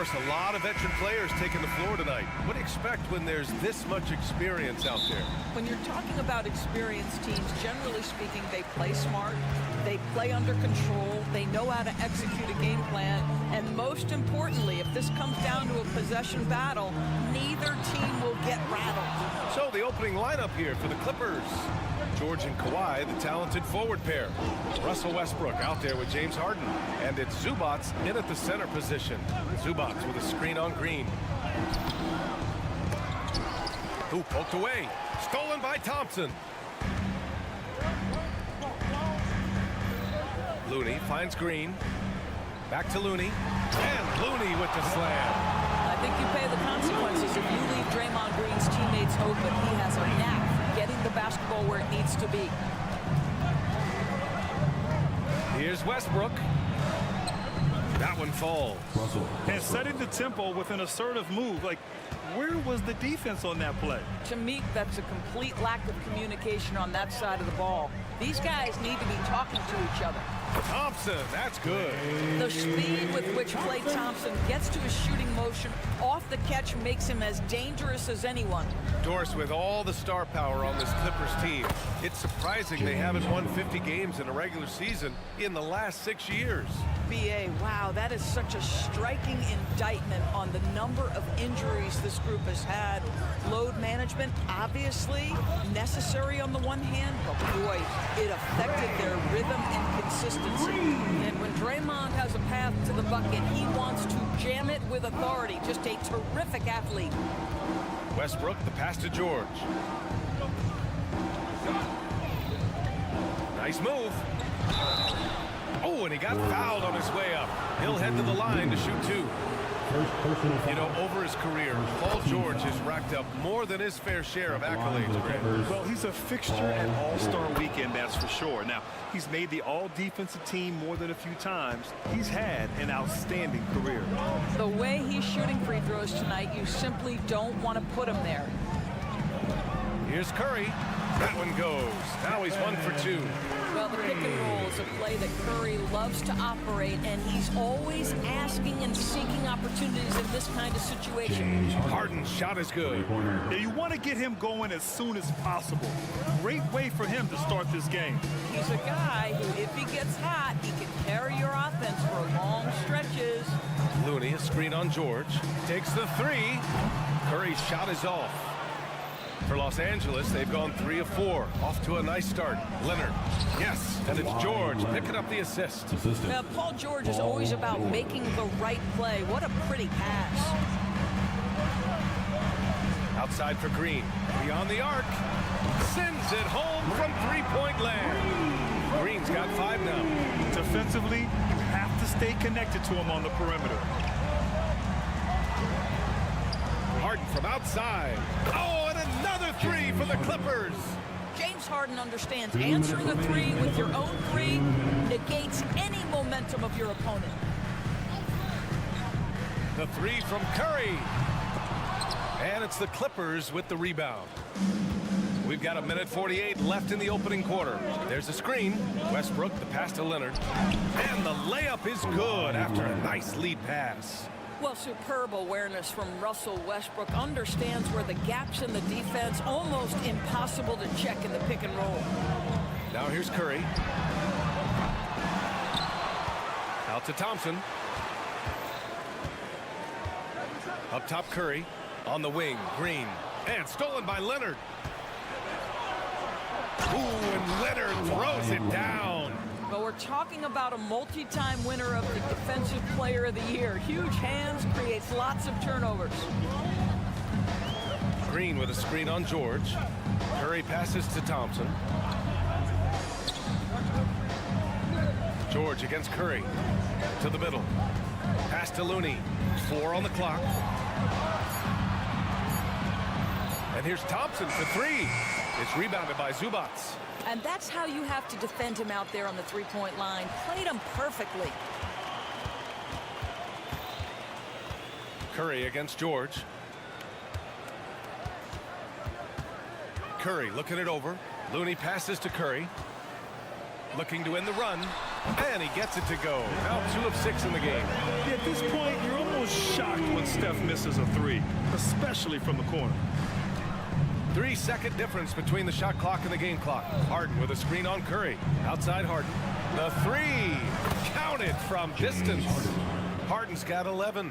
course, a lot of veteran players taking the floor tonight. What do you expect when there's this much experience out there? When you're talking about experienced teams, generally speaking, they play smart, they play under control, they know how to execute a game plan, and most importantly, if this comes down to a possession battle, neither team will get rattled. So the opening lineup here for the Clippers. George and Kawhi, the talented forward pair. Russell Westbrook out there with James Harden. And it's Zubats in at the center position. Zubats with a screen on Green. Who poked away. Stolen by Thompson. Looney finds Green. Back to Looney. And Looney with the slam. I think you pay the consequences if you leave Draymond Green's teammates open. He has a knack for getting the basketball where it needs to be. Here's Westbrook. That one falls. And setting the tempo with an assertive move. Like, where was the defense on that play? To me, that's a complete lack of communication on that side of the ball. These guys need to be talking to each other. Thompson, that's good. The speed with which Klay Thompson gets to his shooting motion off the catch makes him as dangerous as anyone. Doris, with all the star power on this Clippers team, it's surprising they haven't won 50 games in a regular season in the last 6 years. B.A., wow, that is such a striking indictment on the number of injuries this group has had. Load management, obviously, necessary on the one hand, but boy, it affected their rhythm and consistency. And when Draymond has a path to the bucket, he wants to jam it with authority. Just a terrific athlete. Westbrook, the pass to George. Nice move. Oh, and he got fouled on his way up. He'll head to the line to shoot two. You know, over his career, Paul George has racked up more than his fair share of accolades, Grant. Well, he's a fixture at All-Star Weekend, that's for sure. Now, he's made the All-Defensive team more than a few times. He's had an outstanding career. The way he's shooting free throws tonight, you simply don't want to put him there. Here's Curry. That one goes. Now he's 1 for 2. Well, the pick and roll is a play that Curry loves to operate, and he's always asking and seeking opportunities in this kind of situation. Harden's shot is good. Yeah, you want to get him going as soon as possible. Great way for him to start this game. He's a guy who, if he gets hot, he can carry your offense for long stretches. Looney, a screen on George. Takes the three. Curry's shot is off. For Los Angeles, they've gone 3 of 4. Off to a nice start. Leonard. Yes, and it's George picking up the assist. Now, Paul George is always about making the right play. What a pretty pass. Outside for Green. Beyond the arc. Sends it home from three-point land. Green's got 5 now. Defensively, you have to stay connected to him on the perimeter. Harden from outside. Oh, and another 3 for the Clippers. James Harden understands answering a 3 with your own 3 negates any momentum of your opponent. The 3 from Curry. And it's the Clippers with the rebound. We've got 1:48 left in the opening quarter. There's a screen. Westbrook, the pass to Leonard. And the layup is good after a nice lead pass. Well, superb awareness from Russell Westbrook. Understands where the gaps in the defense, almost impossible to check in the pick and roll. Now here's Curry. Out to Thompson. Up top, Curry. On the wing, Green. And stolen by Leonard. Ooh, and Leonard throws it down. But we're talking about a multi-time winner of the Defensive Player of the Year. Huge hands, creates lots of turnovers. Green with a screen on George. Curry passes to Thompson. George against Curry. To the middle. Pass to Looney. 4 on the clock. And here's Thompson for 3. It's rebounded by Zubats. And that's how you have to defend him out there on the three-point line. Played him perfectly. Curry against George. Curry looking it over. Looney passes to Curry. looking to end the run, and he gets it to go. Now 2 of 6 in the game. Yeah, at this point, you're almost shocked when Steph misses a three, especially from the corner. 3-second difference between the shot clock and the game clock. Harden with a screen on Curry. Outside Harden. The three. Counted from distance. Harden's got 11.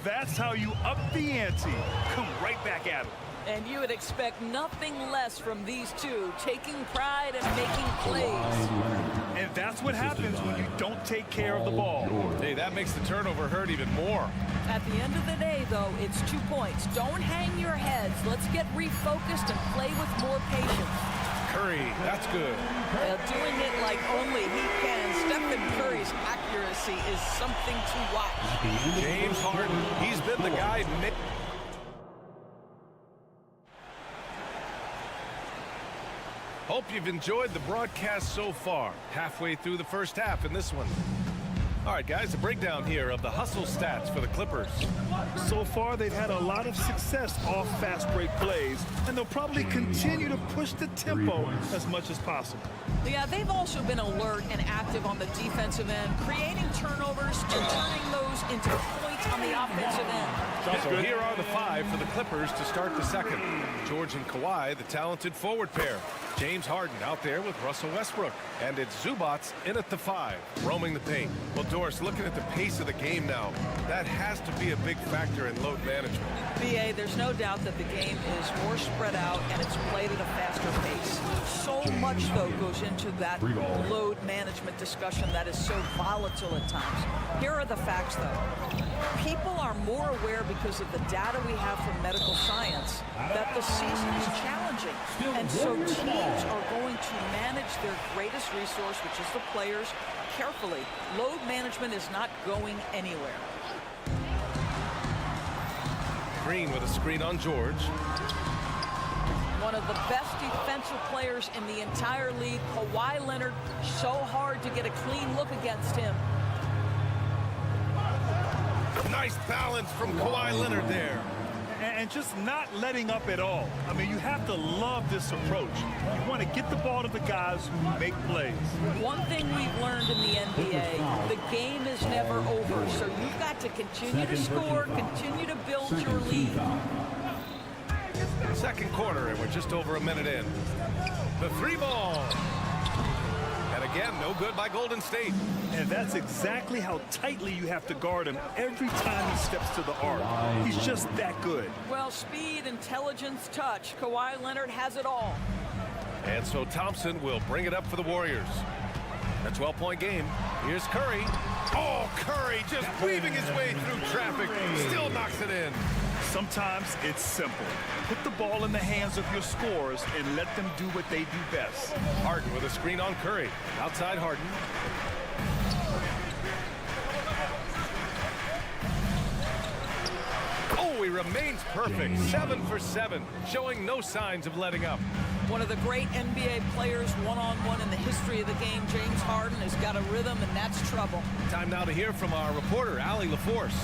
That's how you up the ante. Come right back at him. And you would expect nothing less from these two, taking pride and making plays. And that's what happens when you don't take care of the ball. Hey, that makes the turnover hurt even more. At the end of the day, though, it's 2 points. Don't hang your heads. Let's get refocused and play with more patience. Curry, that's good. Doing it like only he can. Stephen Curry's accuracy is something to watch. James Harden, he's been the guy. Hope you've enjoyed the broadcast so far. Halfway through the first half in this one. All right, guys, a breakdown here of the hustle stats for the Clippers. So far, they've had a lot of success off fast break plays, and they'll probably continue to push the tempo as much as possible. Yeah, they've also been alert and active on the defensive end, creating turnovers and turning those into points on the offensive end. So here are the 5 for the Clippers to start the second. George and Kawhi, the talented forward pair. James Harden out there with Russell Westbrook. And it's Zubats in at the 5, roaming the paint. Well, Doris, looking at the pace of the game now, that has to be a big factor in load management. B.A., there's no doubt that the game is more spread out and it's played at a faster pace. So much, though, goes into that load management discussion that is so volatile at times. Here are the facts, though. People are more aware because of the data we have from medical science that the season is challenging. And so teams are going to manage their greatest resource, which is the players, carefully. Load management is not going anywhere. Green with a screen on George. One of the best defensive players in the entire league, Kawhi Leonard, so hard to get a clean look against him. Nice balance from Kawhi Leonard there. And just not letting up at all. I mean, you have to love this approach. You want to get the ball to the guys who make plays. One thing we've learned in the NBA, the game is never over. So you've got to continue to score, continue to build your lead. Second quarter, and we're just over a minute in. The 3 ball. And again, no good by Golden State. And that's exactly how tightly you have to guard him every time he steps to the arc. He's just that good. Well, speed, intelligence, touch. Kawhi Leonard has it all. And so Thompson will bring it up for the Warriors. A 12-point game. Here's Curry. Oh, Curry just weaving his way through traffic. Still knocks it in. Sometimes it's simple. Put the ball in the hands of your scorers and let them do what they do best. Harden with a screen on Curry. Outside Harden. Oh, he remains perfect. 7 for 7, showing no signs of letting up. One of the great NBA players one-on-one in the history of the game, James Harden, has got a rhythm, and that's trouble. Time now to hear from our reporter, Allie LaForce.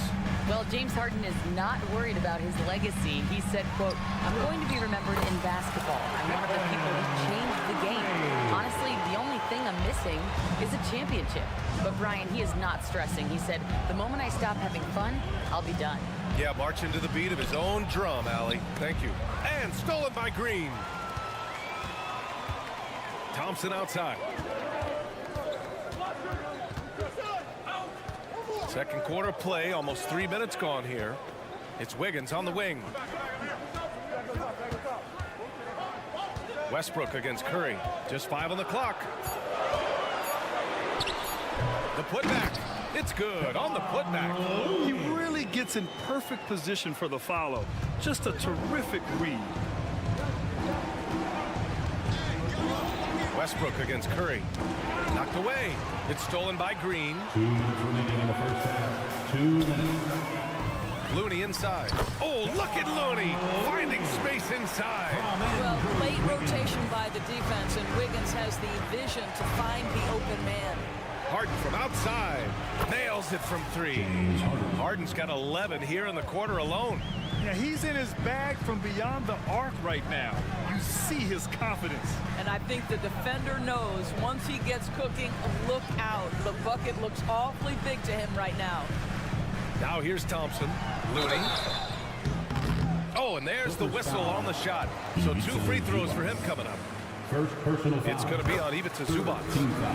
Well, James Harden is not worried about his legacy. He said, quote, "I'm going to be remembered in basketball. I'm one of the people who changed the game. Honestly, the only thing I'm missing is a championship." But Brian, he is not stressing. He said, "The moment I stop having fun, I'll be done." Yeah, marching to the beat of his own drum, Allie. Thank you. And stolen by Green. Thompson outside. Second quarter play, almost 3 minutes gone here. It's Wiggins on the wing. Westbrook against Curry. Just 5 on the clock. The putback. It's good on the putback. He really gets in perfect position for the follow. Just a terrific read. Westbrook against Curry. Knocked away. It's stolen by Green. 2 minutes remaining in the first half. 2 minutes. Looney inside. Oh, look at Looney finding space inside. Well, late rotation by the defense, and Wiggins has the vision to find the open man. Harden from outside. Nails it from 3. Harden's got 11 here in the quarter alone. Yeah, he's in his bag from beyond the arc right now. You see his confidence. And I think the defender knows once he gets cooking, look out. The bucket looks awfully big to him right now. Now here's Thompson. Looney. Oh, and there's the whistle on the shot. So 2 free throws for him coming up. First personal foul. It's going to be on Ivica Zubac.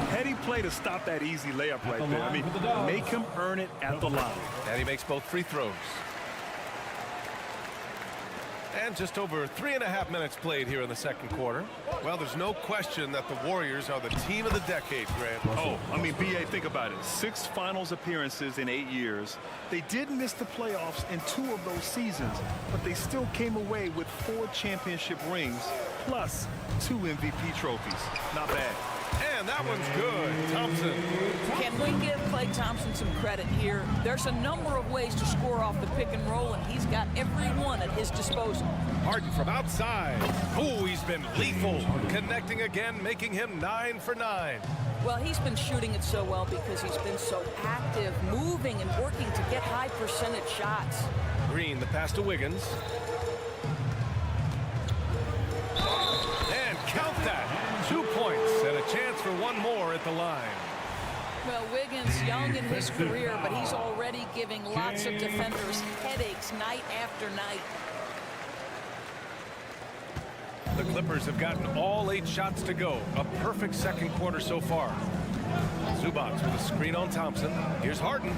Heady play to stop that easy layup right there. I mean, make him earn it at the line. And he makes both free throws. And just over 3.5 minutes played here in the second quarter. Well, there's no question that the Warriors are the team of the decade, Grant. Oh, I mean, B.A., think about it. 6 finals appearances in 8 years. They did miss the playoffs in 2 of those seasons, but they still came away with 4 championship rings, plus 2 MVP trophies. Not bad. And that one's good. Thompson. Can we give Klay Thompson some credit here? There's a number of ways to score off the pick and roll, and he's got every one at his disposal. Harden from outside. Oh, he's been lethal. Connecting again, making him 9 for 9. Well, he's been shooting it so well because he's been so active, moving and working to get high percentage shots. Green, the pass to Wiggins. And count that. 2 points and a chance for 1 more at the line. Well, Wiggins, young in his career, but he's already giving lots of defenders headaches night after night. The Clippers have gotten all 8 shots to go. A perfect second quarter so far. Zubac with a screen on Thompson. Here's Harden.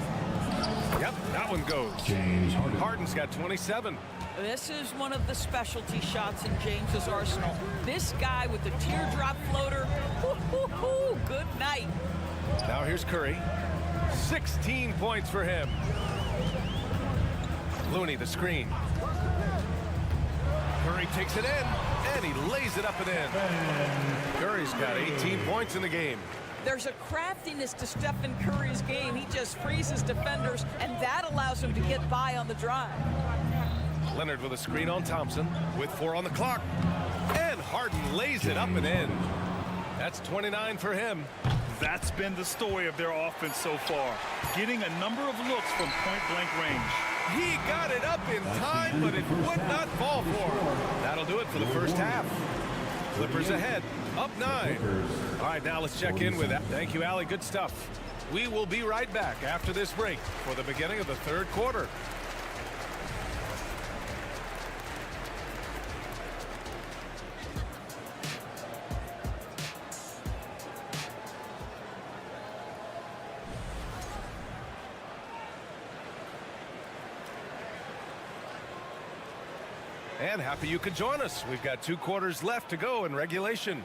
Yep, that one goes. James Harden. Harden's got 27. This is one of the specialty shots in James's arsenal. This guy with the teardrop floater, good night. Now here's Curry. 16 points for him. Looney, the screen. Curry takes it in, and he lays it up and in. Curry's got 18 points in the game. There's a craftiness to Stephen Curry's game. He just freezes defenders, and that allows him to get by on the drive. Leonard with a screen on Thompson with 4 on the clock. And Harden lays it up and in. That's 29 for him. That's been the story of their offense so far. Getting a number of looks from point-blank range. He got it up in time, but it would not fall for him. That'll do it for the first half. Clippers ahead, up 9. All right, now let's check in with that. Thank you, Allie. Good stuff. We will be right back after this break for the beginning of the third quarter. And happy you could join us. We've got 2 quarters left to go in regulation.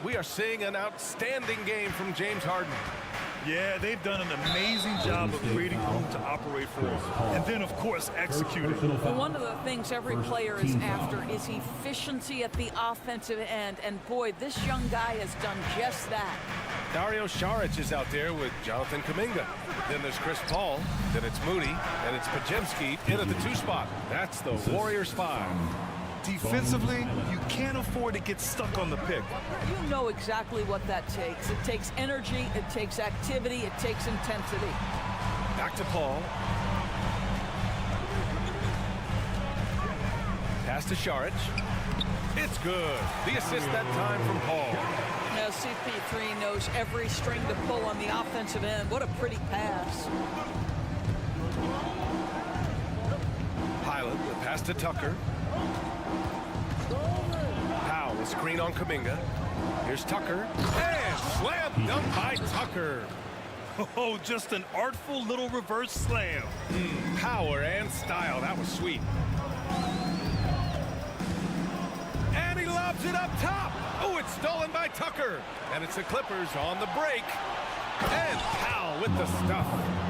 We are seeing an outstanding game from James Harden. Yeah, they've done an amazing job of creating room to operate for him. And then, of course, executing. Well, one of the things every player is after is efficiency at the offensive end. And boy, this young guy has done just that. Dario Saric is out there with Jonathan Kuminga. Then there's Chris Paul. Then it's Moody. And it's Podziemski in at the 2 spot. That's the Warriors 5. Defensively, you can't afford to get stuck on the pick. You know exactly what that takes. It takes energy, it takes activity, it takes intensity. Back to Paul. Pass to Saric. It's good. The assist that time from Paul. Now CP3 knows every string to pull on the offensive end. What a pretty pass. Pilot, the pass to Tucker. Powell, a screen on Kuminga. Here's Tucker. And slam dunk by Tucker. Oh, just an artful little reverse slam. Power and style. That was sweet. And he lobs it up top. Oh, it's stolen by Tucker. And it's the Clippers on the break. And Powell with the stuff.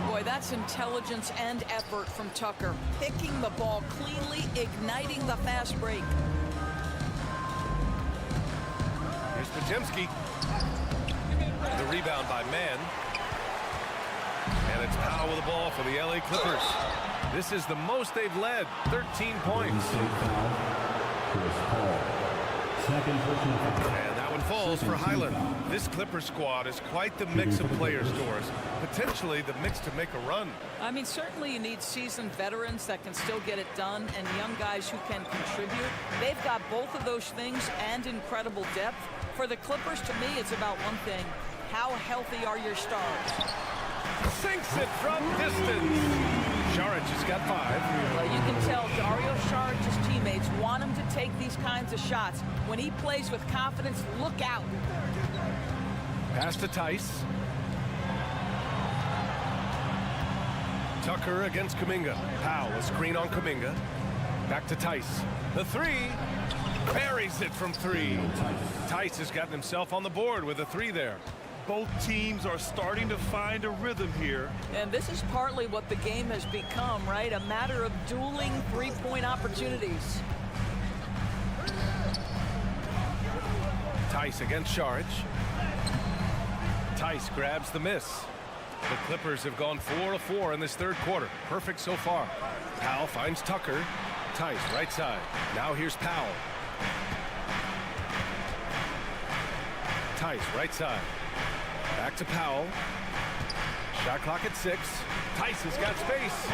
Boy, that's intelligence and effort from Tucker. Picking the ball cleanly, igniting the fast break. Here's Podziemski. The rebound by Mann. And it's Powell with the ball for the LA Clippers. This is the most they've led, 13 points. Chris Paul. Second personal foul. And that one falls for Highland. This Clipper squad is quite the mix of players, Doris. Potentially the mix to make a run. I mean, certainly you need seasoned veterans that can still get it done and young guys who can contribute. They've got both of those things and incredible depth. For the Clippers, to me, it's about one thing. How healthy are your stars? Sinks it from distance. Saric has got 5. Well, you can tell Dario Saric's teammates want him to take these kinds of shots. When he plays with confidence, look out. Pass to Tice. Tucker against Kuminga. Powell, a screen on Kuminga. Back to Tice. The 3. Buries it from 3. Tice has gotten himself on the board with a 3 there. Both teams are starting to find a rhythm here. And this is partly what the game has become, right? A matter of dueling three-point opportunities. Tice against Saric. Tice grabs the miss. The Clippers have gone 4 of 4 in this third quarter. Perfect so far. Powell finds Tucker. Tice right side. Now here's Powell. Tice right side. Back to Powell. Shot clock at 6. Tice has got space.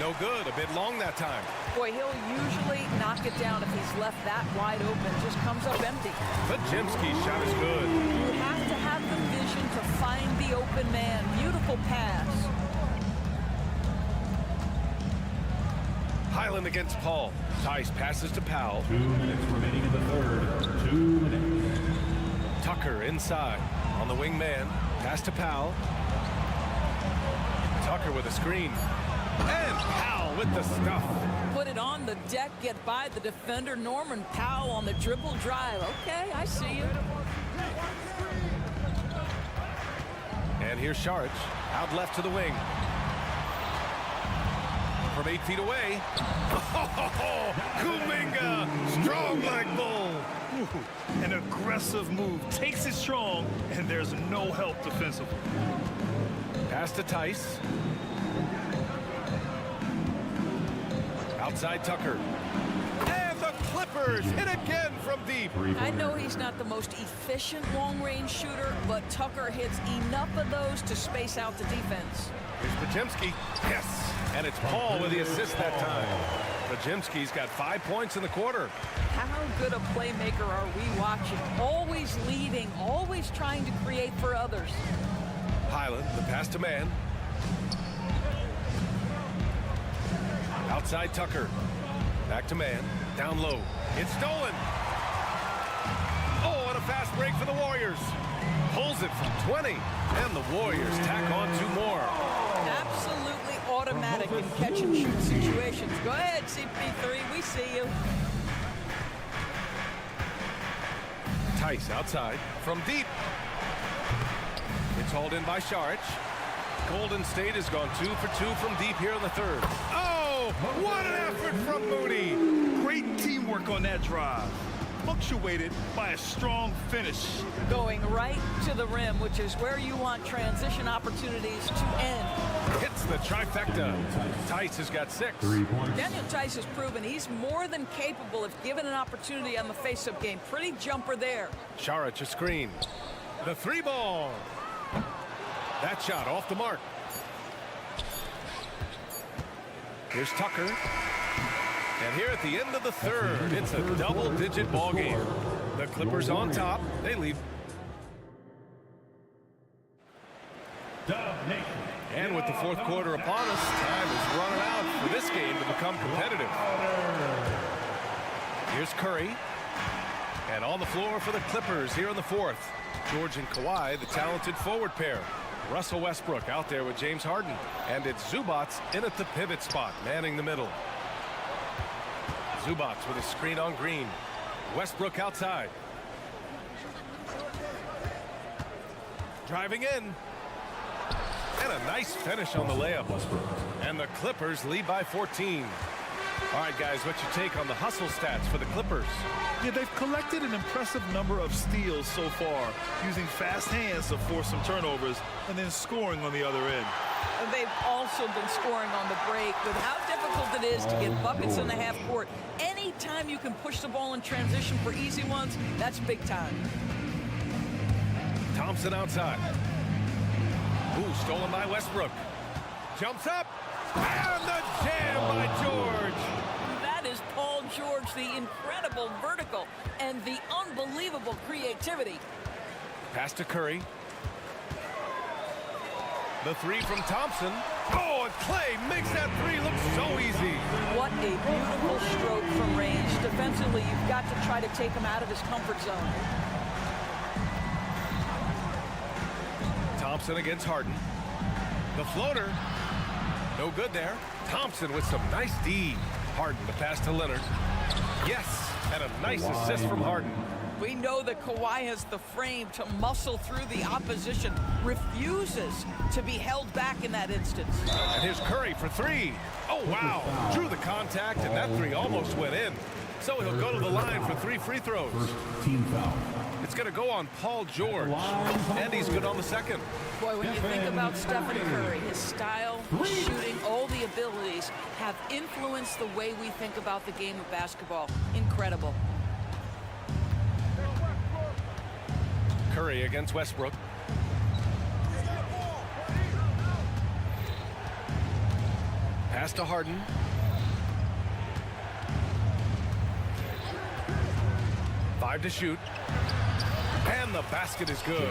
No good. A bit long that time. Boy, he'll usually knock it down if he's left that wide open. Just comes up empty. Podziemski's shot is good. You have to have the vision to find the open man. Beautiful pass. Highland against Paul. Tice passes to Powell. 2 minutes remaining in the third. 2 minutes. Tucker inside on the wing man. Pass to Powell. Tucker with a screen. And Powell with the stuff. Put it on the deck, get by the defender. Norman Powell on the dribble drive. Okay, I see you. And here's Saric. Out left to the wing. From 8 feet away. Oh, Kuminga, strong like bull. An aggressive move, takes it strong, and there's no help defensively. Pass to Tice. Outside Tucker. And the Clippers hit again from deep. I know he's not the most efficient long-range shooter, but Tucker hits enough of those to space out the defense. Here's Podziemski. Yes. And it's Paul with the assist that time. Podziemski's got 5 points in the quarter. How good a playmaker are we watching? Always leading, always trying to create for others. Highland, the pass to man. Outside Tucker. Back to man. Down low. It's stolen. Oh, and a fast break for the Warriors. Pulls it from 20. And the Warriors tack on 2 more. Absolutely automatic in catch-and-shoot situations. Go ahead, CP3. We see you. Tice outside from deep. It's hauled in by Saric. Golden State has gone 2 for 2 from deep here in the third. Oh, what an effort from Moody. Great teamwork on that drive. Punctuated by a strong finish. Going right to the rim, which is where you want transition opportunities to end. Hits the trifecta. Tice has got 6. 3 points. Daniel Tice has proven he's more than capable if given an opportunity on the face-up game. Pretty jumper there. Saric a screen. The 3 ball. That shot off the mark. Here's Tucker. And here at the end of the third, it's a double-digit ball game. The Clippers on top. They lead. And with the fourth quarter upon us, time is running out for this game to become competitive. Here's Curry. And on the floor for the Clippers here in the fourth. George and Kawhi, the talented forward pair. Russell Westbrook out there with James Harden. And it's Zubac in at the pivot spot, manning the middle. Zubac with a screen on Green. Westbrook outside. Driving in. And a nice finish on the layup. And the Clippers lead by 14. All right, guys, what's your take on the hustle stats for the Clippers? Yeah, they've collected an impressive number of steals so far, using fast hands to force some turnovers and then scoring on the other end. And they've also been scoring on the break. With how difficult it is to get buckets in the half court, anytime you can push the ball in transition for easy ones, that's big time. Thompson outside. Ooh, stolen by Westbrook. Jumps up, and the jam by George. That is Paul George, the incredible vertical and the unbelievable creativity. Pass to Curry. The three from Thompson. Oh, and Clay makes that three look so easy. What a beautiful stroke from range. Defensively, you've got to try to take him out of his comfort zone. Thompson against Harden. The floater. No good there. Thompson with some nice D. Harden, the pass to Leonard. Yes, and a nice assist from Harden. We know that Kawhi has the frame to muscle through the opposition, refuses to be held back in that instance. And here's Curry for three. Oh, wow. Drew the contact, and that three almost went in. So he'll go to the line for 3 free throws. Team foul. It's going to go on Paul George, and he's good on the second. Boy, when you think about Stephen Curry, his style, his shooting, all the abilities have influenced the way we think about the game of basketball. Incredible. Curry against Westbrook. Pass to Harden. Five to shoot. And the basket is good.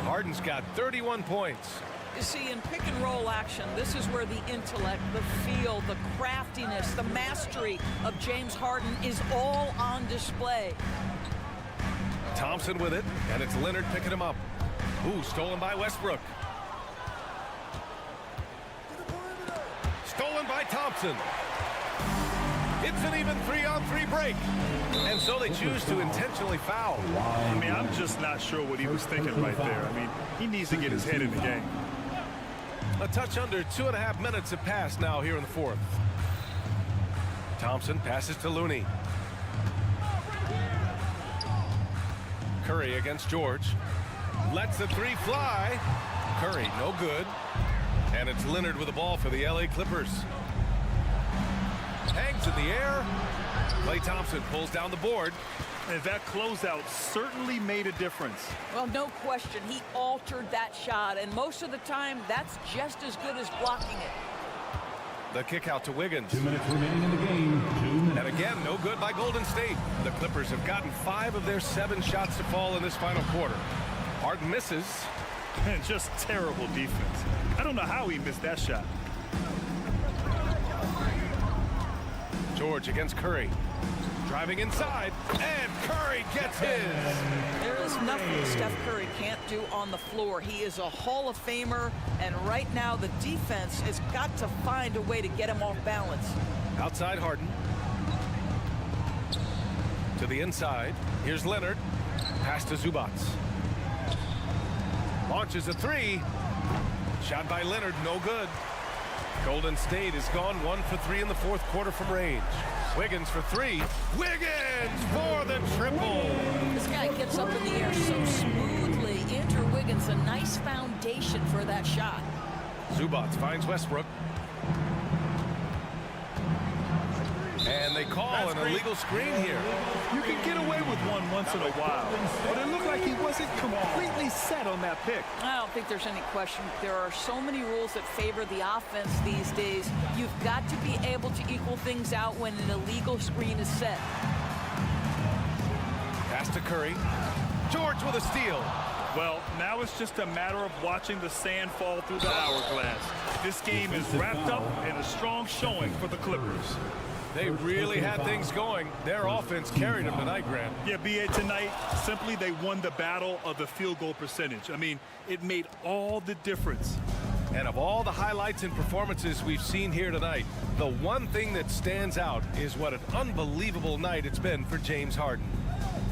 Harden's got 31 points. You see, in pick and roll action, this is where the intellect, the feel, the craftiness, the mastery of James Harden is all on display. Thompson with it, and it's Leonard picking him up. Ooh, stolen by Westbrook. Stolen by Thompson. It's an even 3-on-3 break. And so they choose to intentionally foul. I mean, I'm just not sure what he was thinking right there. I mean, he needs to get his head in the game. A touch under 2.5 minutes have passed now here in the fourth. Thompson passes to Looney. Curry against George. Lets the three fly. Curry, no good. And it's Leonard with the ball for the LA Clippers. Hangs in the air. Klay Thompson pulls down the board. And that closeout certainly made a difference. Well, no question, he altered that shot, and most of the time, that's just as good as blocking it. The kick out to Wiggins. 2 minutes remaining in the game. 2 minutes. And again, no good by Golden State. The Clippers have gotten 5 of their 7 shots to fall in this final quarter. Harden misses. And just terrible defense. I don't know how he missed that shot. George against Curry. Driving inside, and Curry gets his. There is nothing Steph Curry can't do on the floor. He is a Hall of Famer, and right now the defense has got to find a way to get him off balance. Outside Harden. To the inside. Here's Leonard. Pass to Zubac. Launches a three. Shot by Leonard, no good. Golden State has gone 1 for 3 in the fourth quarter from range. Wiggins for 3. Wiggins for the triple. This guy gets up in the air so smoothly. Andrew Wiggins, a nice foundation for that shot. Zubac finds Westbrook. And they call an illegal screen here. You can get away with one once in a while, but it looked like he wasn't completely set on that pick. I don't think there's any question. There are so many rules that favor the offense these days. You've got to be able to equal things out when an illegal screen is set. Pass to Curry. George with a steal. Well, now it's just a matter of watching the sand fall through the hourglass. This game is wrapped up in a strong showing for the Clippers. They really had things going. Their offense carried them tonight, Grant. Yeah, B.A. tonight, simply they won the battle of the field goal percentage. I mean, it made all the difference. And of all the highlights and performances we've seen here tonight, the one thing that stands out is what an unbelievable night it's been for James Harden.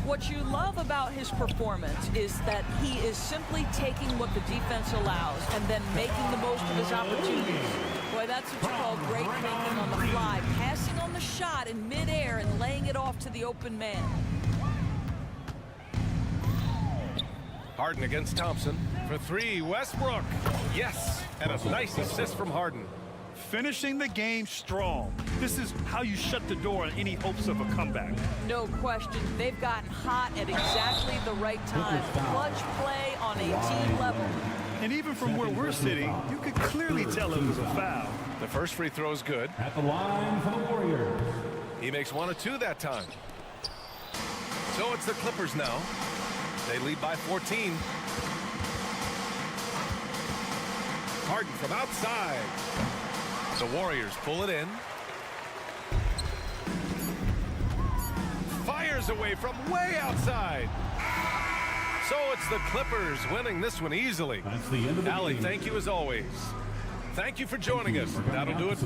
What you love about his performance is that he is simply taking what the defense allows and then making the most of his opportunities. Boy, that's what you call great thinking on the fly. Passing on the shot in midair and laying it off to the open man. Harden against Thompson for three. Westbrook. Yes, and a nice assist from Harden. Finishing the game strong. This is how you shut the door on any hopes of a comeback. No question. They've gotten hot at exactly the right time. Clutch play on a team level. And even from where we're sitting, you could clearly tell it was a foul. The first free throw is good. At the line for the Warriors. He makes 1 of 2 that time. So it's the Clippers now. They lead by 14. Harden from outside. The Warriors pull it in. Fires away from way outside. So it's the Clippers winning this one easily. That's the end of the Allie, game. thank you as always. Thank you for joining us. That'll do it.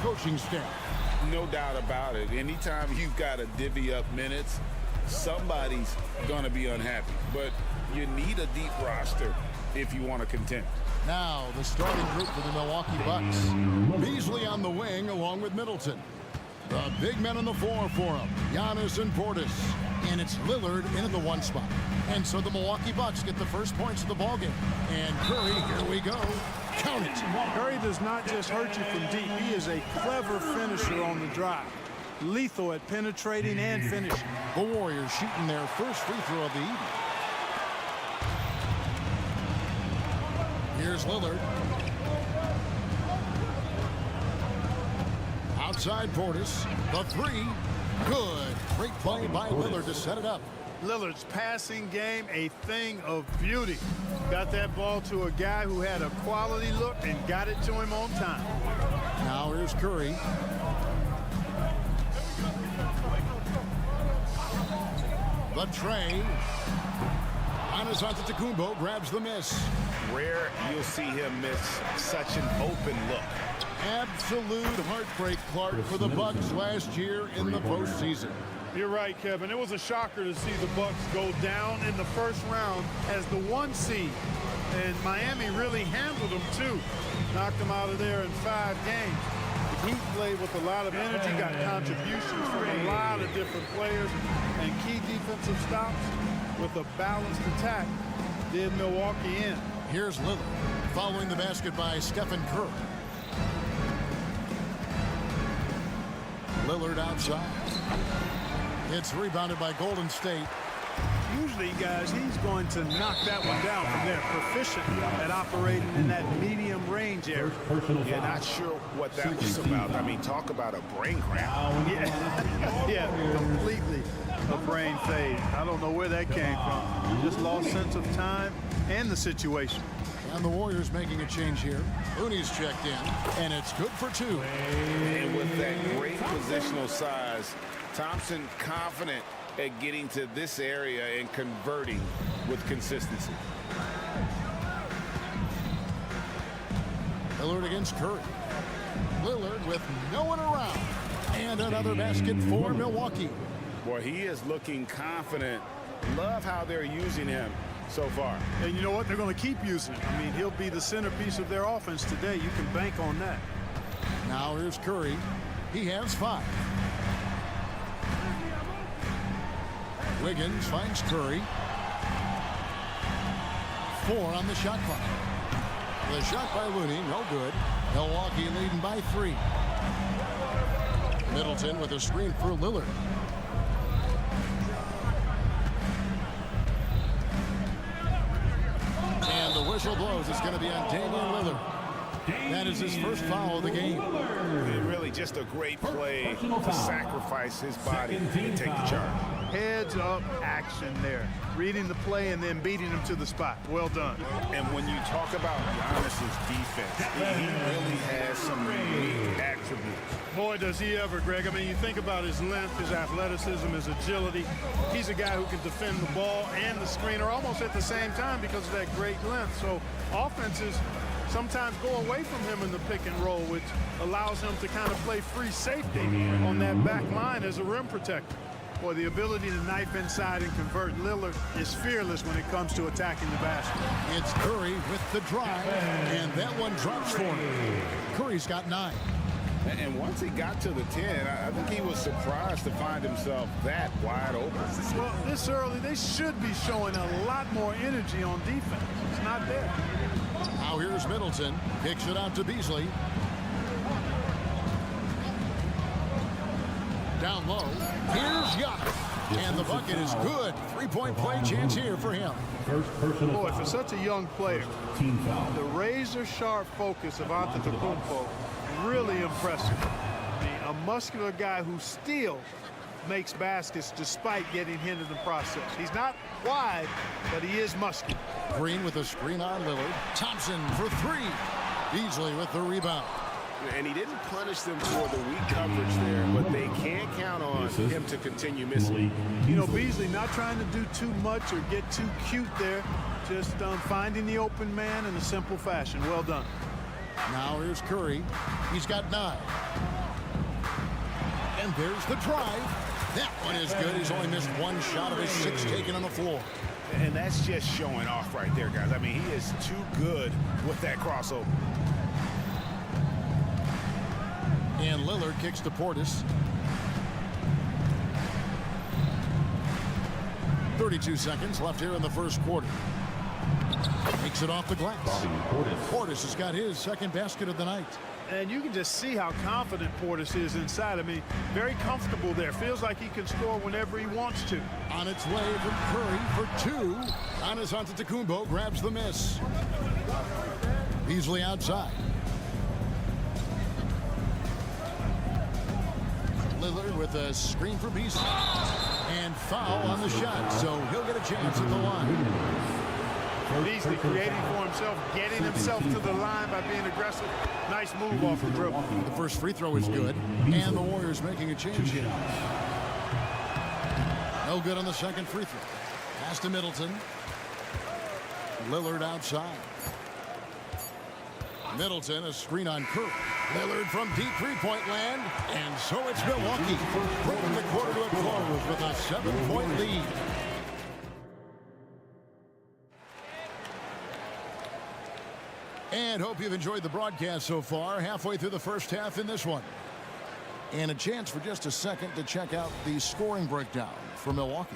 coaching staff. No doubt about it. Anytime you've got to divvy up minutes, somebody's going to be unhappy. But you need a deep roster if you want to contend. Now the starting group for the Milwaukee Bucks. Beasley on the wing along with Middleton. The big men on the floor for him, Giannis and Portis. And it's Lillard in the 1 spot. And so the Milwaukee Bucks get the first points of the ballgame. And Curry, here we go. Count it. Curry does not just hurt you from deep. He is a clever finisher on the drive. Lethal at penetrating and finishing. The Warriors shooting their first free throw of the evening. Here's Lillard. Outside Portis. The 3. Good. Great play by Lillard to set it up. Lillard's passing game, a thing of beauty. Got that ball to a guy who had a quality look and got it to him on time. Now here's Curry. The tray. Giannis Antetokounmpo grabs the miss. Rare you'll see him miss such an open look. Absolute heartbreak, Clark, for the Bucks last year in the postseason. You're right, Kevin. It was a shocker to see the Bucks go down in the first round as the 1 seed. And Miami really handled them, too. Knocked them out of there in 5 games. The Heat played with a lot of energy, got contributions from a lot of different players, and key defensive stops with a balanced attack did Milwaukee in. Here's Lillard, following the basket by Stephen Curry. Lillard outside. It's rebounded by Golden State. Usually, guys, he's going to knock that one down from there. Proficient at operating in that medium range area. Yeah, not sure what that was about. I mean, talk about a brain cramp. Yeah, completely a brain fade. I don't know where that came from. Just lost sense of time and the situation. And the Warriors making a change here. Looney's checked in, and it's good for 2. And with that great positional size, Thompson confident at getting to this area and converting with consistency. Lillard against Curry. Lillard with no one around. And another basket for Milwaukee. Boy, he is looking confident. Love how they're using him so far. And you know what? They're going to keep using him. I mean, he'll be the centerpiece of their offense today. You can bank on that. Now here's Curry. He has 5. Wiggins finds Curry. 4 on the shot clock. The shot by Looney, no good. Milwaukee leading by 3. Middleton with a screen for Lillard. And the whistle blows. It's going to be on Damian Lillard. That is his first foul of the game. Really just a great play to sacrifice his body and take the charge. Heads up action there. Reading the play and then beating him to the spot. Well done. And when you talk about Giannis's defense, he really has some unique attributes. Boy, does he ever, Greg. I mean, you think about his length, his athleticism, his agility. He's a guy who can defend the ball and the screener almost at the same time because of that great length. So offenses sometimes go away from him in the pick and roll, which allows him to kind of play free safety on that back line as a rim protector. Boy, the ability to knife inside and convert Lillard is fearless when it comes to attacking the basket. It's Curry with the drive, and that one drops for him. Curry's got 9. And once he got to the 10, I think he was surprised to find himself that wide open. Well, this early, they should be showing a lot more energy on defense. It's not there. Now here's Middleton. Kicks it out to Beasley. Down low. Here's Giannis. And the bucket is good. 3-point play chance here for him. Boy, for such a young player, the razor-sharp focus of Antetokounmpo, really impressive. I mean, a muscular guy who still makes baskets despite getting hit in the process. He's not wide, but he is muscular. Green with a screen on Lillard. Thompson for 3. Beasley with the rebound. And he didn't punish them for the weak coverage there, but they can't count on him to continue missing. You know, Beasley not trying to do too much or get too cute there, just finding the open man in a simple fashion. Well done. Now here's Curry. He's got 9. And there's the drive. That one is good. He's only missed 1 shot of his 6 taken on the floor. And that's just showing off right there, guys. I mean, he is too good with that crossover. And Lillard kicks to Portis. 32 seconds left here in the first quarter. Takes it off the glass. Portis has got his 2nd basket of the night. And you can just see how confident Portis is inside. I mean, very comfortable there. Feels like he can score whenever he wants to. On its way from Curry for 2. Giannis Antetokounmpo grabs the miss. Beasley outside. Lillard with a screen for Beasley. And foul on the shot, so he'll get a chance at the line. Beasley creating for himself, getting himself to the line by being aggressive. Nice move off the dribble. The first free throw is good, and the Warriors making a change here. No good on the 2nd free throw. Pass to Middleton. Lillard outside. Middleton, a screen on Curry. Lillard from deep three-point land, and so it's Milwaukee bringing the quarter to a close with a 7-point lead. And hope you've enjoyed the broadcast so far. Halfway through the first half in this one. And a chance for just a second to check out the scoring breakdown for Milwaukee.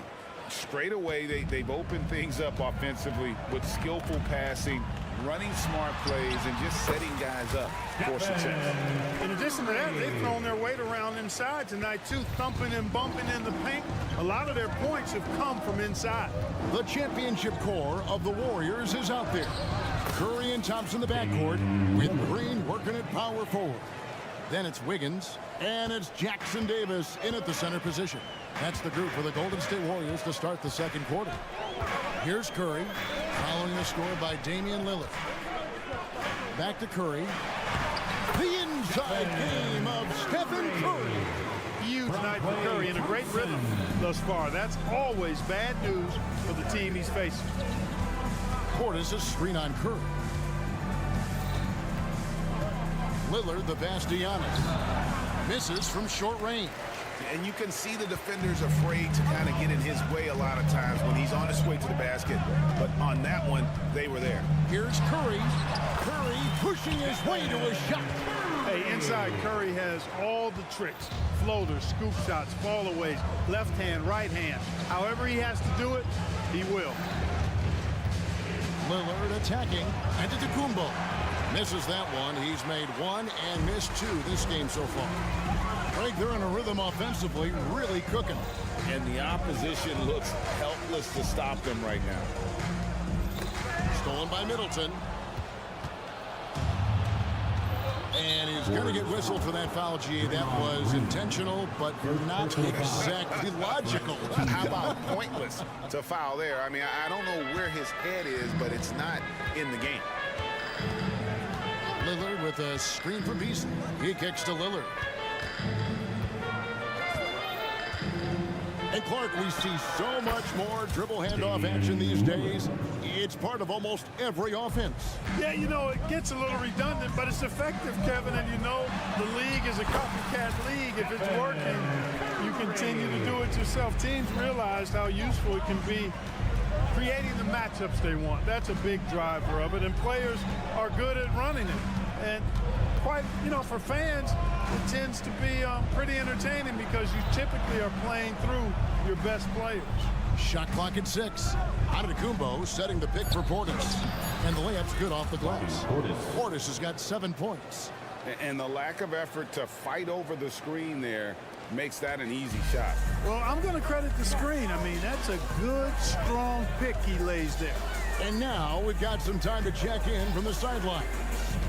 Straight away, they've opened things up offensively with skillful passing, running smart plays, and just setting guys up for success. In addition to that, they've thrown their weight around inside tonight, too, thumping and bumping in the paint. A lot of their points have come from inside. The championship core of the Warriors is out there. Curry and Thompson in the backcourt, with Green working at power forward. Then it's Wiggins, and it's Jackson Davis in at the center position. That's the group for the Golden State Warriors to start the 2nd quarter. Here's Curry, following the score by Damian Lillard. Back to Curry. The inside game of Stephen Curry. Huge night for Curry and a great rhythm thus far. That's always bad news for the team he's facing. Portis a screen on Curry. Lillard the pass to Giannis. Misses from short range. And you can see the defenders afraid to kind of get in his way a lot of times when he's on his way to the basket. But on that one, they were there. Here's Curry. Curry pushing his way to a shot. Hey, inside Curry has all the tricks. Floaters, scoop shots, fallaways, left hand, right hand. However he has to do it, he will. Lillard attacking. Antetokounmpo misses that one. He's made 1 and missed 2 this game so far. Greg, they're in a rhythm offensively, really cooking. And the opposition looks helpless to stop them right now. Stolen by Middleton. And he's going to get whistled for that foul, G. That was intentional, but not exactly logical. How about pointless to foul there? I mean, I don't know where his head is, but it's not in the game. Lillard with a screen for Beasley. He kicks to Lillard. And Clark, we see so much more dribble handoff action these days. It's part of almost every offense. Yeah, you know, it gets a little redundant, but it's effective, Kevin. And you know, the league is a copycat league. If it's working, you continue to do it yourself. Teams realized how useful it can be creating the matchups they want. That's a big driver of it, and players are good at running it. And quite, you know, for fans, it tends to be pretty entertaining because you typically are playing through your best players. Shot clock at 6. Antetokounmpo setting the pick for Portis. And the layup's good off the glass. Portis has got 7 points. And the lack of effort to fight over the screen there makes that an easy shot. Well, I'm going to credit the screen. I mean, that's a good, strong pick he lays there. And now we've got some time to check in from the sideline.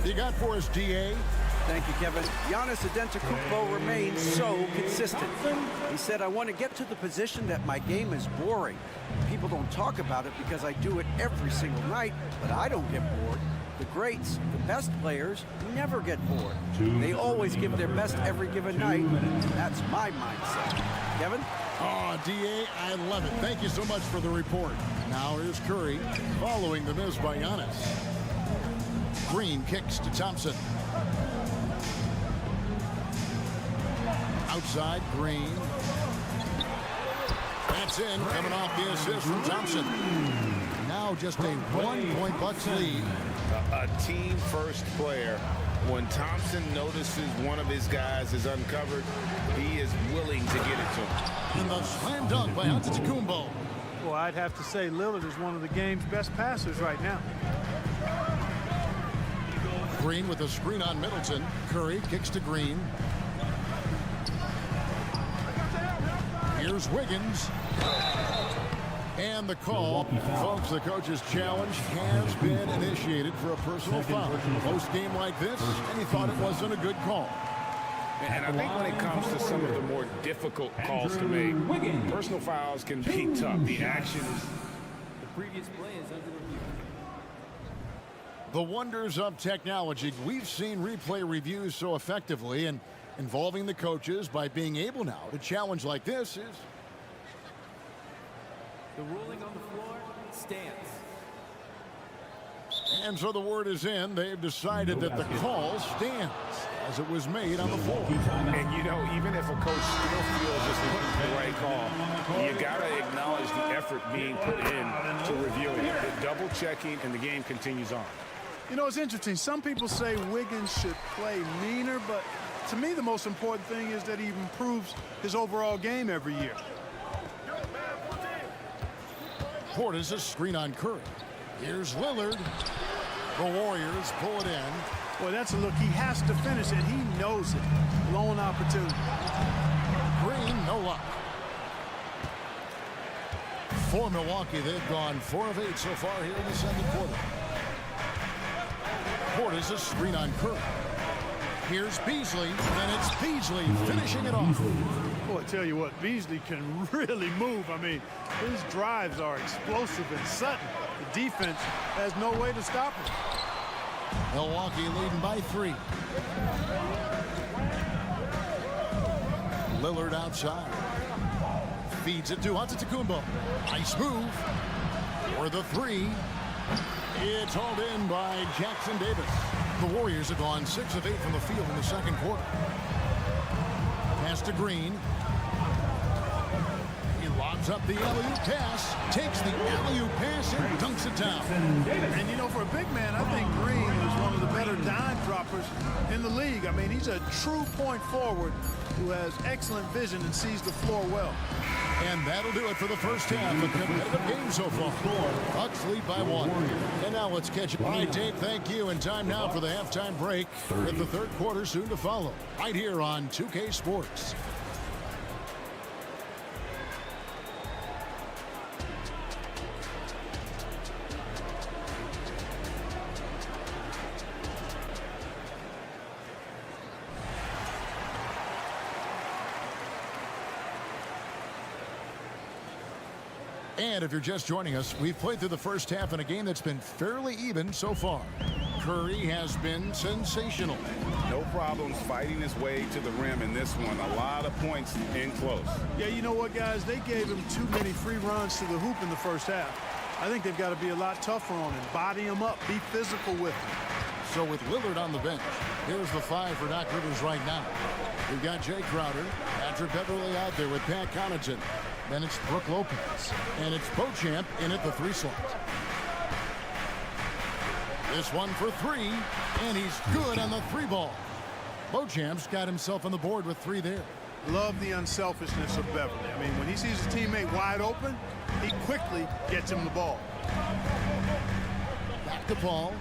You got for us, DA? Thank you, Kevin. Giannis Antetokounmpo remains so consistent. He said, I want to get to the position that my game is boring. People don't talk about it because I do it every single night, but I don't get bored. The greats, the best players, never get bored. They always give their best every given night. That's my mindset. Kevin? Oh, DA, I love it. Thank you so much for the report. Now here's Curry following the miss by Giannis. Green kicks to Thompson. Outside, Green. That's in, coming off the assist from Thompson. Now just a 1-point Bucks lead. A team-first player. When Thompson notices one of his guys is uncovered, he is willing to get it to him. And the slam dunk by Antetokounmpo. Well, I'd have to say Lillard is one of the game's best passers right now. Green with a screen on Middleton. Curry kicks to Green. Here's Wiggins. And the call. Folks, the coach's challenge has been initiated for a personal foul. Post game like this, and he thought it wasn't a good call. And I think when it comes to some of the more difficult calls to make, personal fouls can be tough. The action is... The previous play is under review. The wonders of technology. We've seen replay reviews so effectively, and involving the coaches by being able now to challenge like this is... The ruling on the floor stands. And so the word is in. They've decided that the call stands as it was made on the floor. And, you know, even if a coach still feels this wasn't the right call, you got to acknowledge the effort being put in to reviewing it. The double checking, and the game continues on. You know, it's interesting. Some people say Wiggins should play meaner, but to me, the most important thing is that he improves his overall game every year. Portis, a screen on Curry. Here's Lillard. The Warriors pull it in. Boy, that's a look. He has to finish it. He knows it. Lone opportunity. Green, no luck. For Milwaukee, they've gone 4 of 8 so far here in the second quarter. Portis, a screen on Curry. Here's Beasley, and it's Beasley finishing it off. Boy, I tell you what, Beasley can really move. I mean, his drives are explosive and sudden. The defense has no way to stop him. Milwaukee leading by 3. Lillard outside. Feeds it to Antetokounmpo. Nice move. For the 3. It's hauled in by Jackson Davis. The Warriors have gone 6 of 8 from the field in the second quarter. Pass to Green. He lobs up the alley-oop pass, takes the alley-oop pass and dunks it down. And you know, for a big man, I think Green is one of the better dime droppers in the league. I mean, he's a true point forward who has excellent vision and sees the floor well. And that'll do it for the first half. A competitive game so far. Bucks lead by 1. And now let's catch it. All right, Dave, thank you. And time now for the halftime break with the third quarter soon to follow. Right here on 2K Sports. And if you're just joining us, we've played through the first half in a game that's been fairly even so far. Curry has been sensational. No problems fighting his way to the rim in this one. A lot of points in close. Yeah, you know what, guys? They gave him too many free runs to the hoop in the first half. I think they've got to be a lot tougher on him. Body him up. Be physical with him. So with Lillard on the bench, here's the 5 for Doc Rivers right now. We've got Jay Crowder, Patrick Beverly out there with Pat Connaughton. Then it's Brook Lopez. And it's Beauchamp in at the 3 slot. This one for 3. And he's good on the 3 ball. Beauchamp's got himself on the board with 3 there. Love the unselfishness of Beverly. I mean, when he sees his teammate wide open, he quickly gets him the ball. Back to Paul.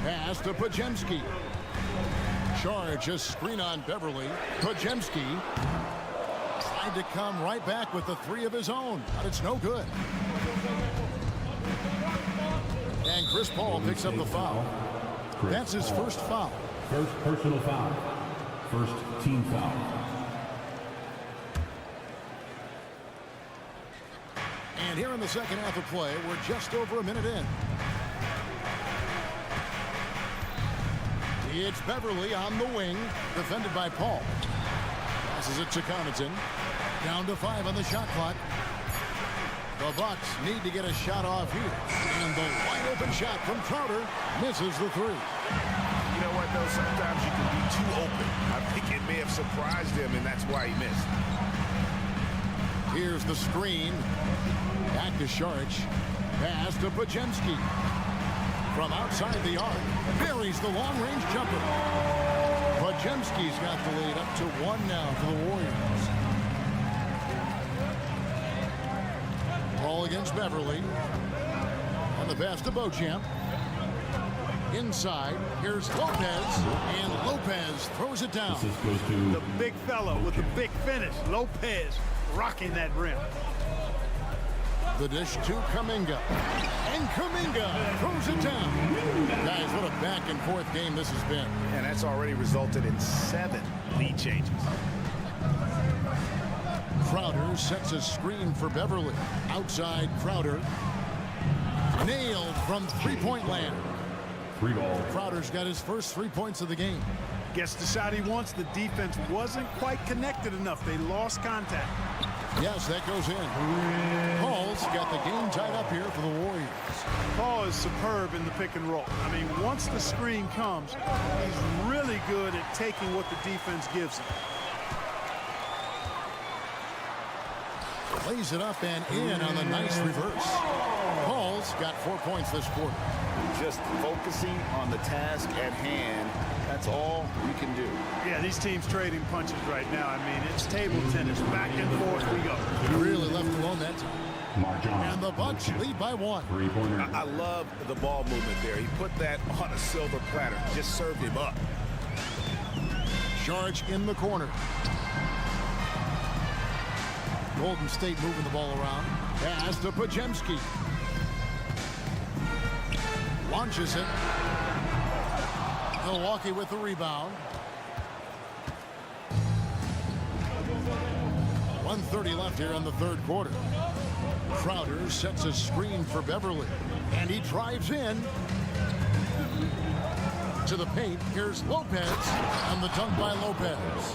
Pass to Podziemski. Charge, a screen on Beverly. Podziemski tried to come right back with the 3 of his own, but it's no good. And Chris Paul picks up the foul. That's his first foul. First personal foul. First team foul. And here in the second half of play, we're just over a minute in. It's Beverly on the wing, defended by Paul. Passes it to Connaughton. Down to 5 on the shot clock. The Bucks need to get a shot off here. And the wide open shot from Crowder misses the three. You know what, though? Sometimes you can be too open. I think it may have surprised him, and that's why he missed. Here's the screen. Back to Saric. Pass to Pajemski. From outside the arc, buries the long-range jumper. Pajemski's got the lead up to 1 now for the Warriors. Ball against Beverly. And the pass to Beauchamp. Inside, here's Lopez, and Lopez throws it down. The big fella with the big finish. Lopez rocking that rim. The dish to Kuminga. And Kuminga throws it down. Guys, what a back-and-forth game this has been. And that's already resulted in 7 lead changes. Crowder sets a screen for Beverly. Outside Crowder. Nailed from three-point land. 3 ball. Crowder's got his first 3 points of the game. Gets the shot he wants. The defense wasn't quite connected enough. They lost contact. Yes, that goes in. Paul's got the game tied up here for the Warriors. Paul is superb in the pick and roll. I mean, once the screen comes, he's really good at taking what the defense gives him. Lays it up and in on the nice reverse. Paul's got 4 points this quarter. Just focusing on the task at hand. That's all we can do. Yeah, these teams trading punches right now. I mean, it's table tennis. Back and forth we go. Really left alone that time. And the Bucks lead by 1. Three-pointer. I love the ball movement there. He put that on a silver platter. Just served him up. Saric in the corner. Golden State moving the ball around. Pass to Pajemski. Launches it. Milwaukee with the rebound. 1:30 left here in the third quarter. Crowder sets a screen for Beverly. And he drives in. To the paint. Here's Lopez. And the dunk by Lopez.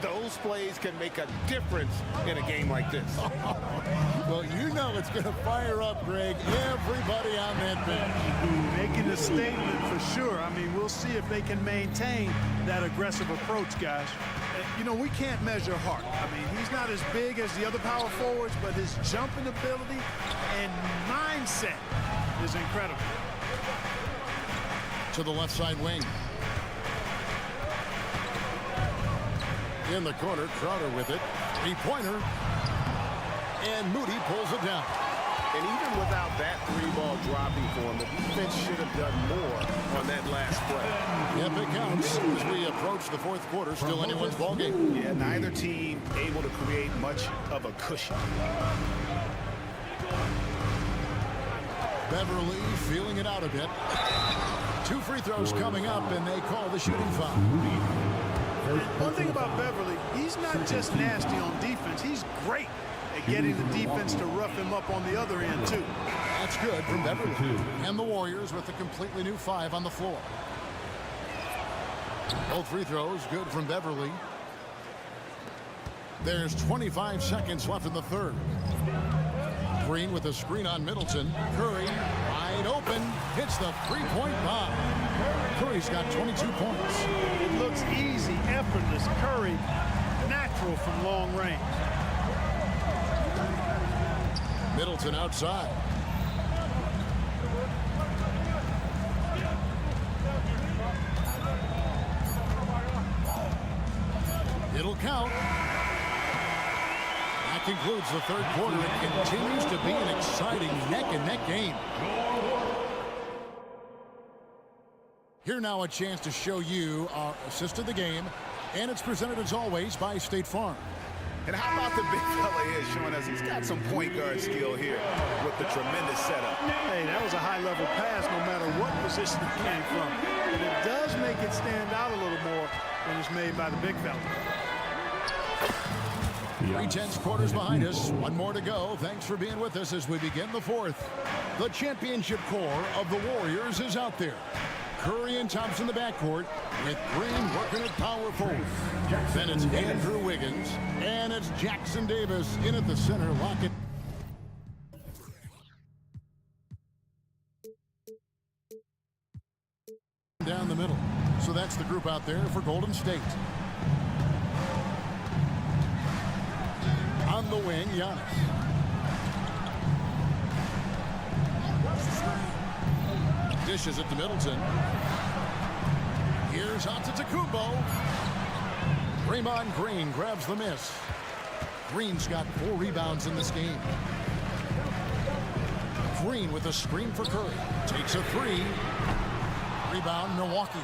Those plays can make a difference in a game like this. Well, you know it's going to fire up, Greg, everybody on that bench. Making a statement for sure. I mean, we'll see if they can maintain that aggressive approach, guys. You know, we can't measure Hart. I mean, he's not as big as the other power forwards, but his jumping ability and mindset is incredible. To the left side wing. In the corner, Crowder with it. Three-pointer. And Moody pulls it down. And even without that 3-ball dropping for him, the defense should have done more on that last play. Yep, it counts as we approach the fourth quarter. Still anyone's ball game. Yeah, neither team able to create much of a cushion. Beverly feeling it out a bit. 2 free throws coming up, and they call the shooting foul. One thing about Beverly, he's not just nasty on defense. He's great at getting the defense to rough him up on the other end, too. That's good from Beverly. And the Warriors with a completely new 5 on the floor. Both free throws good from Beverly. There's 25 seconds left in the third. Green with a screen on Middleton. Curry wide open. Hits the three-point bomb. Curry's got 22 points. It looks easy, effortless. Curry, natural from long range. Middleton outside. It'll count. That concludes the third quarter. It continues to be an exciting neck-and-neck game. Here now a chance to show you our assist of the game, and it's presented as always by State Farm. And how about the big fella here showing us he's got some point guard skill here with the tremendous setup. Hey, that was a high-level pass no matter what position it came from. And it does make it stand out a little more when it's made by the big fella. 3/10 quarters behind us. 1 more to go. Thanks for being with us as we begin the fourth. The championship core of the Warriors is out there. Curry and Thompson in the backcourt with Green working at power forward. Then it's Andrew Wiggins and it's Jackson Davis in at the center. Lock it. That's the group out there for Golden State. On the wing, Giannis. Dishes it to Middleton. Here's Antetokounmpo. Draymond Green grabs the miss. Green's got 4 rebounds in this game. Green with a screen for Curry. Takes a 3. Rebound, Milwaukee.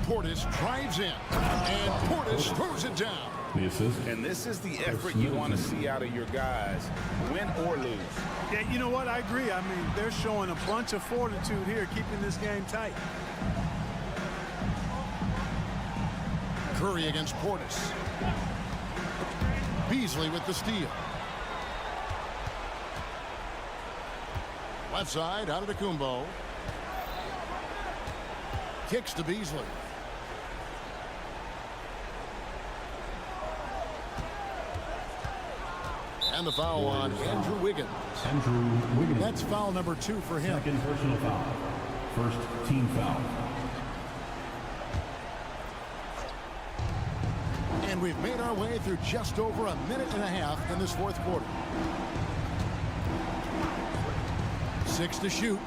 Portis drives in. And Portis throws it down. The assist. And this is the effort you want to see out of your guys, win or lose. Yeah, you know what? I agree. I mean, they're showing a bunch of fortitude here, keeping this game tight. Curry against Portis. Beasley with the steal. Left side, out of the Antetokounmpo. Kicks to Beasley. And the foul on Andrew Wiggins. Andrew Wiggins. That's foul number 2 for him. Second personal foul. First team foul. And we've made our way through just over a minute and a half in this fourth quarter. 6 to shoot.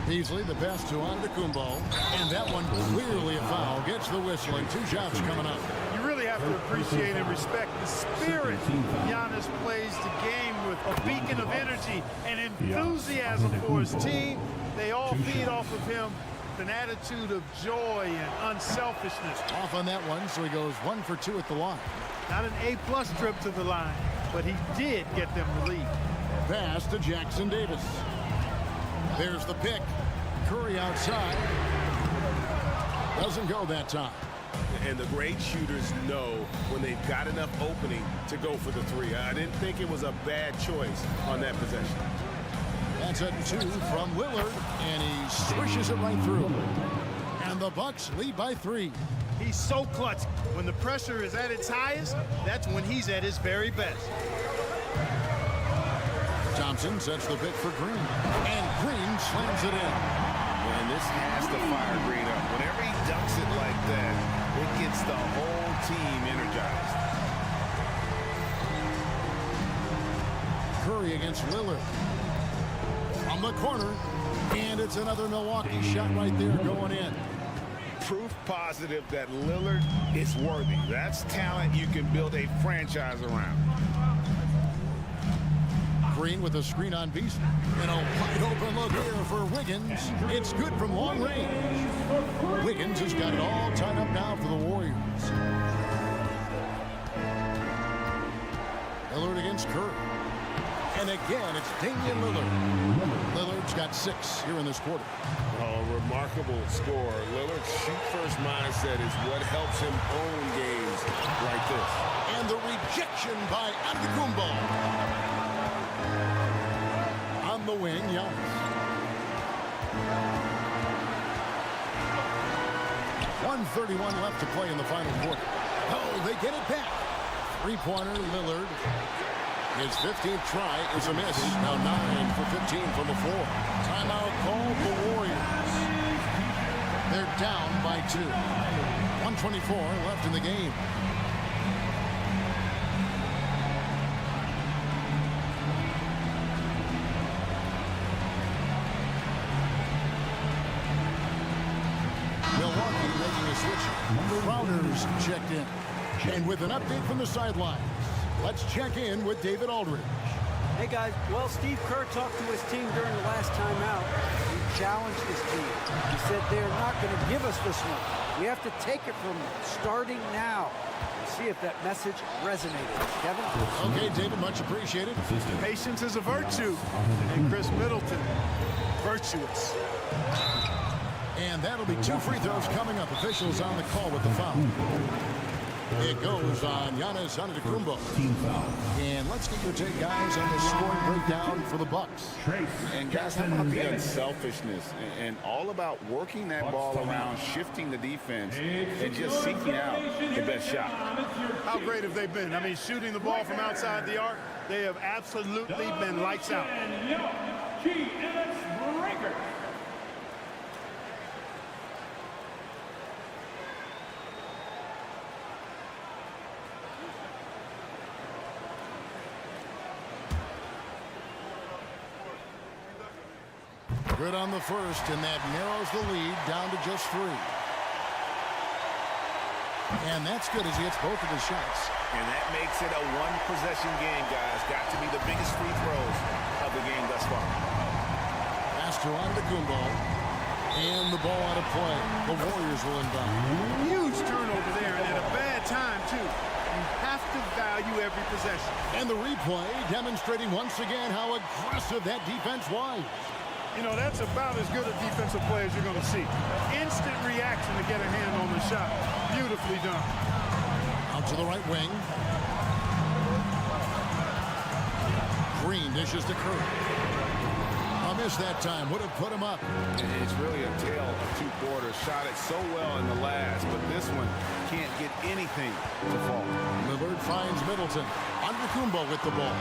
Beasley the pass to Antetokounmpo. And that one clearly a foul. Gets the whistle and 2 shots coming up. You really have to appreciate and respect the spirit Giannis plays the game with. A beacon of energy and enthusiasm for his team. They all feed off of him with an attitude of joy and unselfishness. Off on that one, so he goes 1 for 2 at the line. Not an A+ trip to the line, but he did get them the lead. Pass to Jackson Davis. There's the pick. Curry outside. Doesn't go that time. And the great shooters know when they've got enough opening to go for the 3. I didn't think it was a bad choice on that possession. That's a 2 from Lillard, and he swishes it right through. And the Bucks lead by 3. He's so clutch. When the pressure is at its highest, that's when he's at his very best. Thompson sets the pick for Green, and Green slams it in. And this has to fire Green up. Whenever he dunks it like that, it gets the whole team energized. Curry against Lillard. From the corner, and it's another Milwaukee shot right there going in. Proof positive that Lillard is worthy. That's talent you can build a franchise around. Green with a screen on Beasley. And a wide open look here for Wiggins. It's good from long range. Wiggins has got it all tied up now for the Warriors. Lillard against Curry. And again, it's Damian Lillard. Lillard's got 6 here in this quarter. Oh, remarkable score. Lillard's shoot-first mindset is what helps him own games like this. And the rejection by Antetokounmpo. On the wing, Giannis. 1:31 left to play in the final quarter. Oh, they get it back. 3-pointer, Lillard. His 15th try is a miss. Now 9 for 15 from the floor. Timeout called the Warriors. They're down by 2. 1:24 left in the game. Milwaukee making a switch. Crowder's checked in. And with an update from the sidelines, let's check in with David Aldridge. Hey, guys. Well, Steve Kerr talked to his team during the last time out. He challenged his team. He said they're not going to give us this one. We have to take it from them, starting now. We'll see if that message resonated. Kevin? Okay, David, much appreciated. Patience is a virtue. And Chris Middleton, virtuous. And that'll be 2 free throws coming up. Officials on the call with the foul. It goes on Giannis Antetokounmpo. Team foul. And let's get your take, guys, on the scoring breakdown for the Bucks. And guys, how about the unselfishness and all about working that ball around, shifting the defense, and just seeking out the best shot. How great have they been? I mean, shooting the ball from outside the arc, they have absolutely been lights out. Good on the first, and that narrows the lead down to just 3. And that's good as he hits both of his shots. And that makes it a one-possession game, guys. Got to be the biggest free throws of the game thus far. Pass to Antetokounmpo. And the ball out of play. The Warriors will inbound. Huge turnover there, and at a bad time, too. You have to value every possession. And the replay demonstrating once again how aggressive that defense was. You know, that's about as good a defensive play as you're going to see. Instant reaction to get a hand on the shot. Beautifully done. Out to the right wing. Green dishes to Curry. A miss that time. Would have put him up. It's really a tale of 2 quarters. Shot it so well in the last, but this one can't get anything to fall. Lillard finds Middleton. Antetokounmpo with the ball.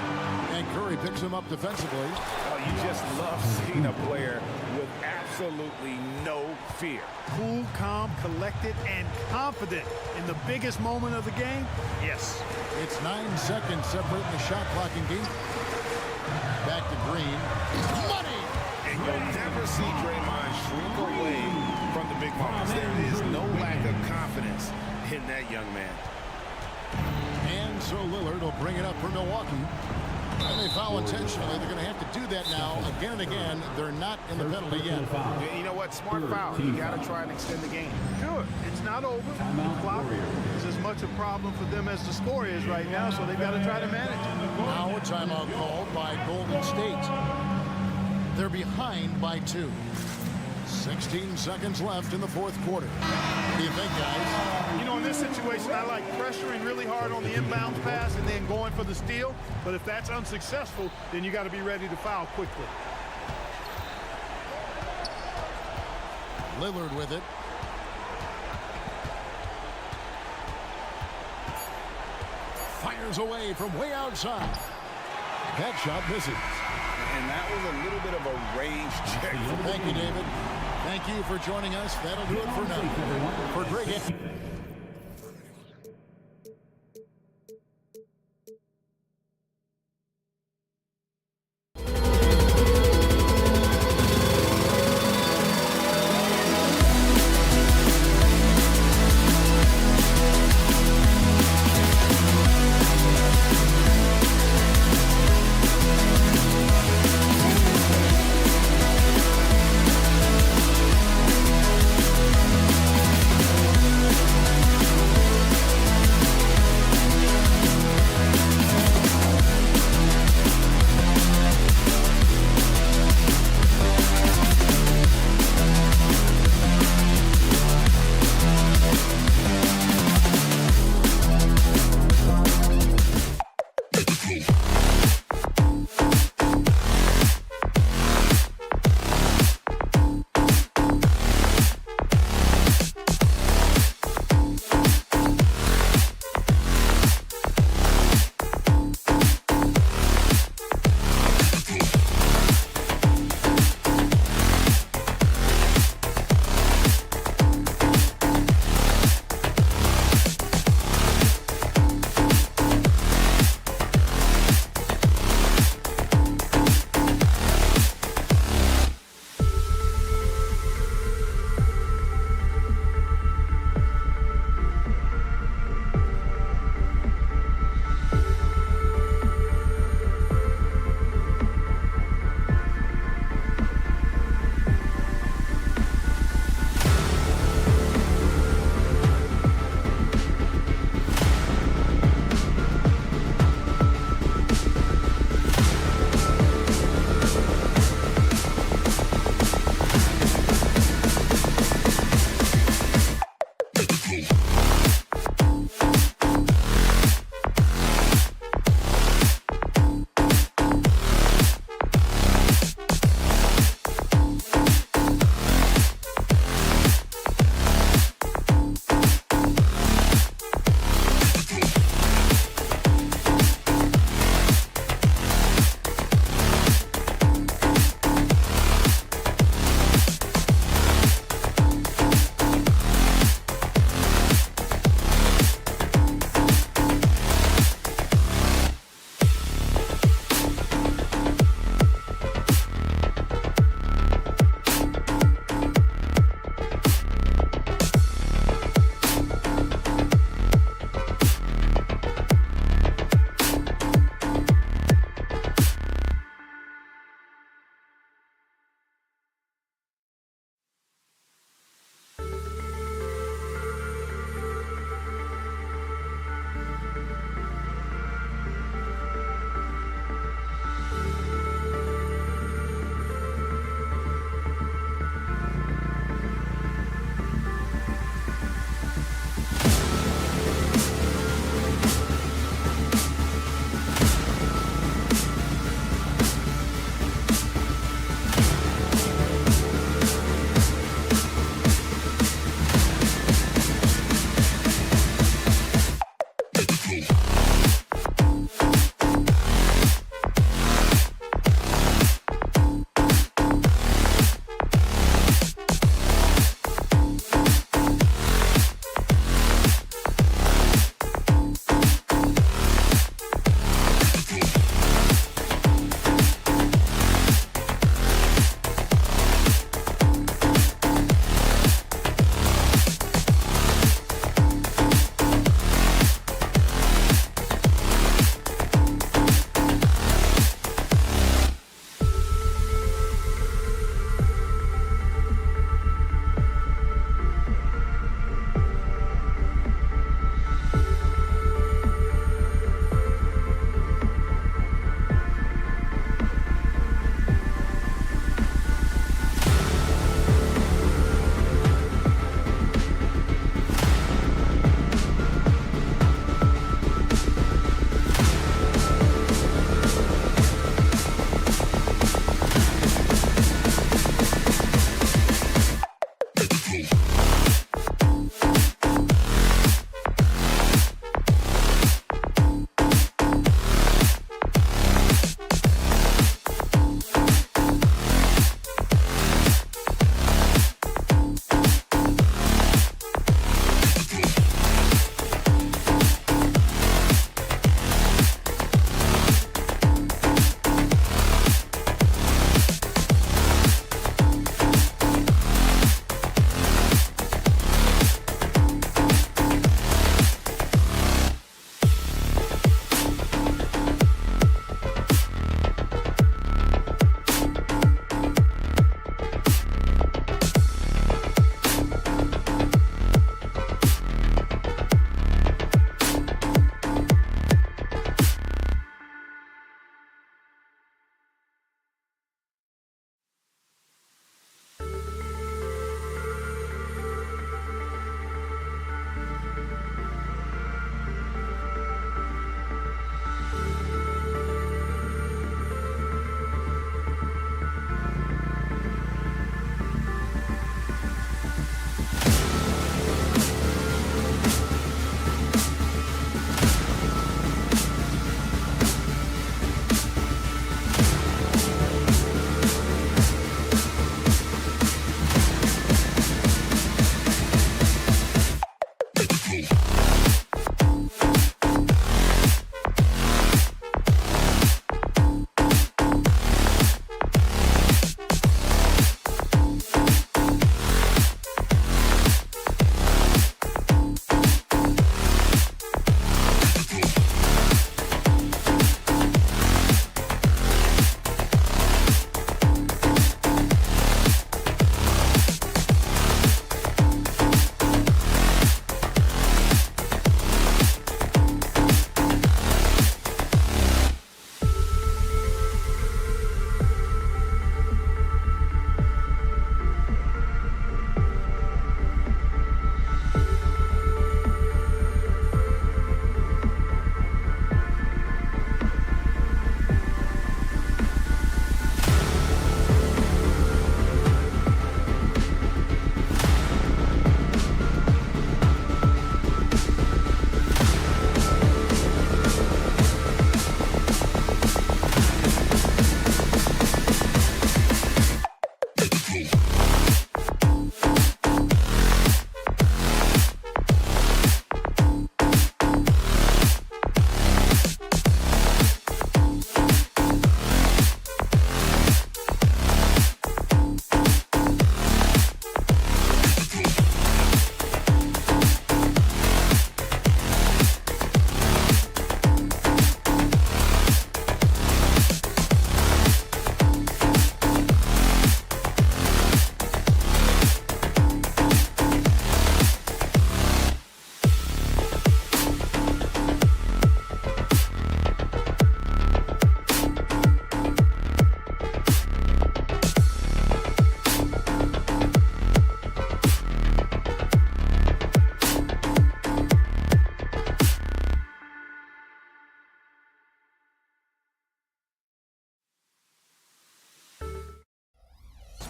And Curry picks him up defensively. Oh, you just love seeing a player with absolutely no fear. Cool, calm, collected, and confident in the biggest moment of the game. Yes. It's 9 seconds separating the shot clock and game. Back to Green. Money! And you'll never see Draymond shrink away from the big moments. There is no lack of confidence in that young man. And so Lillard will bring it up for Milwaukee. And they foul intentionally. They're going to have to do that now again and again. They're not in the penalty yet. You know what? Smart foul. You got to try and extend the game. Sure. It's not over. The clock is as much a problem for them as the score is right now, so they've got to try to manage it. Now a timeout called by Golden State. They're behind by 2. 16 seconds left in the 4th quarter. What do you think, guys? You know, in this situation, I like pressuring really hard on the inbound pass and then going for the steal. But if that's unsuccessful, then you got to be ready to foul quickly. Lillard with it. Fires away from way outside. That shot misses. And that was a little bit of a range check. Thank you, David. Thank you for joining us. That'll do it for now. For Greg.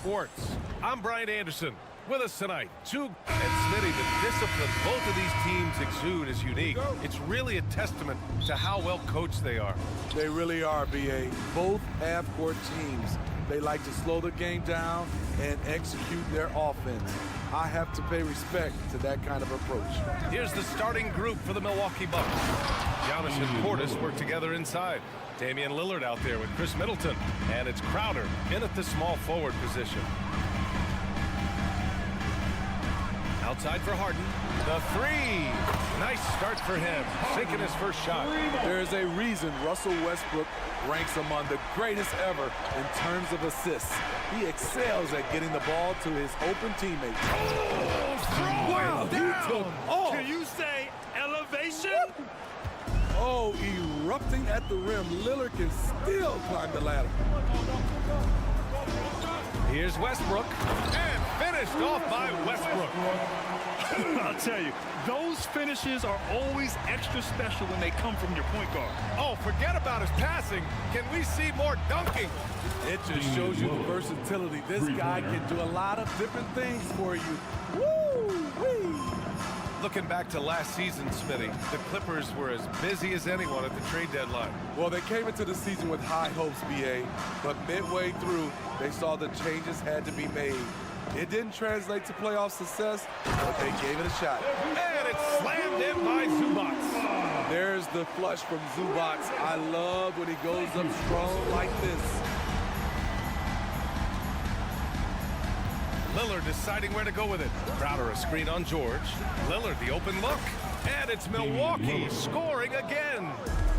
Sports. I'm Brian Anderson. With us tonight, and Smitty, the discipline both of these teams exude is unique. It's really a testament to how well coached they are. They really are, B.A. Both half-court teams. They like to slow the game down and execute their offense. I have to pay respect to that kind of approach. Here's the starting group for the Milwaukee Bucks. Giannis and Portis work together inside. Damian Lillard out there with Chris Middleton. And it's Crowder in at the small forward position. Outside for Harden. The three. Nice start for him. Sinking his first shot. There's a reason Russell Westbrook ranks among the greatest ever in terms of assists. He excels at getting the ball to his open teammates. Wow, he took off. Can you say elevation? Oh, erupting at the rim. Lillard can still climb the ladder. Here's Westbrook. And finished off by Westbrook. I'll tell you, those finishes are always extra special when they come from your point guard. Oh, forget about his passing. Can we see more dunking? It just shows you the versatility. This guy can do a lot of different things for you. Woo-wee! Looking back to last season, Smitty, the Clippers were as busy as anyone at the trade deadline. Well, they came into the season with high hopes, B.A., but midway through, they saw the changes had to be made. It didn't translate to playoff success, but they gave it a shot. And it's slammed in by Zubac. There's the flush from Zubac. I love when he goes up strong like this. Lillard deciding where to go with it. Crowder a screen on George. Lillard the open look. And it's Milwaukee scoring again.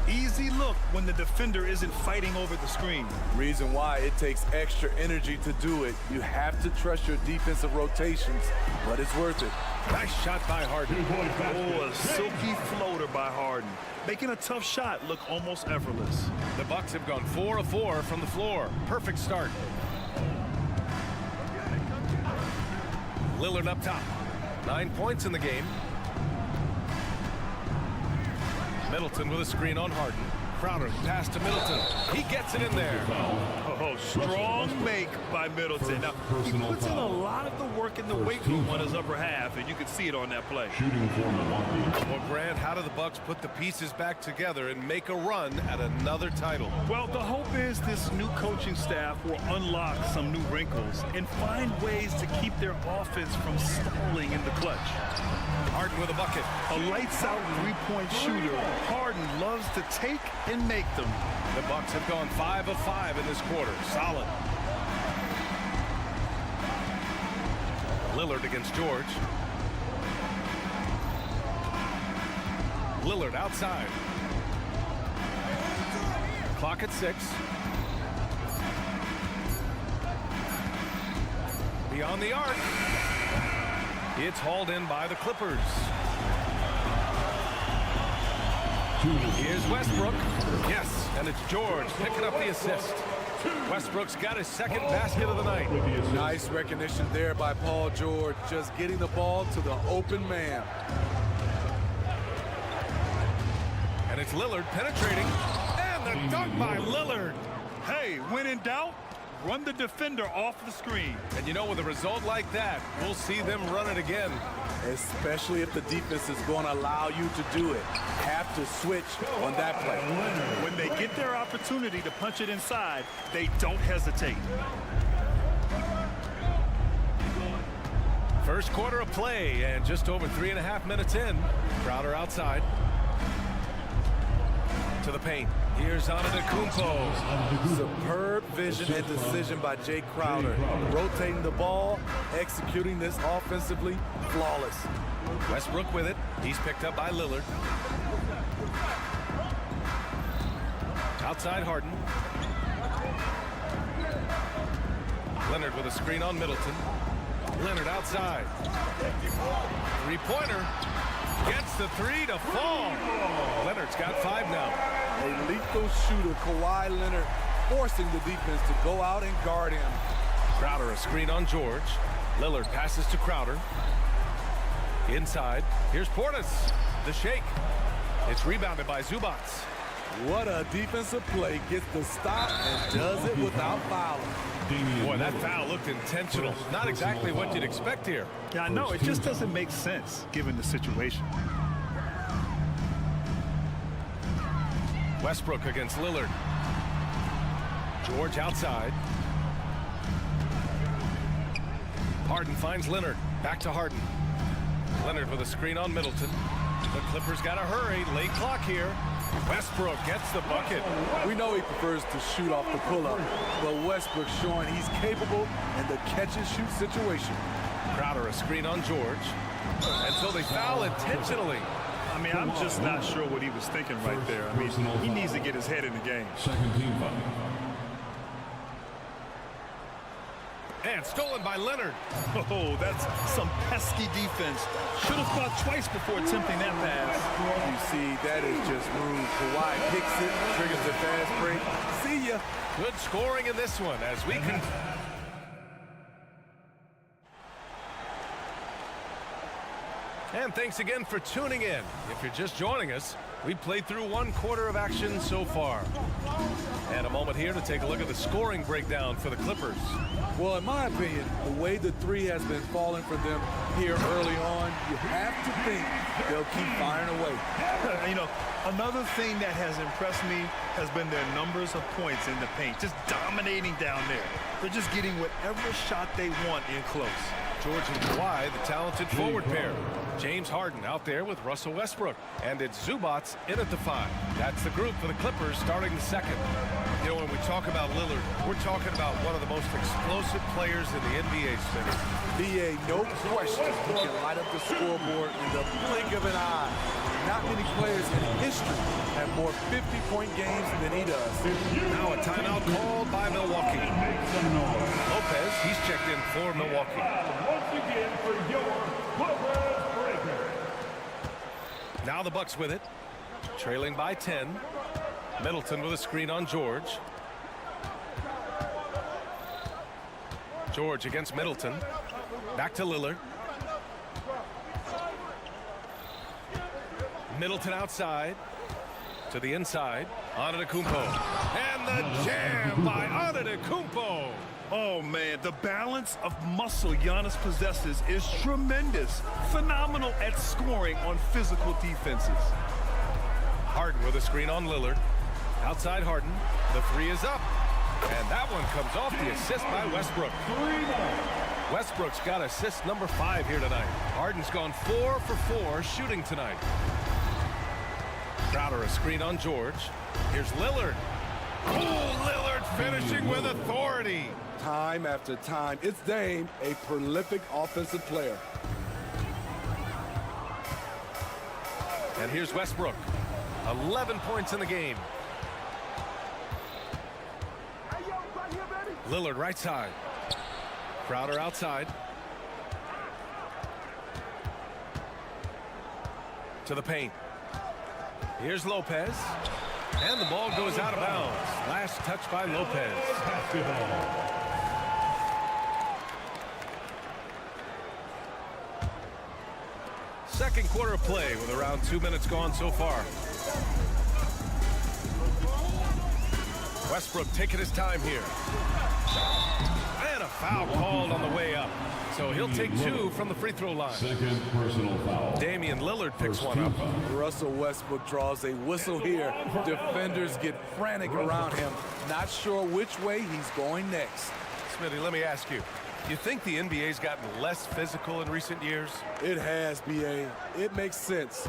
Easy look when the defender isn't fighting over the screen. Reason why it takes extra energy to do it. You have to trust your defensive rotations, but it's worth it. Nice shot by Harden. Oh, a silky floater by Harden, making a tough shot look almost effortless. The Bucks have gone 4 of 4 from the floor. Perfect start. Lillard up top. 9 points in the game. Middleton with a screen on Harden. Crowder pass to Middleton. He gets it in there. Oh, strong make by Middleton. Now, he puts in a lot of the work in the weight room on his upper half, and you can see it on that play. Shooting for Milwaukee. Well, Grant, how do the Bucks put the pieces back together and make a run at another title? Well, the hope is this new coaching staff will unlock some new wrinkles and find ways to keep their offense from stalling in the clutch. Harden with a bucket. A lights-out three-point shooter. Harden loves to take and make them. The Bucks have gone 5 of 5 in this quarter. Solid. Lillard against George. Lillard outside. Clock at 6. Beyond the arc. It's hauled in by the Clippers. Here's Westbrook. Yes, and it's George picking up the assist. Westbrook's got his second basket of the night. Nice recognition there by Paul George, just getting the ball to the open man. And it's Lillard penetrating. And the dunk by Lillard. Hey, when in doubt, run the defender off the screen. And you know, with a result like that, we'll see them run it again. Especially if the defense is going to allow you to do it. Have to switch on that play. When they get their opportunity to punch it inside, they don't hesitate. First quarter of play, and just over 3.5 minutes in. Crowder outside. To the paint. Here's Antetokounmpo. Superb vision and decision by Jay Crowder. Rotating the ball, executing this offensively, flawless. Westbrook with it. He's picked up by Lillard. Outside Harden. Leonard with a screen on Middleton. Leonard outside. Three-pointer. Gets the three to fall. Leonard's got 5 now. A lethal shooter, Kawhi Leonard, forcing the defense to go out and guard him. Crowder a screen on George. Lillard passes to Crowder. Inside. Here's Portis. The shake. It's rebounded by Zubac. What a defensive play. Gets the stop and does it without fouling. Boy, that foul looked intentional. Not exactly what you'd expect here. Yeah, I know. It just doesn't make sense given the situation. Westbrook against Lillard. George outside. Harden finds Leonard. Back to Harden. Leonard with a screen on Middleton. The Clippers got to hurry. Late clock here. Westbrook gets the bucket. We know he prefers to shoot off the pull-up, but Westbrook showing he's capable in the catch-and-shoot situation. Crowder a screen on George. And so they foul intentionally. I mean, I'm just not sure what he was thinking right there. I mean, he needs to get his head in the game. Second team foul. And stolen by Leonard. Oh, that's some pesky defense. Should have thought twice before attempting that pass. You see, that is just rude. Kawhi picks it, triggers the fast break. See ya. Good scoring in this one as we can. And thanks again for tuning in. If you're just joining us, we played through 1 quarter of action so far. And a moment here to take a look at the scoring breakdown for the Clippers. Well, in my opinion, the way the three has been falling for them here early on, you have to think they'll keep firing away. You know, another thing that has impressed me has been their numbers of points in the paint, just dominating down there. They're just getting whatever shot they want in close. George and Kawhi, the talented forward pair. James Harden out there with Russell Westbrook. And it's Zubats in at the 5. That's the group for the Clippers starting the second. You know, when we talk about Lillard, we're talking about one of the most explosive players in the NBA, Smitty. B.A., no question, he can light up the scoreboard in the blink of an eye. Not many players in history have more 50-point games than he does. Now a timeout called by Milwaukee. Lopez, he's checked in for Milwaukee. Once again for your Clippers breaker. Now the Bucks with it. Trailing by 10. Middleton with a screen on George. George against Middleton. Back to Lillard. Middleton outside. To the inside. Antetokounmpo. And the jam by Antetokounmpo. Oh, man, the balance of muscle Giannis possesses is tremendous. Phenomenal at scoring on physical defenses. Harden with a screen on Lillard. Outside Harden. The 3 is up. And that one comes off the assist by Westbrook. Westbrook's got assist number 5 here tonight. Harden's gone 4 for 4 shooting tonight. Crowder a screen on George. Here's Lillard. Oh, Lillard finishing with authority. Time after time, it's Dame, a prolific offensive player. And here's Westbrook. 11 points in the game. Lillard right side. Crowder outside. To the paint. Here's Lopez. And the ball goes out of bounds. Last touch by Lopez. Basketball. Second quarter of play with around 2 minutes gone so far. Westbrook taking his time here. And a foul called on the way up. So he'll take 2 from the free throw line. Second personal foul. Damian Lillard picks one up. Russell Westbrook draws a whistle here. Defenders get frantic around him, not sure which way he's going next. Smitty, let me ask you. You think the NBA's gotten less physical in recent years? It has, B.A. It makes sense.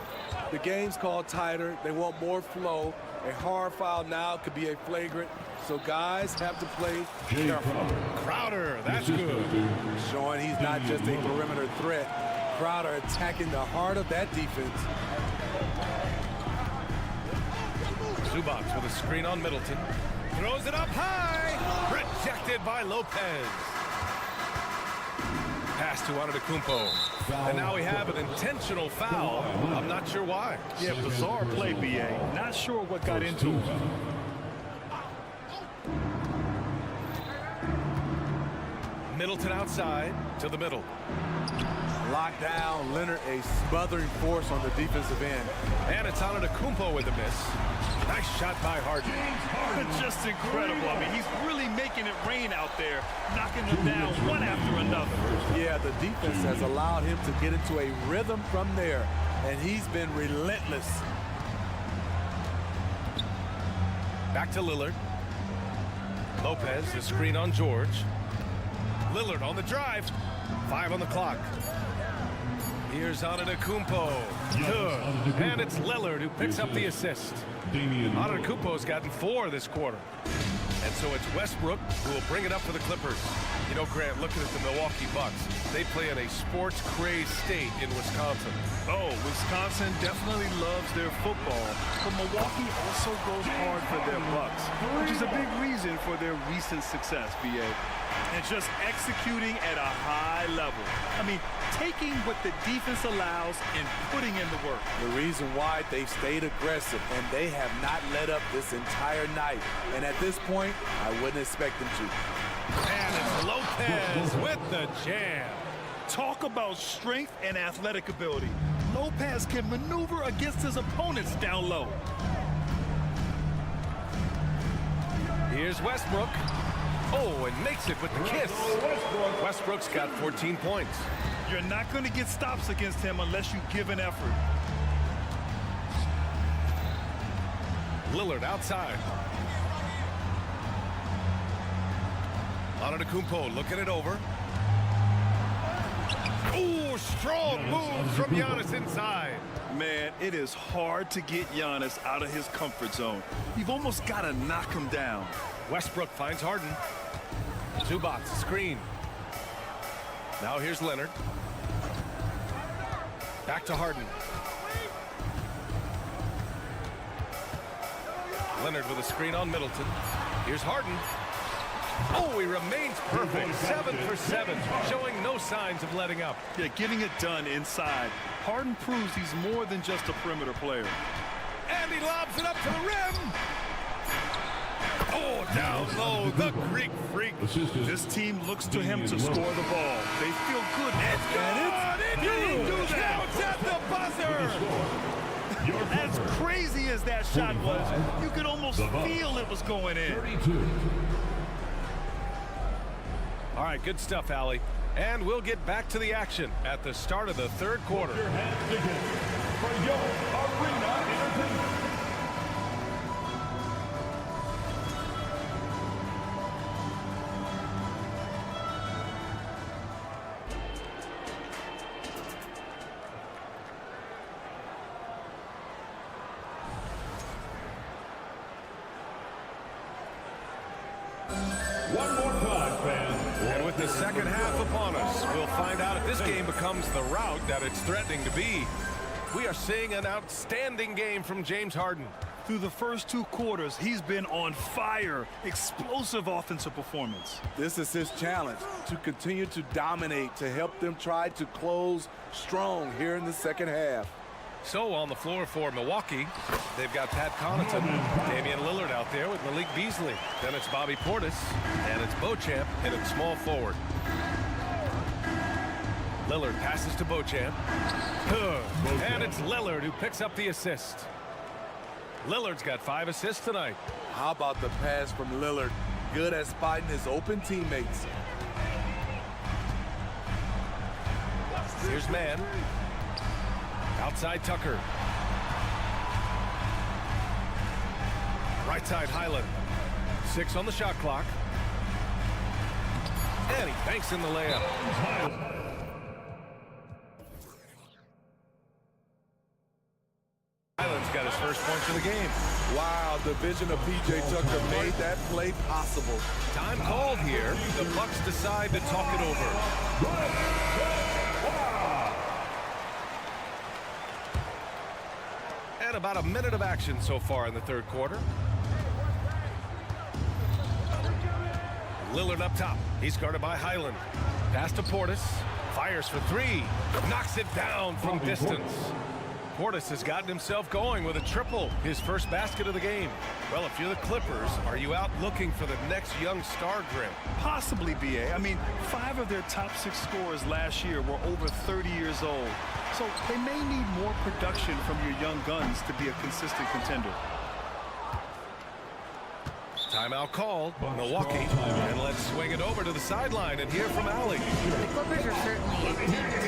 The game's called tighter. They want more flow. A hard foul now could be a flagrant, so guys have to play careful. Crowder, that's good. Showing he's not just a perimeter threat. Crowder attacking the heart of that defense. Zubats with a screen on Middleton. Throws it up high. Rejected by Lopez. Pass to Antetokounmpo. And now we have an intentional foul. I'm not sure why. Yeah, bizarre play, B.A. Not sure what got into him. Middleton outside to the middle. Locked down, Leonard, a smothering force on the defensive end. And it's Antetokounmpo with a miss. Nice shot by Harden. Just incredible. I mean, he's really making it rain out there, knocking them down one after another. Yeah, the defense has allowed him to get into a rhythm from there, and he's been relentless. Back to Lillard. Lopez, the screen on George. Lillard on the drive. 5 on the clock. Here's Antetokounmpo. Good. And it's Lillard who picks up the assist. Antetokounmpo's gotten 4 this quarter. And so it's Westbrook who will bring it up for the Clippers. You know, Grant, looking at the Milwaukee Bucks, they play in a sports-crazed state in Wisconsin. Oh, Wisconsin definitely loves their football, but Milwaukee also goes hard for their Bucks, which is a big reason for their recent success, B.A. And just executing at a high level. I mean, taking what the defense allows and putting in the work. The reason why they stayed aggressive, and they have not let up this entire night. And at this point, I wouldn't expect them to. And it's Lopez with the jam. Talk about strength and athletic ability. Lopez can maneuver against his opponents down low. Here's Westbrook. Oh, and makes it with the kiss. Westbrook's got 14 points. You're not going to get stops against him unless you give an effort. Lillard outside. Antetokounmpo looking it over. Oh, strong move from Giannis inside. Man, it is hard to get Giannis out of his comfort zone. You've almost got to knock him down. Westbrook finds Harden. Zubac, screen. Now here's Leonard. Back to Harden. Leonard with a screen on Middleton. Here's Harden. Oh, he remains perfect. 7 for 7, showing no signs of letting up. Yeah, getting it done inside. Harden proves he's more than just a perimeter player. And he lobs it up to the rim. Oh, down low, the Greek freak. This team looks to him to score the ball. They feel good. It's good. He didn't do that. Counts at the buzzer. As crazy as that shot was, you could almost feel it was going in. All right, good stuff, Allie. And we'll get back to the action at the start of the third quarter. One more time, fans. And with the second half upon us, we'll find out if this game becomes the rout that it's threatening to be. We are seeing an outstanding game from James Harden. Through the first 2 quarters, he's been on fire. Explosive offensive performance. This is his challenge, to continue to dominate, to help them try to close strong here in the second half. So on the floor for Milwaukee, they've got Pat Connaughton, Damian Lillard out there with Malik Beasley. Then it's Bobby Portis, and it's Beauchamp, and it's small forward. Lillard passes to Beauchamp. And it's Lillard who picks up the assist. Lillard's got 5 assists tonight. How about the pass from Lillard? Good at spotting his open teammates. Here's Mann. Outside Tucker. Right side Highland. 6 on the shot clock. And he banks in the layup. Highland's got his first points of the game. Wow, the vision of P.J. Tucker made that play possible. Time called here. The Bucks decide to talk it over. And about a minute of action so far in the third quarter. Lillard up top. He's guarded by Highland. Pass to Portis. Fires for 3. Knocks it down from distance. Portis has gotten himself going with a triple, his first basket of the game. Well, if you're the Clippers, are you out looking for the next young star grid? Possibly, B.A. I mean, 5 of their top 6 scorers last year were over 30 years old. So they may need more production from your young guns to be a consistent contender. Timeout called, Milwaukee, and let's swing it over to the sideline and hear from Allie. The Clippers are certainly a deep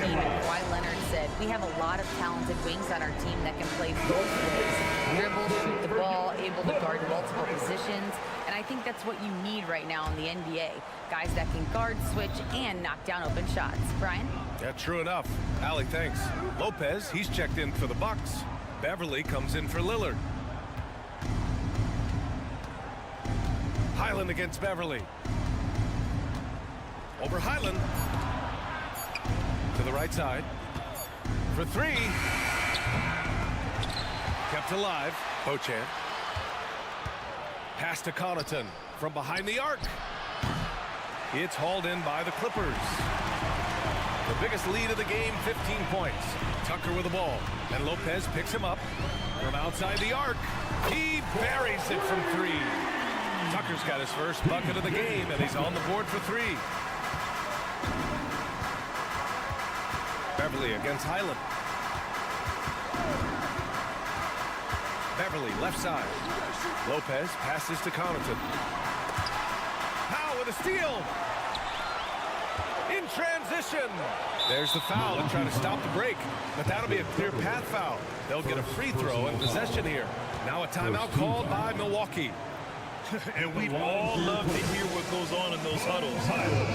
team, and Kawhi Leonard said, we have a lot of talented wings on our team that can play both ways. Dribble, shoot the ball, able to guard multiple positions, and I think that's what you need right now in the NBA. Guys that can guard, switch, and knock down open shots. Brian? Yeah, true enough. Allie, thanks. Lopez, he's checked in for the Bucks. Beverly comes in for Lillard. Highland against Beverly. Over Highland. To the right side. For 3. Kept alive. Bochan. Pass to Connaughton from behind the arc. It's hauled in by the Clippers. The biggest lead of the game, 15 points. Tucker with the ball. And Lopez picks him up from outside the arc. He buries it from 3. Tucker's got his first bucket of the game, and he's on the board for 3. Beverly against Highland. Beverly, left side. Lopez passes to Connaughton. Powell with a steal. In transition. There's the foul and trying to stop the break, but that'll be a clear path foul. They'll get a free throw and possession here. Now a timeout called by Milwaukee. And we'd all love to hear what goes on in those huddles.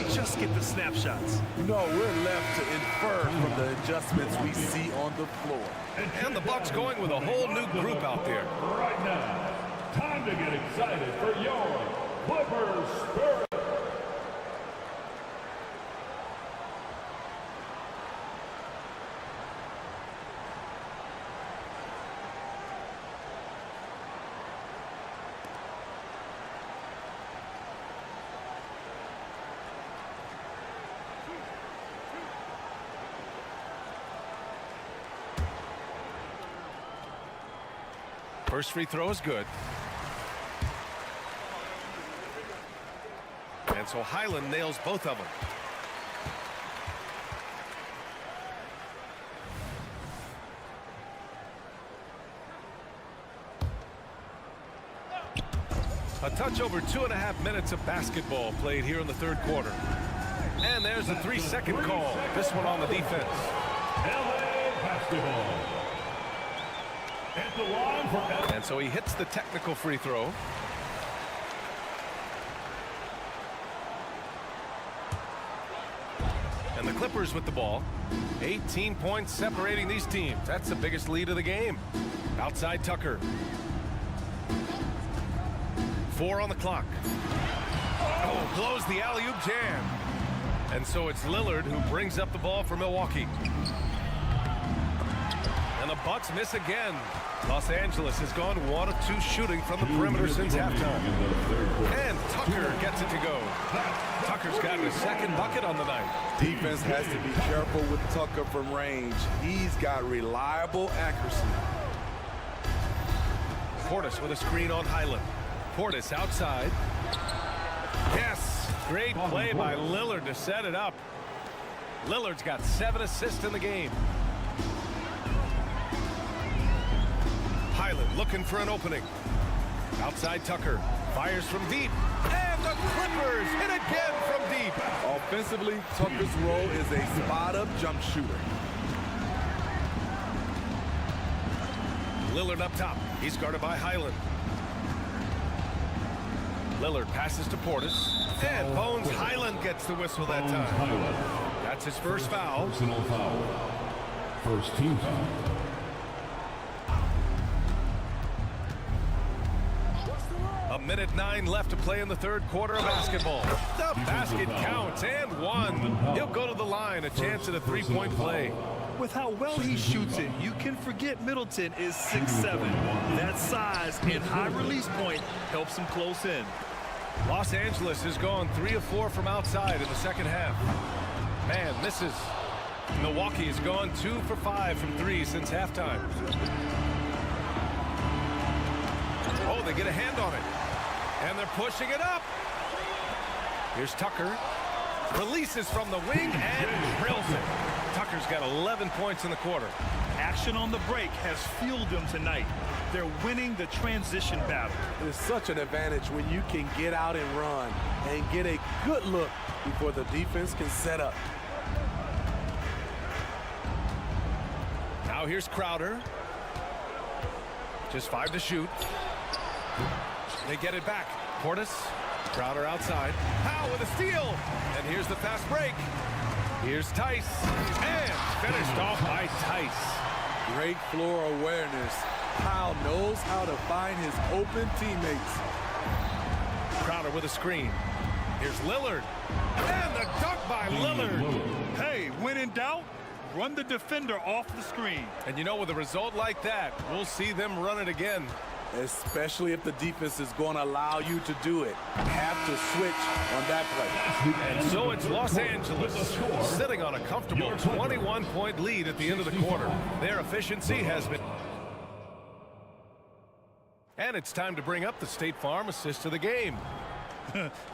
We just get the snapshots. No, we're left to infer from the adjustments we see on the floor. And the Bucks going with a whole new group out there. Right now, time to get excited for your Clippers Spirit. First free throw is good. And so Highland nails both of them. A touch over 2.5 minutes of basketball played here in the third quarter. And there's a 3-second call. This one on the defense. LA basketball. At the line for And so he hits the technical free throw. And the Clippers with the ball. 18 points separating these teams. That's the biggest lead of the game. Outside Tucker. 4 on the clock. Oh, blows the alley-oop jam. And so it's Lillard who brings up the ball for Milwaukee. And the Bucks miss again. Los Angeles has gone 1 of 2 shooting from the perimeter since halftime. And Tucker gets it to go. Tucker's got his second bucket on the night. Defense has to be careful with Tucker from range. He's got reliable accuracy. Portis with a screen on Highland. Portis outside. Yes, great play by Lillard to set it up. Lillard's got 7 assists in the game. Highland looking for an opening. Outside Tucker. Fires from deep. And the Clippers hit again from deep. Offensively, Tucker's role is a spot-up jump shooter. Lillard up top. He's guarded by Highland. Lillard passes to Portis. And Bones Highland gets the whistle that time. That's his first foul. Personal foul. First team foul. A minute 9 left to play in the third quarter of basketball. The basket counts and 1. He'll go to the line, a chance at a 3-point play. With how well he shoots it, you can forget Middleton is 6'7". That size and high release point helps him close in. Los Angeles has gone 3 of 4 from outside in the second half. Man misses. Milwaukee has gone 2 for 5 from 3 since halftime. Oh, they get a hand on it. And they're pushing it up. Here's Tucker. Releases from the wing and drills it. Tucker's got 11 points in the quarter. Action on the break has fueled them tonight. They're winning the transition battle. It's such an advantage when you can get out and run and get a good look before the defense can set up. Now here's Crowder. Just 5 to shoot. They get it back. Portis. Crowder outside. Howe with a steal. And here's the fast break. Here's Tice. And finished off by Tice. Great floor awareness. Howe knows how to find his open teammates. Crowder with a screen. Here's Lillard. And the dunk by Lillard. Hey, when in doubt, run the defender off the screen. And you know, with a result like that, we'll see them run it again. Especially if the defense is going to allow you to do it. Have to switch on that play. And so it's Los Angeles sitting on a comfortable 21-point lead at the end of the quarter. Their efficiency has been... And it's time to bring up the State Farm assist of the game.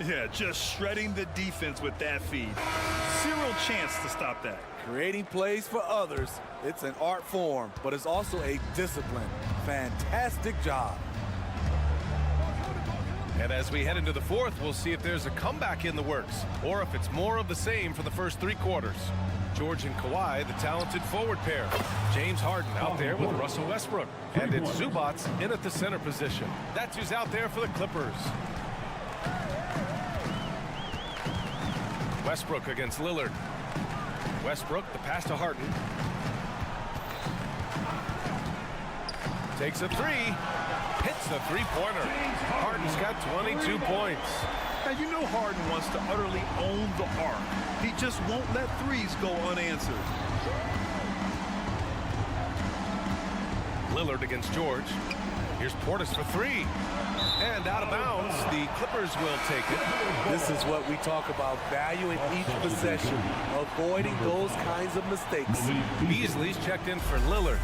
Yeah, just shredding the defense with that feed. Zero chance to stop that. Creating plays for others, it's an art form, but it's also a discipline. Fantastic job. And as we head into the fourth, we'll see if there's a comeback in the works or if it's more of the same for the first 3 quarters. George and Kawhi, the talented forward pair. James Harden out there with Russell Westbrook. And it's Zubats in at the center position. That's who's out there for the Clippers. Westbrook against Lillard. Westbrook, the pass to Harden. Takes a 3. Hits the three-pointer. Harden's got 22 points. Now, you know Harden wants to utterly own the arc. He just won't let threes go unanswered. Lillard against George. Here's Portis for 3. And out of bounds, the Clippers will take it. This is what we talk about, valuing each possession, avoiding those kinds of mistakes. Beasley's checked in for Lillard.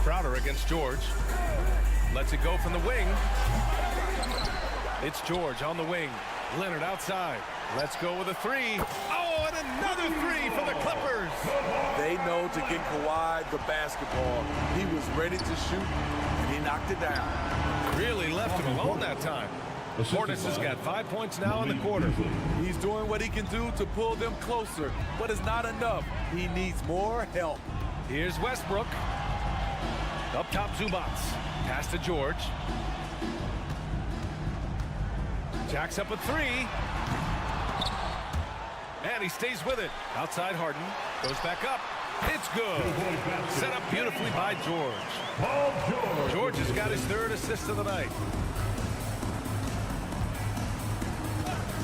Crowder against George. Lets it go from the wing. It's George on the wing. Leonard outside. Let's go with a 3. Oh, and another 3 for the Clippers. They know to get Kawhi the basketball. He was ready to shoot, and he knocked it down. Really left him alone that time. Portis has got 5 points now in the quarter. He's doing what he can do to pull them closer, but it's not enough. He needs more help. Here's Westbrook. Up top, Zubats. Pass to George. Jacks up a 3. And he stays with it. Outside Harden. Goes back up. It's good. Set up beautifully by George. George has got his 3rd assist of the night.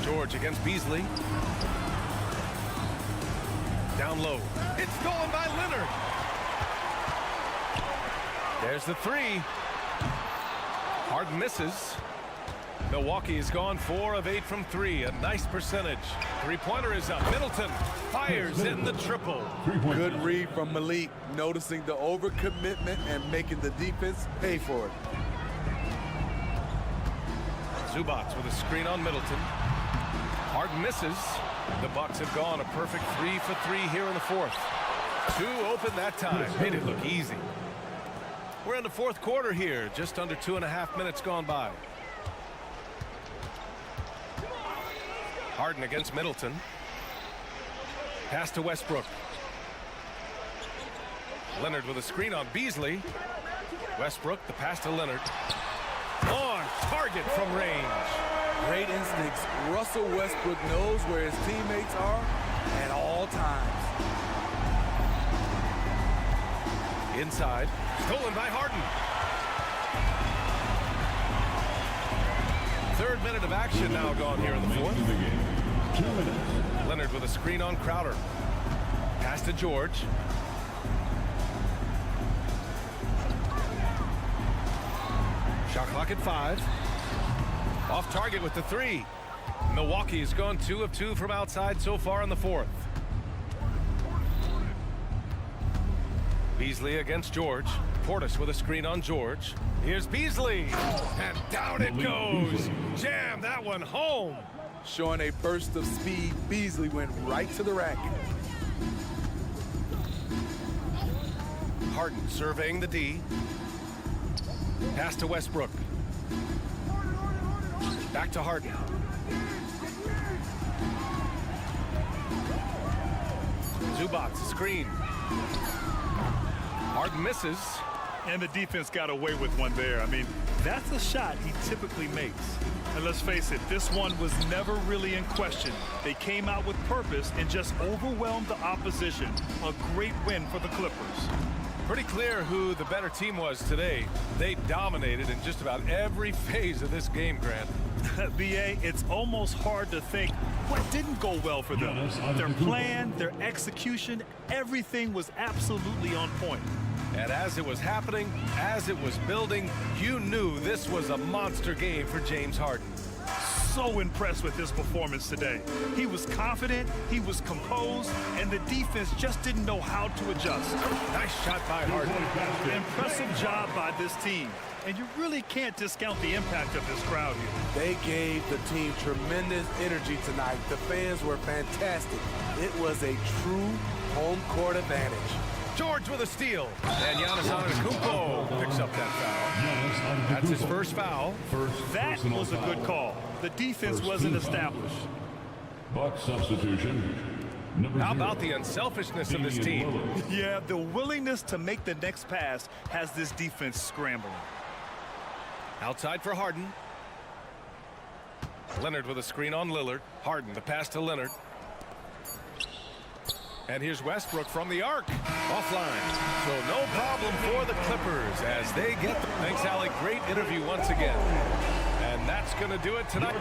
George against Beasley. Down low. It's stolen by Leonard. There's the 3. Harden misses. Milwaukee has gone 4 of 8 from 3. A nice percentage. Three-pointer is up. Middleton fires in the triple. Good read from Malik, noticing the overcommitment and making the defense pay for it. Zubats with a screen on Middleton. Harden misses. The Bucks have gone a perfect 3 for 3 here in the fourth. 2 open that time. Made it look easy. We're in the fourth quarter here. Just under 2.5 minutes gone by. Harden against Middleton. Pass to Westbrook. Leonard with a screen on Beasley. Westbrook, the pass to Leonard. On target from range. Great instincts. Russell Westbrook knows where his teammates are at all times. Inside. Stolen by Harden. 3rd minute of action now gone here in the fourth. Leonard with a screen on Crowder. Pass to George. Shot clock at 5. Off target with the 3. Milwaukee has gone 2 of 2 from outside so far in the fourth. Beasley against George. Portis with a screen on George. Here's Beasley. And down it goes. Jam that one home. Showing a burst of speed, Beasley went right to the rack. Harden surveying the D. Pass to Westbrook. Back to Harden. Zubac, screen. Harden misses. And the defense got away with one there. I mean, that's a shot he typically makes. And let's face it, this one was never really in question. They came out with purpose and just overwhelmed the opposition. A great win for the Clippers. Pretty clear who the better team was today. They dominated in just about every phase of this game, Grant. B.A., it's almost hard to think what didn't go well for them. Their plan, their execution, everything was absolutely on point. And as it was happening, as it was building, you knew this was a monster game for James Harden. So impressed with his performance today. He was confident, he was composed, and the defense just didn't know how to adjust. Nice shot by Harden. Impressive job by this team. And you really can't discount the impact of this crowd here. They gave the team tremendous energy tonight. The fans were fantastic. It was a true home court advantage. George with a steal. And Giannis Antetokounmpo picks up that foul. That's his first foul. That was a good call. The defense wasn't established. Buck substitution. How about the unselfishness of this team? Yeah, the willingness to make the next pass has this defense scrambling. Outside for Harden. Leonard with a screen on Lillard. Harden, the pass to Leonard. And here's Westbrook from the arc. Offline. So no problem for the Clippers as they get them. Thanks, Alec. Great interview once again. And that's going to do it tonight.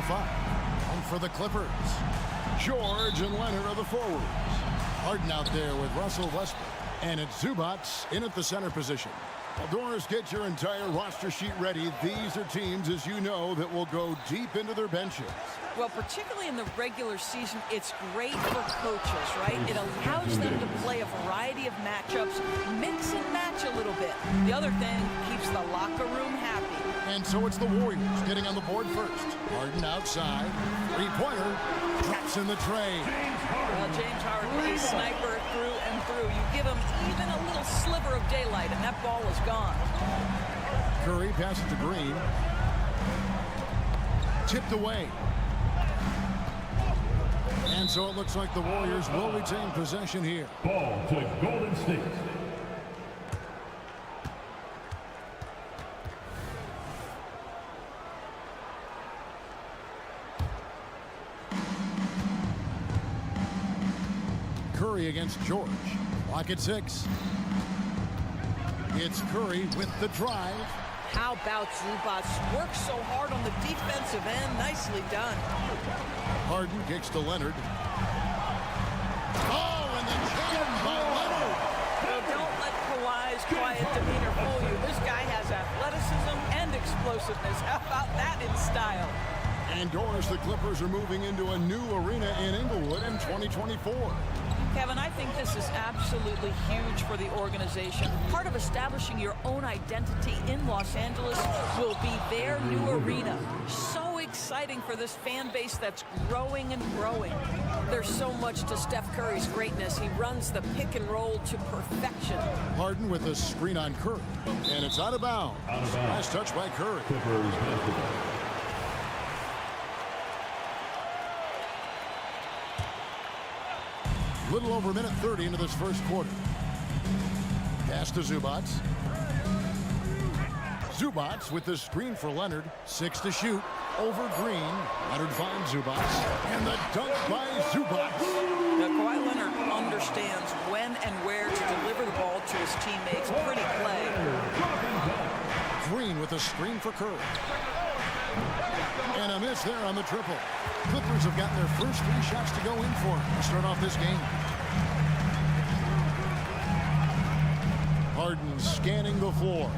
5. And for the Clippers, George and Leonard are the forwards. Harden out there with Russell Westbrook. And it's Zubac in at the center position. Well, Doris, get your entire roster sheet ready. These are teams, as you know, that will go deep into their benches. Well, particularly in the regular season, it's great for coaches, right? It allows them to play a variety of matchups, mix and match a little bit. The other thing keeps the locker room happy. And so it's the Warriors getting on the board first. Harden outside. Three-pointer. Drops in the tray. Well, James Harden, a sniper through and through. You give him even a little sliver of daylight, and that ball is gone. Curry passes to Green. Tipped away. And so it looks like the Warriors will retain possession here. Ball to Golden State. Curry against George. Clock at 6. It's Curry with the drive. How about Zubac? Works so hard on the defensive end. Nicely done. Harden kicks to Leonard. Oh, and the jam by Leonard. Well, don't let Kawhi's quiet demeanor fool you. This guy has athleticism and explosiveness. How about that in style? And Doris, the Clippers are moving into a new arena in Inglewood in 2024. Kevin, I think this is absolutely huge for the organization. Part of establishing your own identity in Los Angeles will be their new arena. So exciting for this fan base that's growing and growing. There's so much to Steph Curry's greatness. He runs the pick and roll to perfection. Harden with a screen on Curry. And it's out of bounds. Nice touch by Curry. Clippers basketball. Little over a minute 30 into this first quarter. Pass to Zubac. Zubac with the screen for Leonard. 6 to shoot. Over Green. Leonard finds Zubac. And the dunk by Zubac. Now, Kawhi Leonard understands when and where to deliver the ball to his teammates. Pretty play. Green with a screen for Curry. And a miss there on the triple. Clippers have got their first 3 shots to go in for to start off this game. Harden scanning the floor.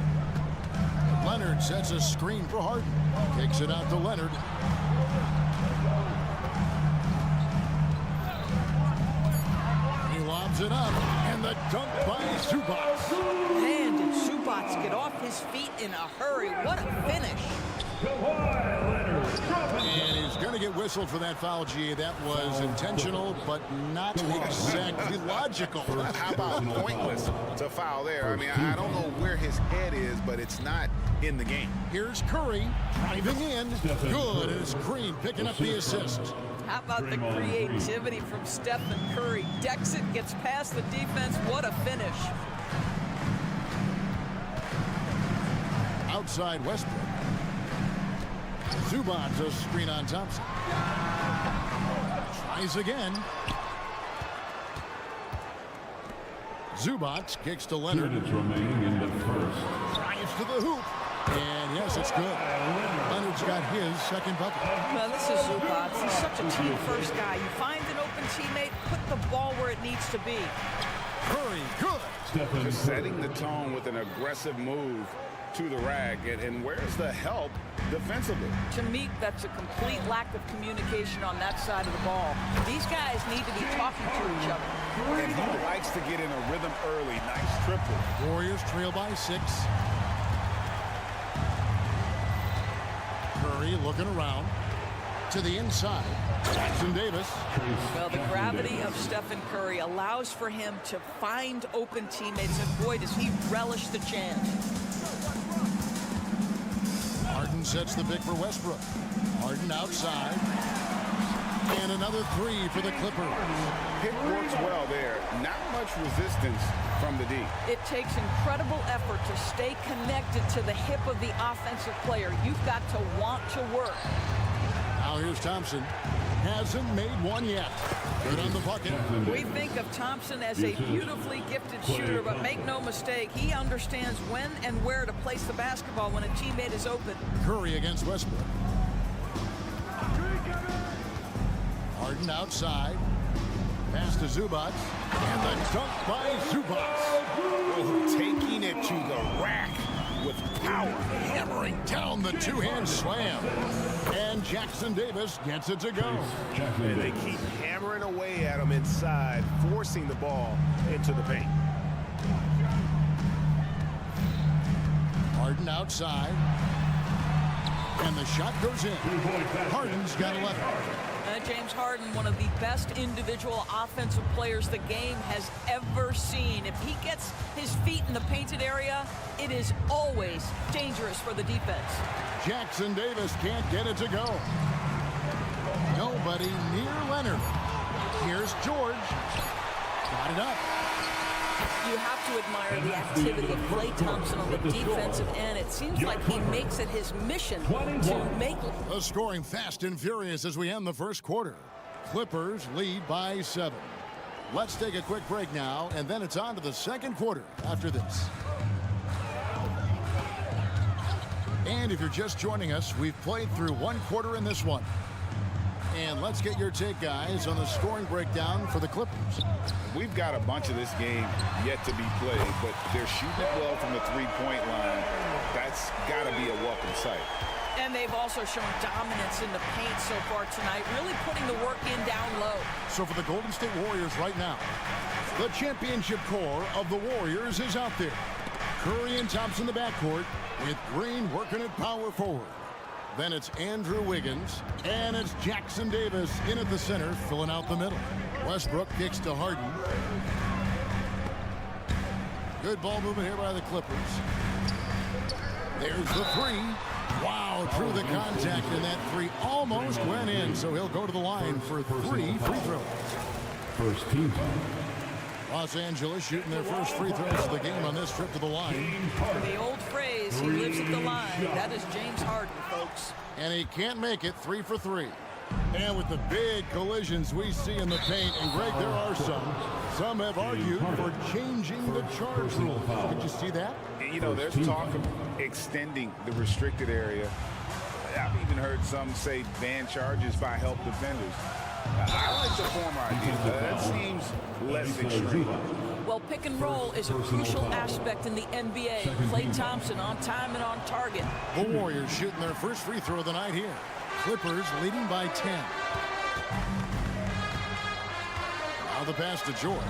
Leonard sets a screen for Harden. Kicks it out to Leonard. He lobs it up. And the dunk by Zubac. Man, did Zubac get off his feet in a hurry. What a finish. And he's going to get whistled for that foul, G. That was intentional, but not exactly logical. How about pointless to foul there? I mean, I don't know where his head is, but it's not in the game. Here's Curry driving in. Good, and it's Green picking up the assist. How about the creativity from Stephen Curry? Decks it, gets past the defense. What a finish. Outside Westbrook. Zubac a screen on Thompson. Tries again. Zubac kicks to Leonard. Minutes remaining in the first. Drives to the hoop. And yes, it's good. Leonard's got his second bucket. Well, this is Zubac. He's such a team-first guy. You find an open teammate, put the ball where it needs to be. Curry, good. Just setting the tone with an aggressive move to the rag. And where's the help defensively? To me, that's a complete lack of communication on that side of the ball. These guys need to be talking to each other. And he likes to get in a rhythm early. Nice triple. Warriors trail by 6. Curry looking around to the inside. Jackson Davis. Well, the gravity of Stephen Curry allows for him to find open teammates, and boy, does he relish the chance. Harden sets the pick for Westbrook. Harden outside. And another 3 for the Clippers. Pick works well there. Not much resistance from the D. It takes incredible effort to stay connected to the hip of the offensive player. You've got to want to work. Now here's Thompson. Hasn't made one yet. Good on the bucket. We think of Thompson as a beautifully gifted shooter, but make no mistake, he understands when and where to place the basketball when a teammate is open. Curry against Westbrook. Harden outside. Pass to Zubac. And the dunk by Zubac. Oh, taking it to the rack with power. Hammering down the two-hand slam. And Jackson Davis gets it to go. And they keep hammering away at him inside, forcing the ball into the paint. Harden outside. And the shot goes in. Harden's got 11. James Harden, one of the best individual offensive players the game has ever seen. If he gets his feet in the painted area, it is always dangerous for the defense. Jackson Davis can't get it to go. Nobody near Leonard. Here's George. Got it up. You have to admire the activity of Klay Thompson on the defensive end. It seems like he makes it his mission to make it. The scoring fast and furious as we end the first quarter. Clippers lead by 7. Let's take a quick break now, and then it's on to the second quarter after this. And if you're just joining us, we've played through one quarter in this one. And let's get your take, guys, on the scoring breakdown for the Clippers. We've got a bunch of this game yet to be played, but they're shooting it well from the three-point line. That's got to be a welcome sight. And they've also shown dominance in the paint so far tonight, really putting the work in down low. So for the Golden State Warriors right now, the championship core of the Warriors is out there. Curry and Thompson in the backcourt, with Green working at power forward. Then it's Andrew Wiggins, and it's Jackson Davis in at the center, filling out the middle. Westbrook kicks to Harden. Good ball movement here by the Clippers. There's the three. Wow, through the contact, and that three almost went in, so he'll go to the line for 3 free throws. First team foul. Los Angeles shooting their first free throws of the game on this trip to the line. The old phrase, he lives at the line. That is James Harden, folks. And he can't make it 3 for 3. And with the big collisions we see in the paint, and Greg, there are some. Some have argued for changing the charge rule. Did you see that? You know, there's talk of extending the restricted area. I've even heard some say ban charges by help defenders. I like the former idea. That seems less extreme. Well, pick and roll is a crucial aspect in the NBA. Klay Thompson on time and on target. The Warriors shooting their first free throw of the night here. Clippers leading by 10. Now the pass to George.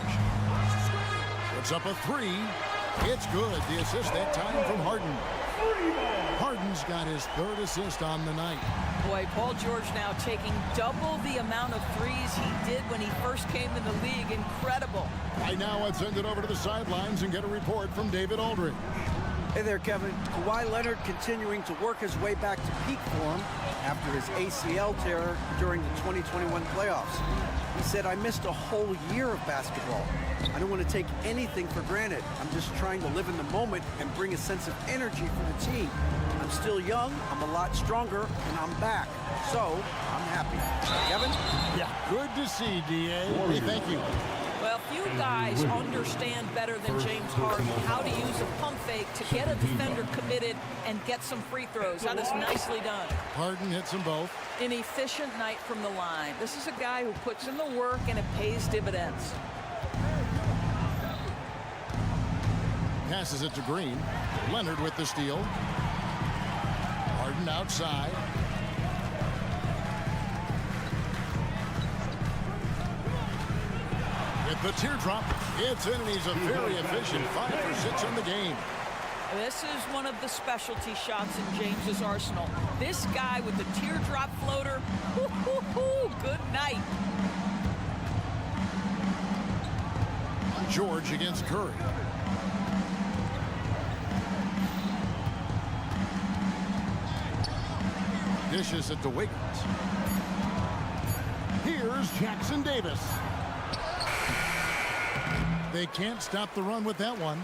Puts up a 3. It's good. The assist that time from Harden. Harden's got his 3rd assist on the night. Boy, Paul George now taking double the amount of threes he did when he first came in the league. Incredible. Right now, let's send it over to the sidelines and get a report from David Aldridge. Hey there, Kevin. Kawhi Leonard continuing to work his way back to peak form after his ACL tear during the 2021 playoffs. He said, I missed a whole year of basketball. I don't want to take anything for granted. I'm just trying to live in the moment and bring a sense of energy for the team. I'm still young, I'm a lot stronger, and I'm back. So, I'm happy. Kevin? Yeah, good to see, D.A. Hey, thank you. Well, few guys understand better than James Harden how to use a pump fake to get a defender committed and get some free throws. That is nicely done. Harden hits them both. An efficient night from the line. This is a guy who puts in the work and it pays dividends. Passes it to Green. Leonard with the steal. Harden outside. With the teardrop, it's in, and he's a very efficient 5 for 6 in the game. This is one of the specialty shots in James's arsenal. This guy with the teardrop floater, good night. George against Curry. Dishes it to Wiggins. Here's Jackson Davis. They can't stop the run with that one.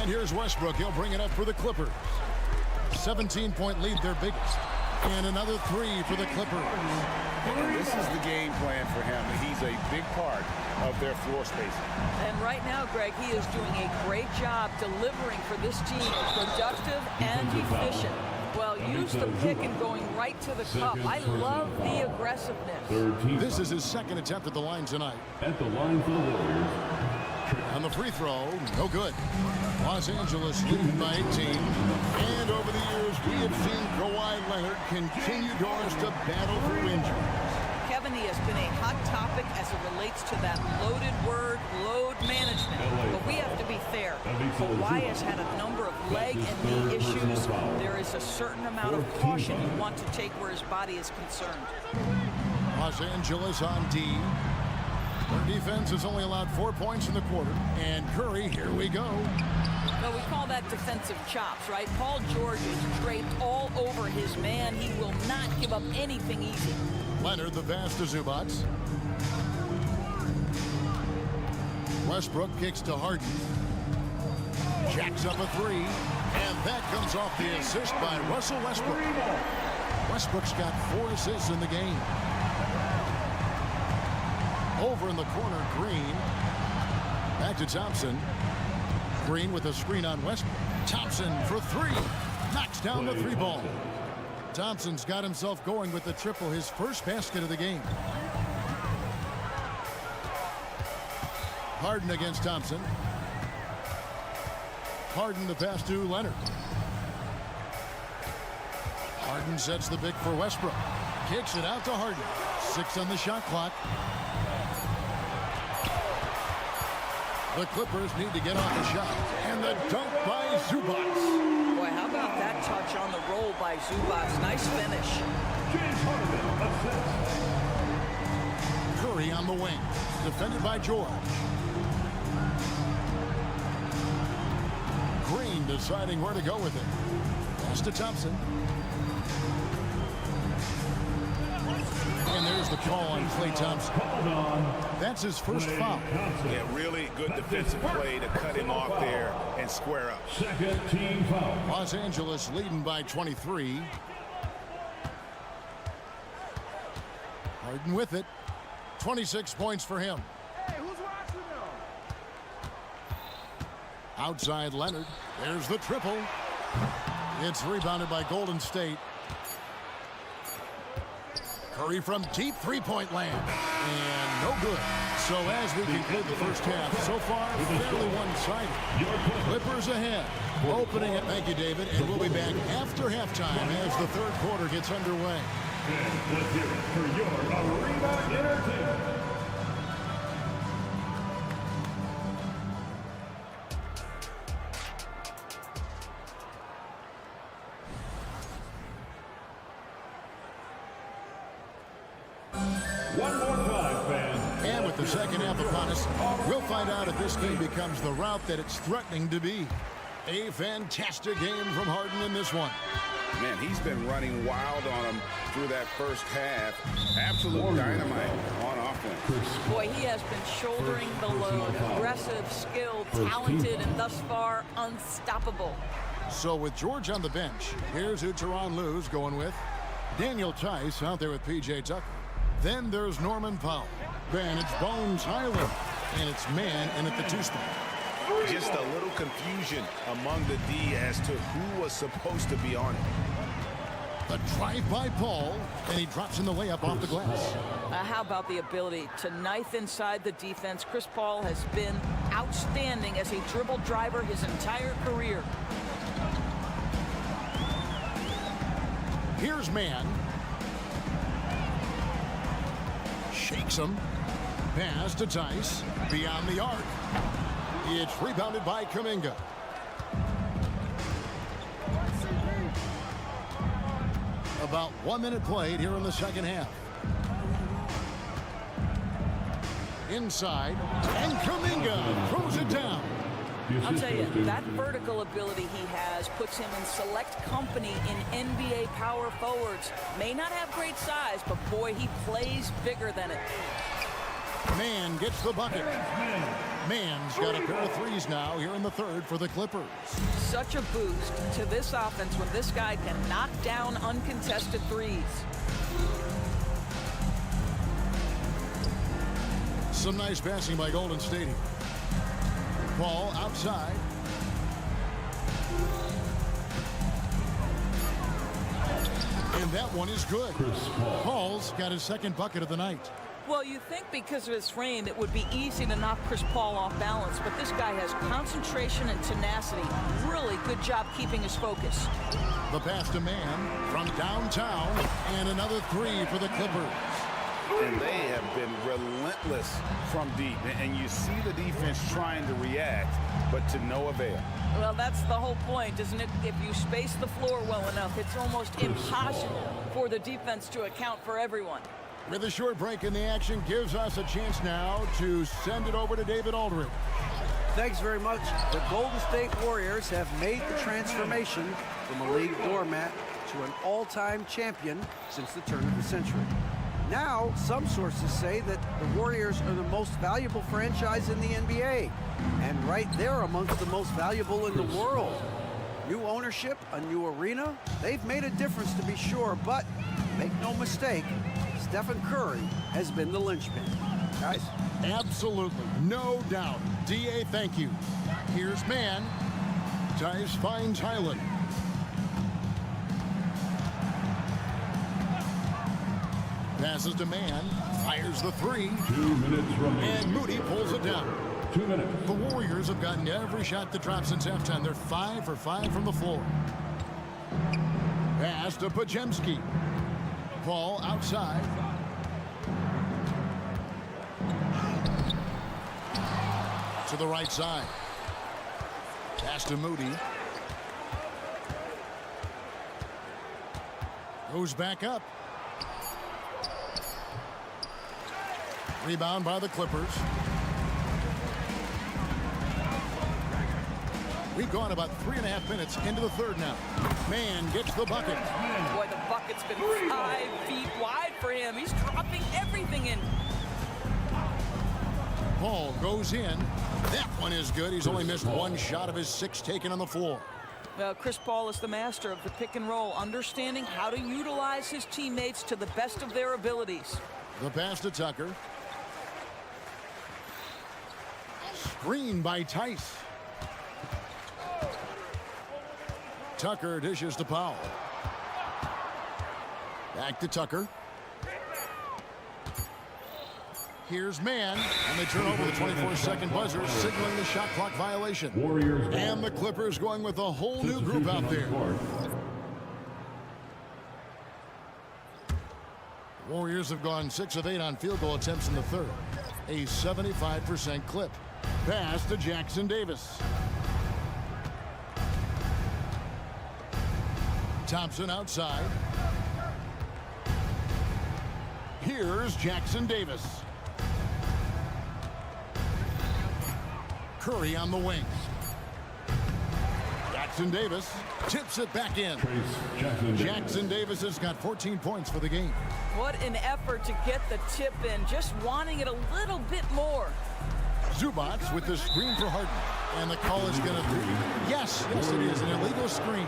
And here's Westbrook. He'll bring it up for the Clippers. 17-point lead, their biggest. And another three for the Clippers. And this is the game plan for him. He's a big part of their floor spacing. And right now, Greg, he is doing a great job delivering for this team, productive and efficient. Well, use the pick and going right to the cup. I love the aggressiveness. This is his second attempt at the line tonight. At the line for the Warriors. On the free throw, no good. Los Angeles leading by 18. And over the years, we have seen Kawhi Leonard continue doors to battle through injury. Kevin, he has been a hot topic as it relates to that loaded word, load management. But we have to be fair. Kawhi has had a number of leg and knee issues. There is a certain amount of caution you want to take where his body is concerned. Los Angeles on D. Their defense has only allowed 4 points in the quarter. And Curry, here we go. No, we call that defensive chops, right? Paul George is draped all over his man. He will not give up anything easy. Leonard, the pass to Zubac. Westbrook kicks to Harden. Jacks up a three. And that comes off the assist by Russell Westbrook. Westbrook's got 4 assists in the game. Over in the corner, Green. Back to Thompson. Green with a screen on Westbrook. Thompson for three. Knocks down the three ball. Thompson's got himself going with the triple, his first basket of the game. Harden against Thompson. Harden the pass to Leonard. Harden sets the pick for Westbrook. Kicks it out to Harden. 6 on the shot clock. The Clippers need to get off the shot. And the dunk by Zubac. Boy, how about that touch on the roll by Zubac? Nice finish. Curry on the wing. Defended by George. Green deciding where to go with it. Pass to Thompson. And there's the call on Klay Thompson. That's his first foul. Yeah, really good defensive play to cut him off there and square up. Second team foul. Los Angeles leading by 23. Harden with it. 26 points for him. Hey, who's watching them? Outside Leonard. There's the triple. It's rebounded by Golden State. Curry from deep three-point land. And no good. So as we conclude the first half, so far, fairly one-sided. Clippers ahead. Opening it, thank you, David. And we'll be back after halftime as the third quarter gets underway. And let's hear it for your Arena Entertainment. One more time, fans. And with the second half upon us, we'll find out if this game becomes the route that it's threatening to be. A fantastic game from Harden in this one. Man, he's been running wild on him through that first half. Absolute dynamite on offense. Boy, he has been shouldering the load. Aggressive, skilled, talented, and thus far unstoppable. So with George on the bench, here's who Tyronn Lue's going with. Daniel Tice out there with P.J. Tucker. Then there's Norman Powell. Then it's Bones Highland. And it's man in at the 2 spot. Just a little confusion among the D as to who was supposed to be on it. The drive by Paul, and he drops in the layup off the glass. How about the ability to knife inside the defense? Chris Paul has been outstanding as a dribble driver his entire career. Here's man. Shakes him. Pass to Tice. Beyond the arc. It's rebounded by Kuminga. About 1 minute played here in the second half. Inside, and Kuminga throws it down. I'll tell you, that vertical ability he has puts him in select company in NBA power forwards. May not have great size, but boy, he plays bigger than it. Mann gets the bucket. Mann's got a pair of threes now here in the third for the Clippers. Such a boost to this offense when this guy can knock down uncontested threes. Some nice passing by Golden State. Ball outside. And that one is good. Paul's got his second bucket of the night. Well, you think because of his frame, it would be easy to knock Chris Paul off balance, but this guy has concentration and tenacity. Really good job keeping his focus. The pass to Mann from downtown, and another three for the Clippers. And they have been relentless from deep. And you see the defense trying to react, but to no avail. Well, that's the whole point, isn't it? If you space the floor well enough, it's almost impossible for the defense to account for everyone. With a short break in the action, gives us a chance now to send it over to David Aldridge. Thanks very much. The Golden State Warriors have made the transformation from a league doormat to an all-time champion since the turn of the century. Now, some sources say that the Warriors are the most valuable franchise in the NBA, and right there amongst the most valuable in the world. New ownership, a new arena, they've made a difference to be sure, but make no mistake, Stephen Curry has been the linchpin. Guys? Absolutely, no doubt. D.A., thank you. Here's Mann. Tice finds Highland. Passes to Mann. Fires the three. 2 minutes remaining. And Moody pulls it down. 2 minutes. The Warriors have gotten every shot to drop since halftime. They're 5 for 5 from the floor. Pass to Podziemski. Ball outside. To the right side. Pass to Moody. Goes back up. Rebound by the Clippers. We've gone about 3.5 minutes into the third now. Mann gets the bucket. Boy, the bucket's been 5 feet wide for him. He's dropping everything in. Paul goes in. That one is good. He's only missed one shot of his 6 taken on the floor. Chris Paul is the master of the pick and roll, understanding how to utilize his teammates to the best of their abilities. The pass to Tucker. Screen by Tice. Tucker dishes to Powell. Back to Tucker. Here's Mann, and they turn over the 24-second buzzer, signaling the shot clock violation. Warriors. And the Clippers going with a whole new group out there. Warriors have gone 6 of 8 on field goal attempts in the third. A 75% clip. Pass to Jackson Davis. Thompson outside. Here's Jackson Davis. Curry on the wing. Jackson Davis tips it back in. Jackson Davis has got 14 points for the game. What an effort to get the tip in, just wanting it a little bit more. Zubats with the screen for Harden. And the call is going to be, yes, it is an illegal screen.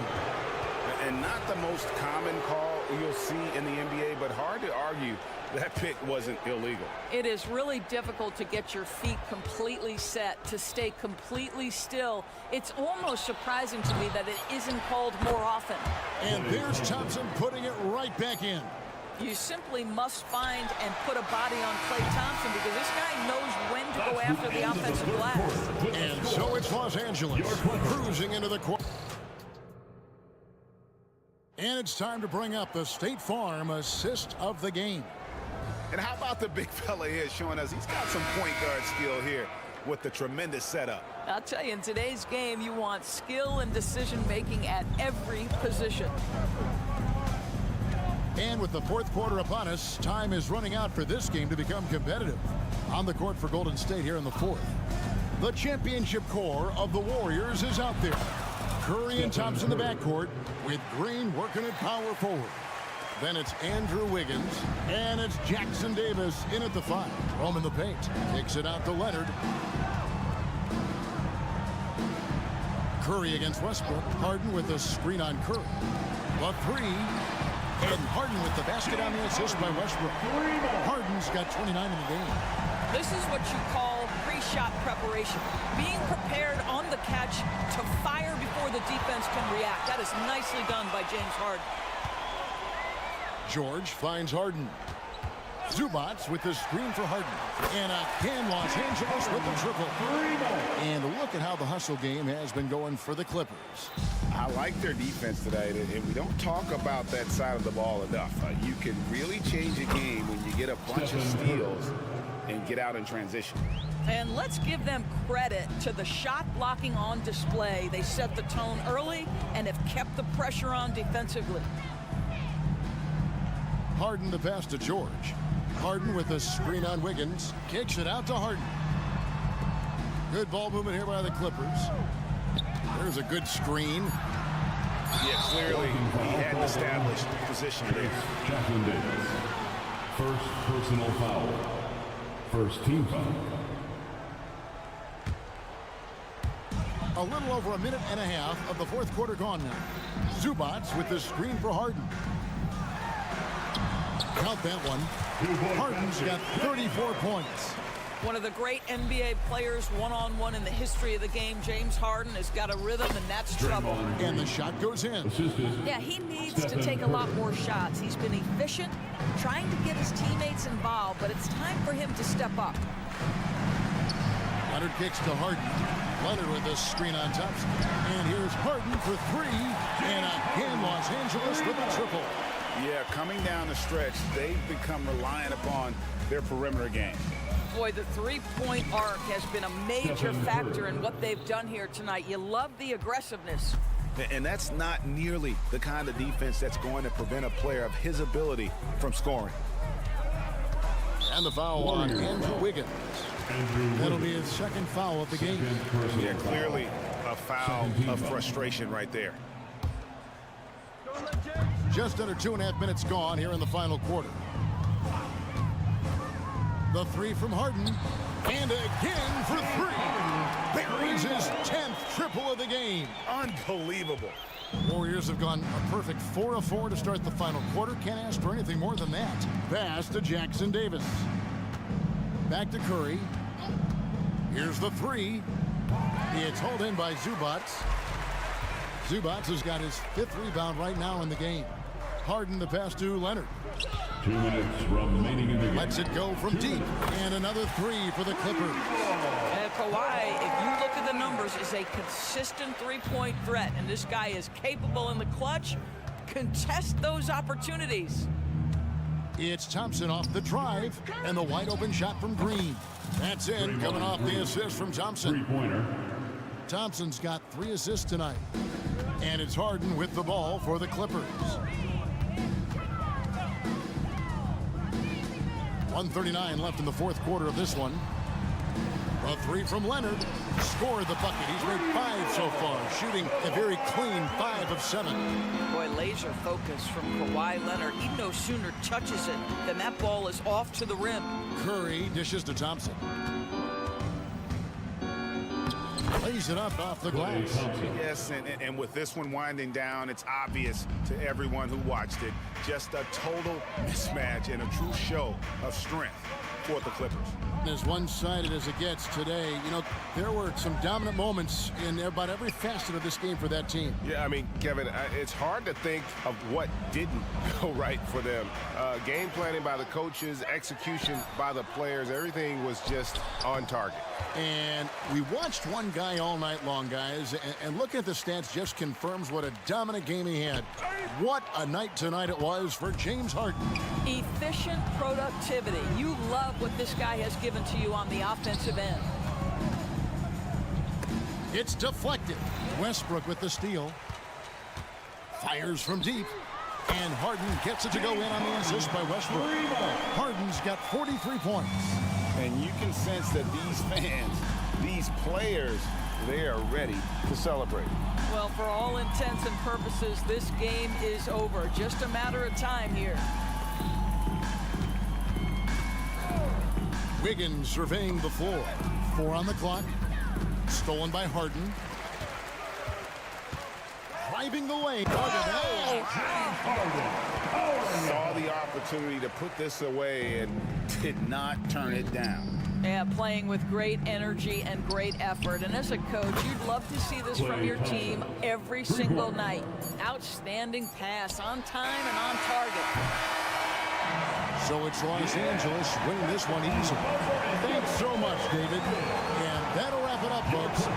And not the most common call you'll see in the NBA, but hard to argue that pick wasn't illegal. It is really difficult to get your feet completely set, to stay completely still. It's almost surprising to me that it isn't called more often. And there's Thompson putting it right back in. You simply must find and put a body on Klay Thompson because this guy knows when to go after the offensive glass. And so it's Los Angeles cruising into the court. And it's time to bring up the State Farm assist of the game. And how about the big fella here showing us he's got some point guard skill here with the tremendous setup. I'll tell you, in today's game, you want skill and decision-making at every position. And with the fourth quarter upon us, time is running out for this game to become competitive. On the court for Golden State here in the fourth. The championship core of the Warriors is out there. Curry and Thompson in the backcourt with Green working at power forward. Then it's Andrew Wiggins. And it's Jackson Davis in at the 5. Roman the paint. Kicks it out to Leonard. Curry against Westbrook. Harden with a screen on Curry. The 3. And Harden with the basket on the assist by Westbrook. Harden's got 29 in the game. This is what you call pre-shot preparation. Being prepared on the catch to fire before the defense can react. That is nicely done by James Harden. George finds Harden. Zubac with the screen for Harden. And again, Los Angeles with the triple. And look at how the hustle game has been going for the Clippers. I like their defense today, and we don't talk about that side of the ball enough. You can really change a game when you get a bunch of steals and get out in transition. And let's give them credit to the shot blocking on display. They set the tone early and have kept the pressure on defensively. Harden the pass to George. Harden with a screen on Wiggins. Kicks it out to Harden. Good ball movement here by the Clippers. There's a good screen. Yeah, clearly he had an established position there. Jackson Davis. First personal foul. First team foul. A little over a minute and a half of the fourth quarter gone now. Zubac with the screen for Harden. Count that one. Harden's got 34 points. One of the great NBA players one-on-one in the history of the game, James Harden, has got a rhythm, and that's trouble. And the shot goes in. Yeah, he needs to take a lot more shots. He's been efficient, trying to get his teammates involved, but it's time for him to step up. Leonard kicks to Harden. Leonard with the screen on Thompson. And here's Harden for 3. And again, Los Angeles with a triple. Yeah, coming down the stretch, they've become reliant upon their perimeter game. Boy, the three-point arc has been a major factor in what they've done here tonight. You love the aggressiveness. And that's not nearly the kind of defense that's going to prevent a player of his ability from scoring. And the foul on Andrew Wiggins. That'll be his second foul of the game. Yeah, clearly a foul of frustration right there. Just under 2.5 minutes gone here in the final quarter. The 3 from Harden. And again for 3. Buries his 10th triple of the game. Unbelievable. Warriors have gone a perfect 4 of 4 to start the final quarter. Can't ask for anything more than that. Pass to Jackson Davis. Back to Curry. Here's the 3. It's hauled in by Zubac. Zubac has got his 5th rebound right now in the game. Harden the pass to Leonard. 2 minutes remaining in the game. Lets it go from deep. And another 3 for the Clippers. And Kawhi, if you look at the numbers, is a consistent three-point threat. And this guy is capable in the clutch. Contest those opportunities. It's Thompson off the drive. And the wide-open shot from Green. That's in, coming off the assist from Thompson. Three-pointer. Thompson's got 3 assists tonight. And it's Harden with the ball for the Clippers. 1:39 left in the fourth quarter of this one. A 3 from Leonard. Scored the bucket. He's made 5 so far, shooting a very clean 5 of 7. Boy, laser focus from Kawhi Leonard. He no sooner touches it than that ball is off to the rim. Curry dishes to Thompson. Lays it up off the glass. Yes, and with this one winding down, it's obvious to everyone who watched it. Just a total mismatch and a true show of strength for the Clippers. As one-sided as it gets today, you know, there were some dominant moments in about every facet of this game for that team. Yeah, I mean, Kevin, it's hard to think of what didn't go right for them. Game planning by the coaches, execution by the players, everything was just on target. And we watched one guy all night long, guys, and looking at the stats just confirms what a dominant game he had. What a night tonight it was for James Harden. Efficient productivity. You love what this guy has given to you on the offensive end. It's deflected. Westbrook with the steal. Fires from deep. And Harden gets it to go in on the assist by Westbrook. Harden's got 43 points. And you can sense that these fans, these players, they are ready to celebrate. Well, for all intents and purposes, this game is over. Just a matter of time here. Wiggins surveying the floor. 4 on the clock. Stolen by Harden. Driving the lane. Saw the opportunity to put this away and did not turn it down. Yeah, playing with great energy and great effort. And as a coach, you'd love to see this from your team every single night. Outstanding pass, on time and on target. So it's Los Angeles winning this one easily. Thanks so much, David. And that'll wrap it up, folks.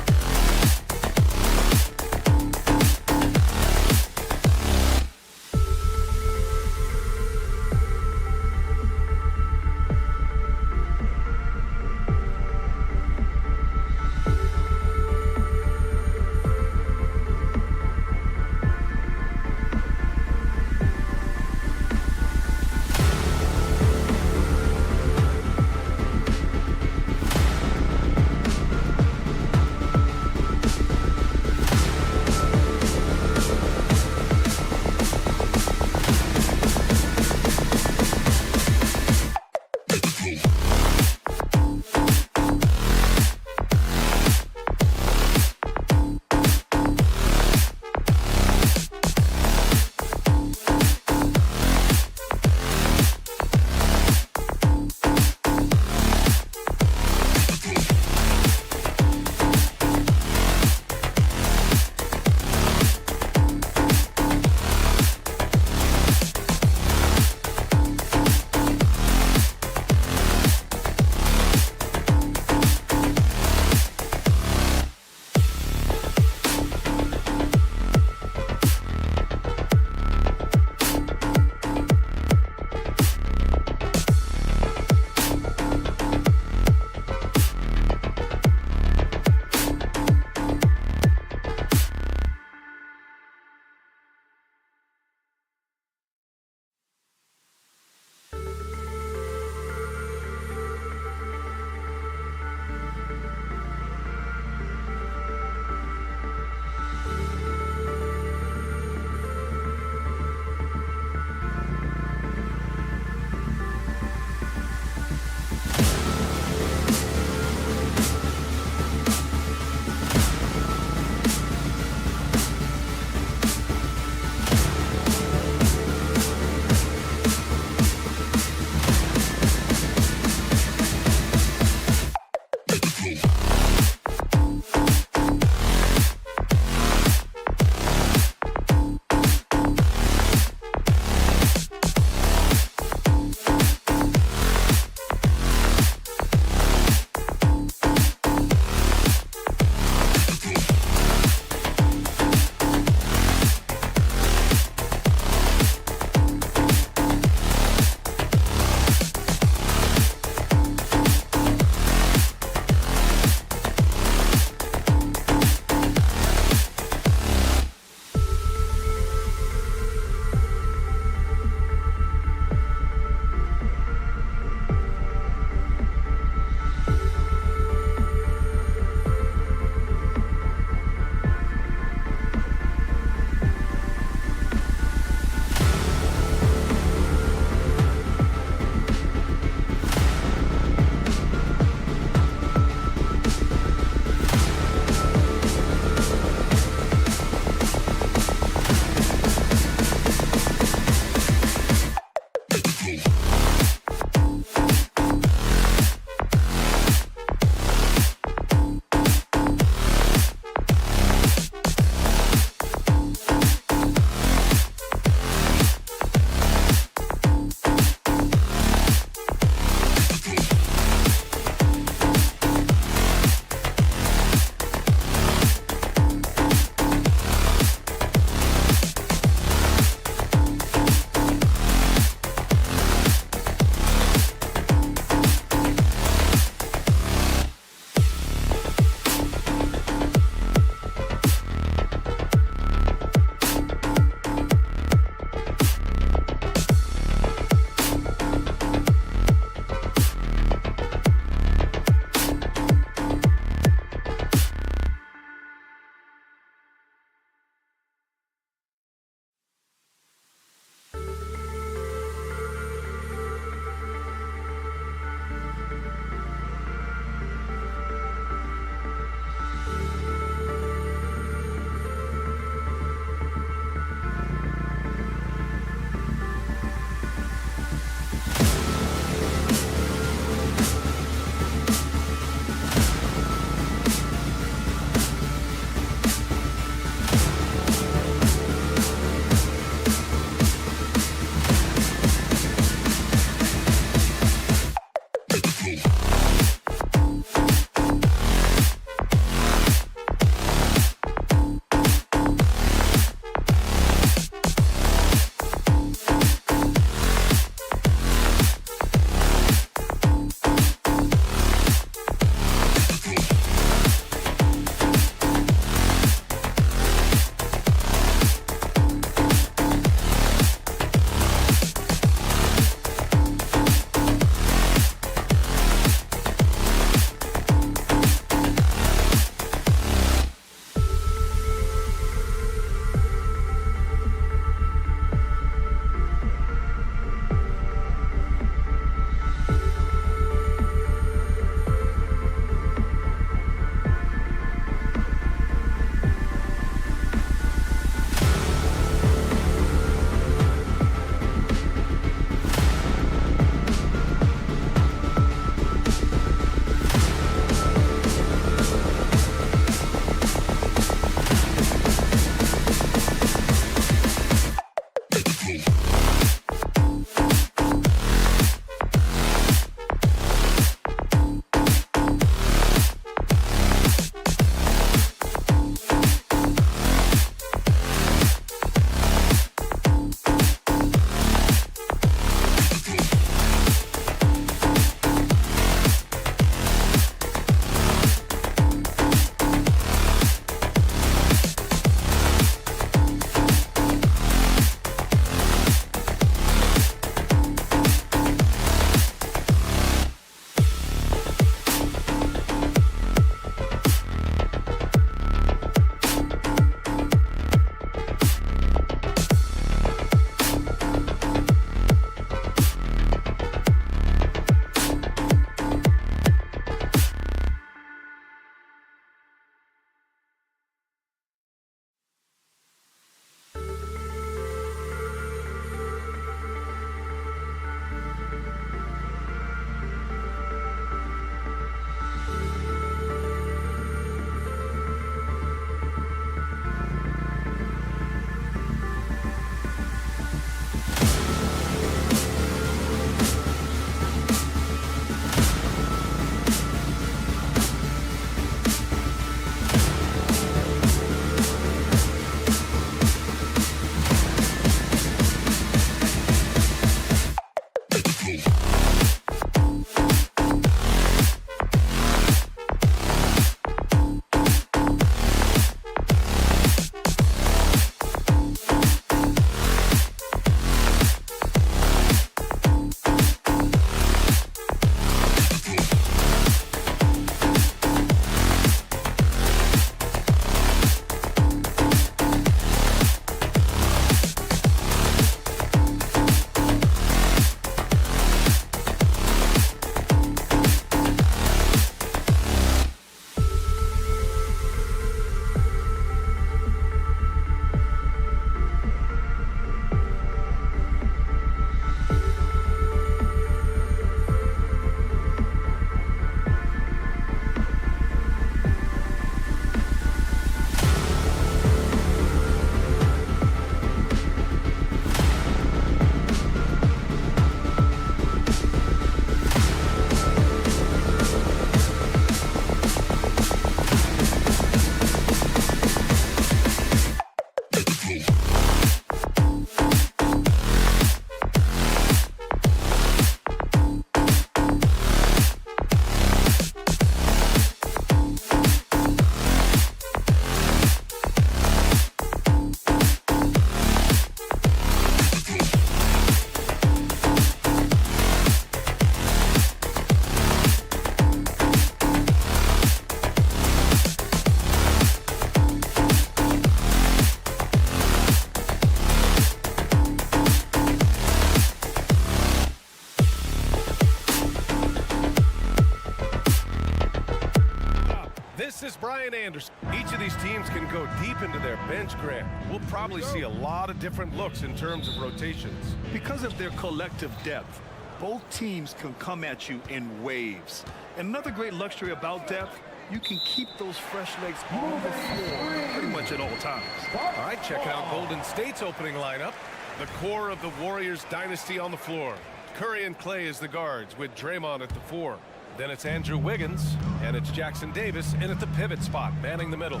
Brian Anderson. Each of these teams can go deep into their bench, Grant. We'll probably see a lot of different looks in terms of rotations. Because of their collective depth, both teams can come at you in waves. And another great luxury about depth, you can keep those fresh legs on the floor pretty much at all times. All right, checking out Golden State's opening lineup. The core of the Warriors dynasty on the floor. Curry and Clay as the guards with Draymond at the 4. Then it's Andrew Wiggins, and it's Jackson Davis in at the pivot spot, manning the middle.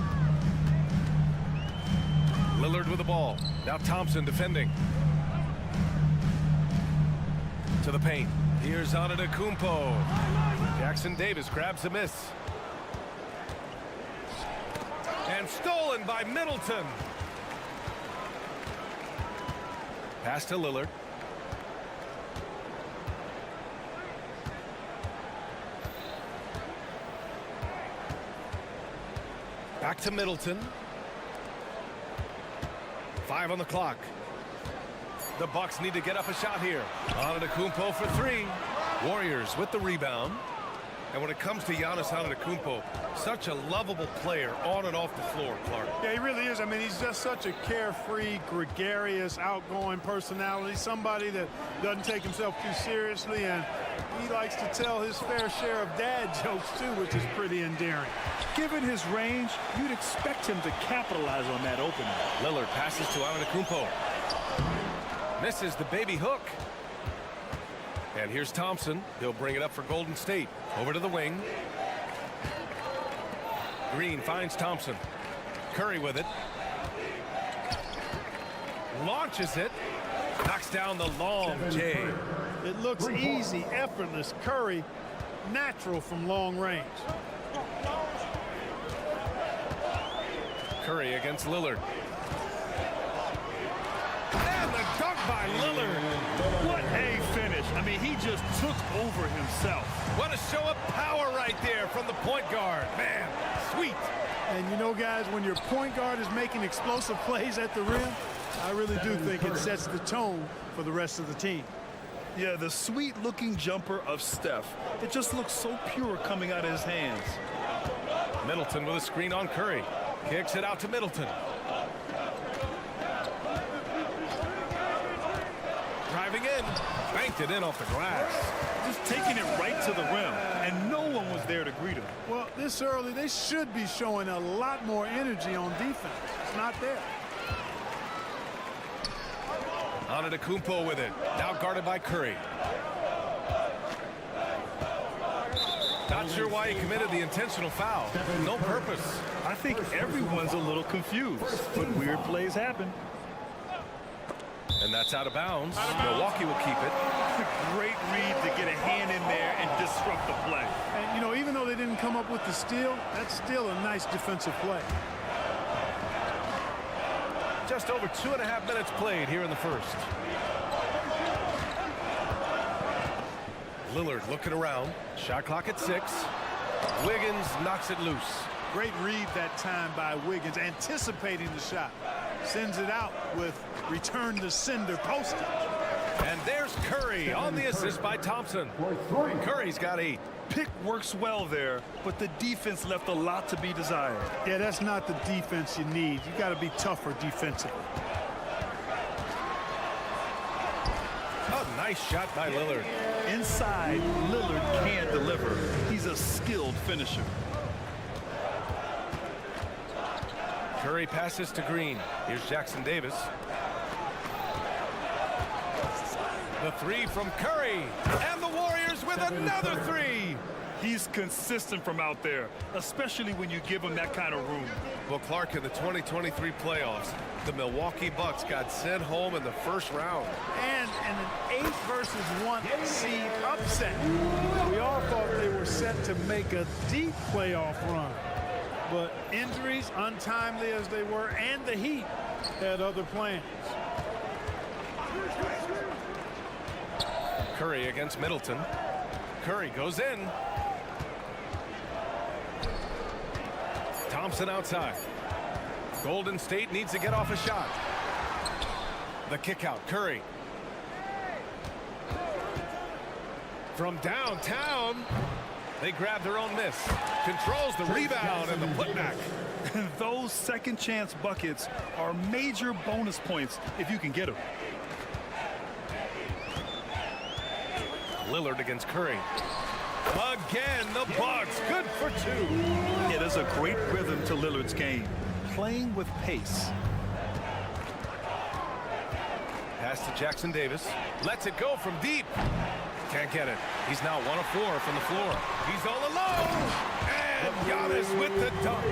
Lillard with the ball. Now Thompson defending. To the paint. Here's Antetokounmpo. Jackson Davis grabs a miss. And stolen by Middleton. Pass to Lillard. Back to Middleton. 5 on the clock. The Bucks need to get up a shot here. Antetokounmpo for 3. Warriors with the rebound. And when it comes to Giannis Antetokounmpo, such a lovable player on and off the floor, Clark. Yeah, he really is. I mean, he's just such a carefree, gregarious, outgoing personality. Somebody that doesn't take himself too seriously, and he likes to tell his fair share of dad jokes too, which is pretty endearing. Given his range, you'd expect him to capitalize on that opening. Lillard passes to Antetokounmpo. Misses the baby hook. And here's Thompson. He'll bring it up for Golden State. Over to the wing. Green finds Thompson. Curry with it. Launches it. Knocks down the long J. It looks easy, effortless. Curry, natural from long range. Curry against Lillard. And the dunk by Lillard. What a finish. I mean, he just took over himself. What a show of power right there from the point guard. Man, sweet. And you know, guys, when your point guard is making explosive plays at the rim, I really do think it sets the tone for the rest of the team. Yeah, the sweet-looking jumper of Steph. It just looks so pure coming out of his hands. Middleton with a screen on Curry. Kicks it out to Middleton. Driving in. Banked it in off the glass. Just taking it right to the rim, and no one was there to greet him. Well, this early, they should be showing a lot more energy on defense. It's not there. Antetokounmpo with it. Now guarded by Curry. Not sure why he committed the intentional foul. No purpose. I think everyone's a little confused, but weird plays happen. And that's out of bounds. Milwaukee will keep it. Great read to get a hand in there and disrupt the play. And, you know, even though they didn't come up with the steal, that's still a nice defensive play. Just over 2.5 minutes played here in the first. Lillard looking around. Shot clock at 6. Wiggins knocks it loose. Great read that time by Wiggins, anticipating the shot. Sends it out with return to sender postage. And there's Curry on the assist by Thompson. Curry's got 8. Pick works well there, but the defense left a lot to be desired. Yeah, that's not the defense you need. You got to be tougher defensively. A nice shot by Lillard. Inside, Lillard can deliver. He's a skilled finisher. Curry passes to Green. Here's Jackson Davis. The 3 from Curry. And the Warriors with another 3. He's consistent from out there, especially when you give him that kind of room. Well, Clark, in the 2023 playoffs, the Milwaukee Bucks got sent home in the first round. And in an 8 versus 1 seed upset. We all thought they were set to make a deep playoff run. But injuries, untimely as they were, and the Heat had other plans. Curry against Middleton. Curry goes in. Thompson outside. Golden State needs to get off a shot. The kick out. Curry. From downtown. They grab their own miss. Controls the rebound and the putback. Those second chance buckets are major bonus points if you can get them. Lillard against Curry. Again, the Bucks. Good for 2. Yeah, there's a great rhythm to Lillard's game. Playing with pace. Pass to Jackson Davis. Lets it go from deep. Can't get it. He's now 1 of 4 from the floor. He's all alone. And Giannis with the dunk.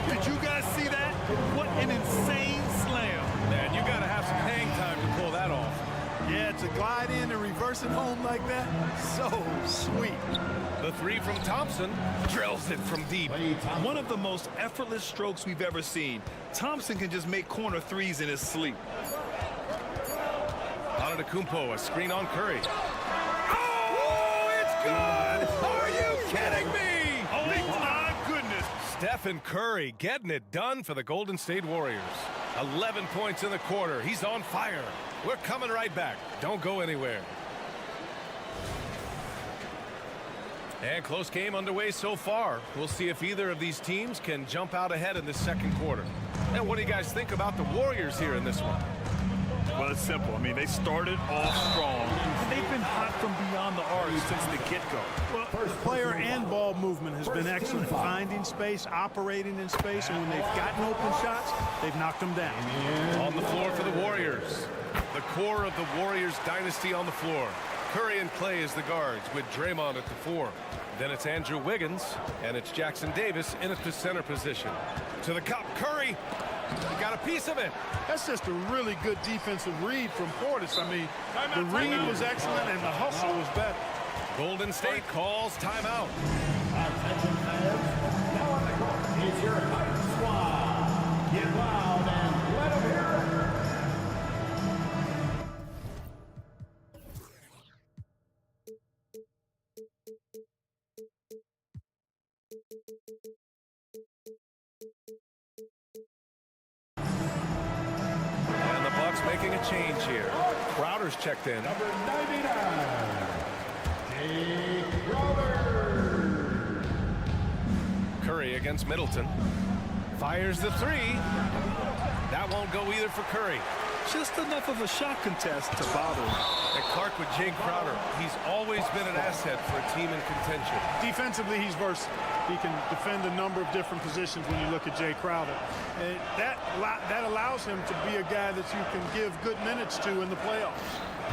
Did you guys see that? What an insane slam. Man, you got to have some hang time to pull that off. Yeah, to glide in and reverse it home like that, so sweet. The 3 from Thompson drills it from deep. One of the most effortless strokes we've ever seen. Thompson can just make corner threes in his sleep. Antetokounmpo, a screen on Curry. Oh, it's good! Are you kidding me? Oh, my goodness. Stephen Curry getting it done for the Golden State Warriors. 11 points in the quarter. He's on fire. We're coming right back. Don't go anywhere. And close game underway so far. We'll see if either of these teams can jump out ahead in this second quarter. And what do you guys think about the Warriors here in this one? Well, it's simple. I mean, they started off strong, and they've been hot from beyond the arc since the get-go. Well, player and ball movement has been excellent. Finding space, operating in space, and when they've gotten open shots, they've knocked them down. On the floor for the Warriors. The core of the Warriors dynasty on the floor. Curry and Clay as the guards with Draymond at the 4. Then it's Andrew Wiggins, and it's Jackson Davis in at the center position. To the cup, Curry. He got a piece of it. That's just a really good defensive read from Portis. I mean, the read was excellent and the hustle was better. Golden State calls timeout. Attention fans, now on the court is your Titan squad. Get loud and let them hear it. And the Bucks making a change here. Crowder's checked in. Number 99, Jay Crowder. Curry against Middleton. Fires the 3. That won't go either for Curry. Just enough of a shot contest to bother him. And Clark with Jay Crowder. He's always been an asset for a team in contention. Defensively, he's versatile. He can defend a number of different positions when you look at Jay Crowder. And that allows him to be a guy that you can give good minutes to in the playoffs.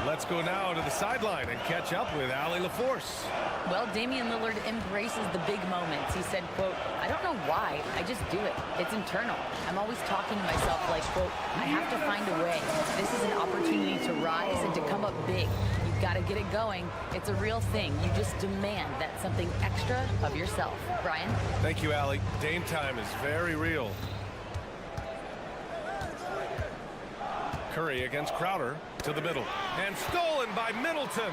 Let's go now to the sideline and catch up with Allie LaForce. Well, Damian Lillard embraces the big moments. He said, quote, I don't know why, I just do it. It's internal. I'm always talking to myself like, quote, I have to find a way. This is an opportunity to rise and to come up big. You've got to get it going. It's a real thing. You just demand that something extra of yourself. Brian? Thank you, Allie. Dame time is very real. Curry against Crowder to the middle. And stolen by Middleton.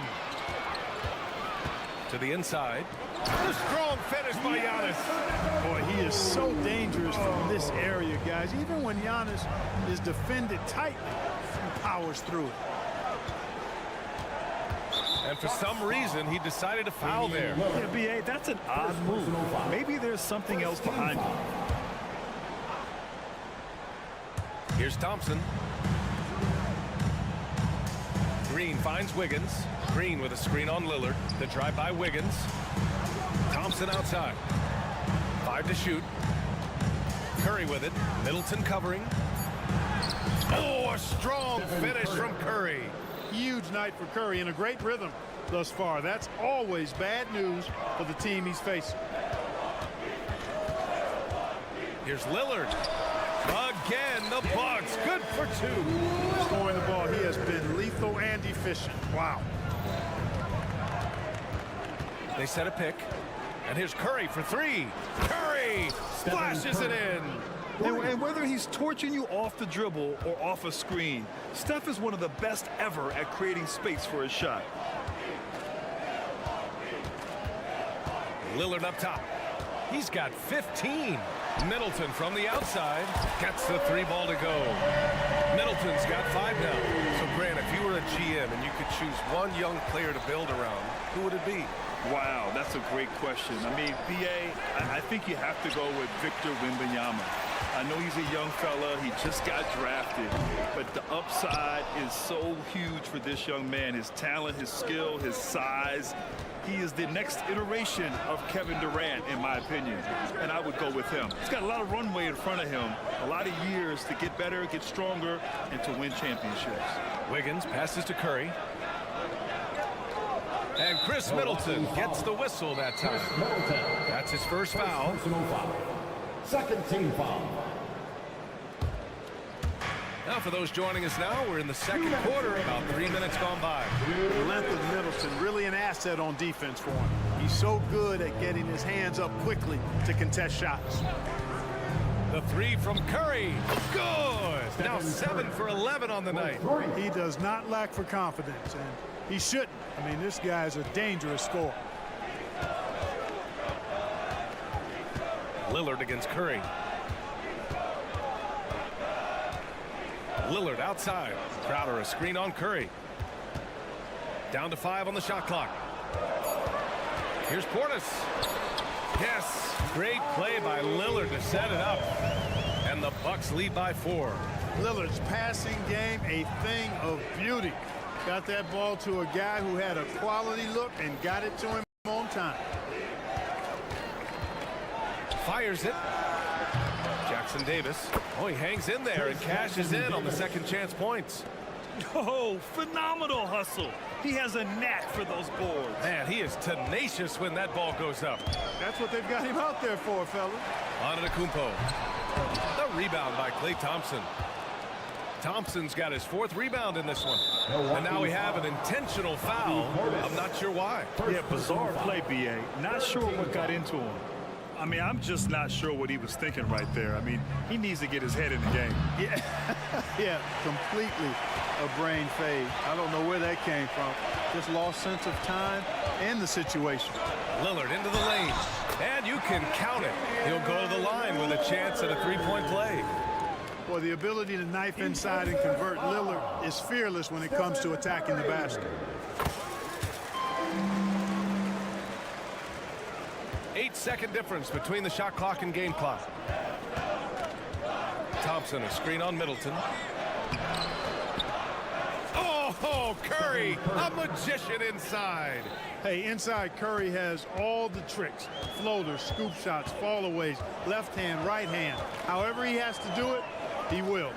To the inside. The strong finish by Giannis. Boy, he is so dangerous from this area, guys. Even when Giannis is defended tightly, he powers through it. And for some reason, he decided to foul there. Yeah, B.A., that's an odd move. Maybe there's something else behind it. Here's Thompson. Green finds Wiggins. Green with a screen on Lillard. The drive by Wiggins. Thompson outside. 5 to shoot. Curry with it. Middleton covering. Oh, a strong finish from Curry. Huge night for Curry and a great rhythm thus far. That's always bad news for the team he's facing. Here's Lillard. Again, the Bucks. Good for 2. Scoring the ball, he has been lethal and efficient. Wow. They set a pick. And here's Curry for 3. Curry splashes it in. And whether he's torching you off the dribble or off a screen, Steph is one of the best ever at creating space for his shot. Lillard up top. He's got 15. Middleton from the outside gets the 3 ball to go. Middleton's got 5 now. So, Grant, if you were a GM and you could choose one young player to build around, who would it be? Wow, that's a great question. I mean, B.A., I think you have to go with Victor Wembanyama. I know he's a young fella. He just got drafted. But the upside is so huge for this young man. His talent, his skill, his size. He is the next iteration of Kevin Durant, in my opinion. And I would go with him. He's got a lot of runway in front of him. A lot of years to get better, get stronger, and to win championships. Wiggins passes to Curry. And Chris Middleton gets the whistle that time. That's his first foul. Second team foul. Now for those joining us now, we're in the second quarter, about 3 minutes gone by. The length of Middleton really an asset on defense for him. He's so good at getting his hands up quickly to contest shots. The three from Curry. Good. Now 7 for 11 on the night. He does not lack for confidence, and he shouldn't. I mean, this guy is a dangerous scorer. Lillard against Curry. Lillard outside. Crowder a screen on Curry. Down to 5 on the shot clock. Here's Portis. Yes, great play by Lillard to set it up. And the Bucks lead by 4. Lillard's passing game, a thing of beauty. Got that ball to a guy who had a quality look and got it to him on time. Fires it. Jackson Davis. Oh, he hangs in there and cashes in on the second chance points. Oh, phenomenal hustle. He has a knack for those boards. Man, he is tenacious when that ball goes up. That's what they've got him out there for, fellas. Antetokounmpo. The rebound by Klay Thompson. Thompson's got his 4th rebound in this one. And now we have an intentional foul. I'm not sure why. Yeah, bizarre play, B.A. Not sure what got into him. I mean, I'm just not sure what he was thinking right there. I mean, he needs to get his head in the game. Yeah, completely a brain fade. I don't know where that came from. Just lost sense of time and the situation. Lillard into the lane. And you can count it. He'll go to the line with a chance at a 3-point play. Well, the ability to knife inside and convert Lillard is fearless when it comes to attacking the basket. 8-second difference between the shot clock and game clock. Thompson, a screen on Middleton. Oh, Curry, a magician inside. Hey, inside Curry has all the tricks. Floaters, scoop shots, fallaways, left hand, right hand. However he has to do it, he will.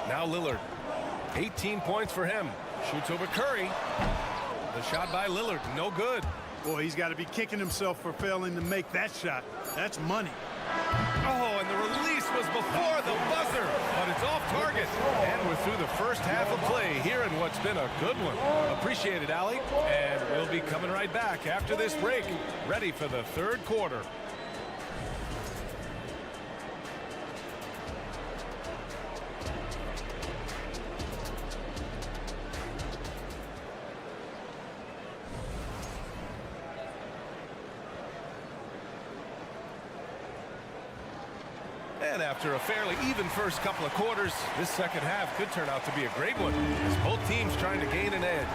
Now Lillard, 18 points for him. Shoots over Curry. The shot by Lillard, no good. Boy, he's got to be kicking himself for failing to make that shot. That's money. Oh, and the release was before the buzzer, but it's off target. And we're through the first half of play here in what's been a good one. Appreciate it, Allie. And we'll be coming right back after this break, ready for the third quarter. And after a fairly even first couple of quarters, this second half could turn out to be a great one, as both teams trying to gain an edge.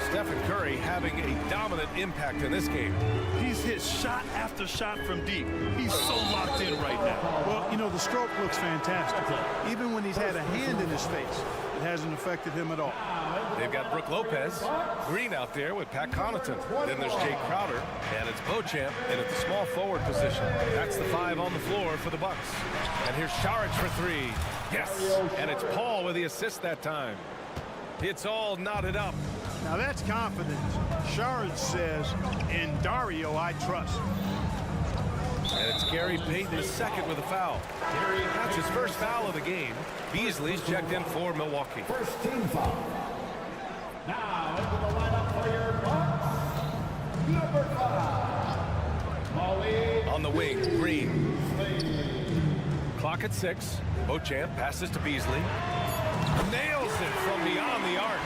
Stephen Curry having a dominant impact in this game. He's hit shot after shot from deep. He's so locked in right now. Well, you know, the stroke looks fantastic. Even when he's had a hand in his face, it hasn't affected him at all. They've got Brook Lopez, Green out there with Pat Connaughton. Then there's Jake Crowder, and it's Beauchamp in at the small forward position. That's the 5 on the floor for the Bucks. And here's Saric for 3. Yes, and it's Paul with the assist that time. It's all knotted up. Now that's confidence. Saric says, in Dario I trust. And it's Gary Payton II with a foul. That's his first foul of the game. Beasley's checked in for Milwaukee. First team foul. Now into the lineup for your Bucks, number 5. On the wing, Green. Clock at 6. Beauchamp passes to Beasley. Nails it from beyond the arc.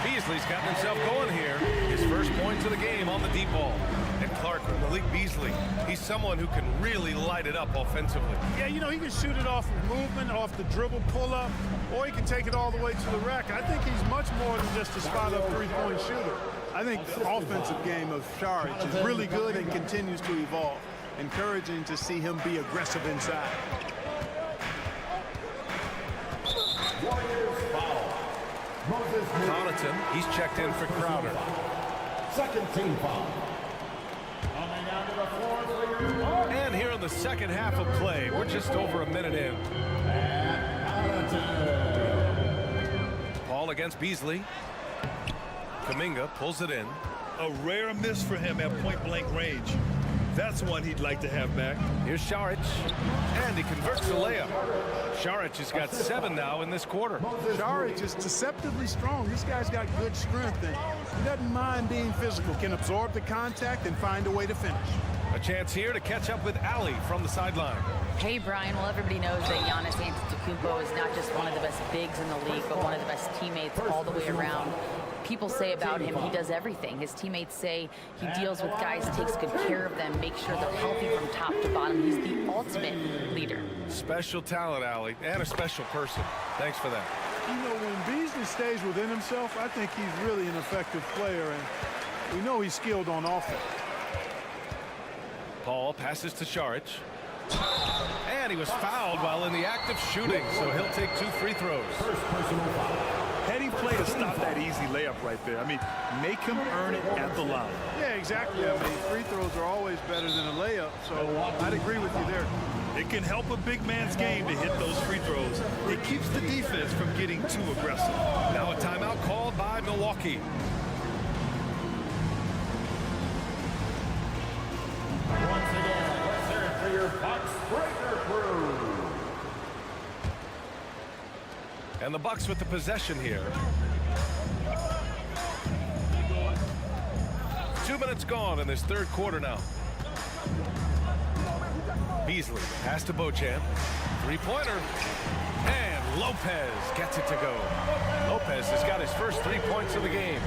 Beasley's gotten himself going here. His first points of the game on the deep ball. And Clark, Malik Beasley, he's someone who can really light it up offensively. Yeah, you know, he can shoot it off of movement, off the dribble pull-up, or he can take it all the way to the rack. I think he's much more than just a spot-up three-point shooter. I think the offensive game of Saric is really good and continues to evolve. Encouraging to see him be aggressive inside. Warriors foul. Connaughton, he's checked in for Crowder. Second team foul. Coming down to the floor for your Bucks. And here in the second half of play, we're just over a minute in. And Connaughton. Paul against Beasley. Kuminga pulls it in. A rare miss for him at point-blank range. That's one he'd like to have back. Here's Saric, and he converts the layup. Saric has got 7 now in this quarter. Saric is deceptively strong. This guy's got good strength, and he doesn't mind being physical, can absorb the contact and find a way to finish. A chance here to catch up with Ali from the sideline. Hey, Brian. Well, everybody knows that Giannis Antetokounmpo is not just one of the best bigs in the league, but one of the best teammates all the way around. People say about him, he does everything. His teammates say he deals with guys, takes good care of them, makes sure they're healthy from top to bottom. He's the ultimate leader. Special talent, Ali, and a special person. Thanks for that. You know, when Beasley stays within himself, I think he's really an effective player, and we know he's skilled on offense. Paul passes to Saric. And he was fouled while in the act of shooting, so he'll take 2 free throws. First personal foul. Heady play to stop that easy layup right there. I mean, make him earn it at the line. Yeah, exactly. I mean, free throws are always better than a layup, so I'd agree with you there. It can help a big man's game to hit those free throws. It keeps the defense from getting too aggressive. Now a timeout called by Milwaukee. Once again, let's hear it for your Bucks Breaker crew. And the Bucks with the possession here. 2 minutes gone in this third quarter now. Beasley pass to Beauchamp. 3-pointer. And Lopez gets it to go. Lopez has got his first 3 points of the game.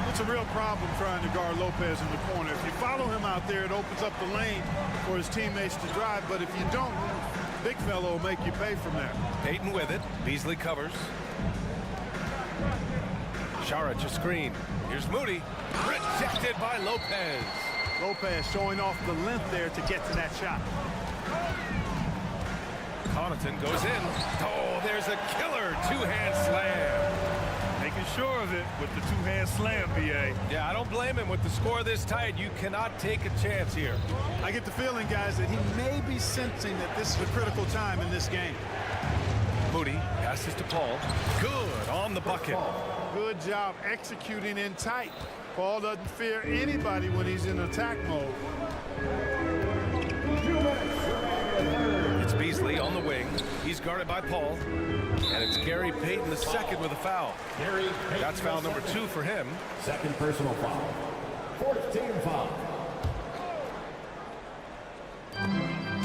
It's a real problem trying to guard Lopez in the corner. If you follow him out there, it opens up the lane for his teammates to drive. But if you don't, big fellow will make you pay from there. Payton with it. Beasley covers. Saric a screen. Here's Moody. Rejected by Lopez. Lopez showing off the length there to get to that shot. Connaughton goes in. Oh, there's a killer 2-hand slam. Making sure of it with the 2-hand slam, B.A. Yeah, I don't blame him. With the score this tight, you cannot take a chance here. I get the feeling, guys, that he may be sensing that this is a critical time in this game. Moody passes to Paul. Good on the bucket. Good job executing in tight. Paul doesn't fear anybody when he's in attack mode. It's Beasley on the wing. He's guarded by Paul. And it's Gary Payton the second with a foul. That's foul number 2 for him. Second personal foul. Fourth team foul.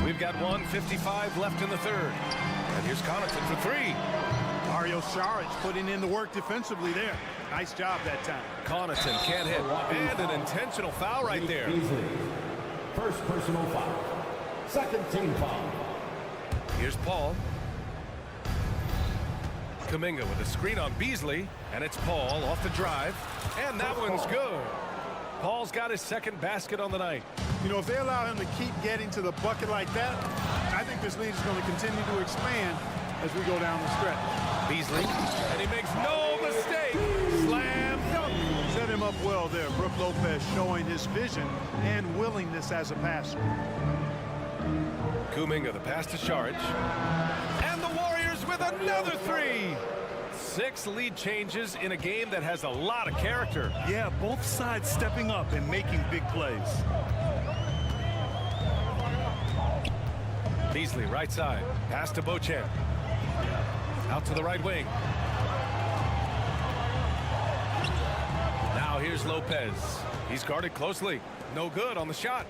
We've got 1:55 left in the third. And here's Connaughton for 3. Mario Saric putting in the work defensively there. Nice job that time. Connaughton can't hit. And an intentional foul right there. Beasley. First personal foul. Second team foul. Here's Paul. Kuminga with a screen on Beasley. And it's Paul off the drive. And that one's good. Paul's got his second basket on the night. You know, if they allow him to keep getting to the bucket like that, I think this lead is going to continue to expand as we go down the stretch. Beasley, and he makes no mistake. Slam dunk. Set him up well there. Brook Lopez showing his vision and willingness as a passer. Kuminga, the pass to Saric. And the Warriors with another 3. 6 lead changes in a game that has a lot of character. Yeah, both sides stepping up and making big plays. Beasley, right side. Pass to Beauchamp. Out to the right wing. Now here's Lopez. He's guarded closely. No good on the shot.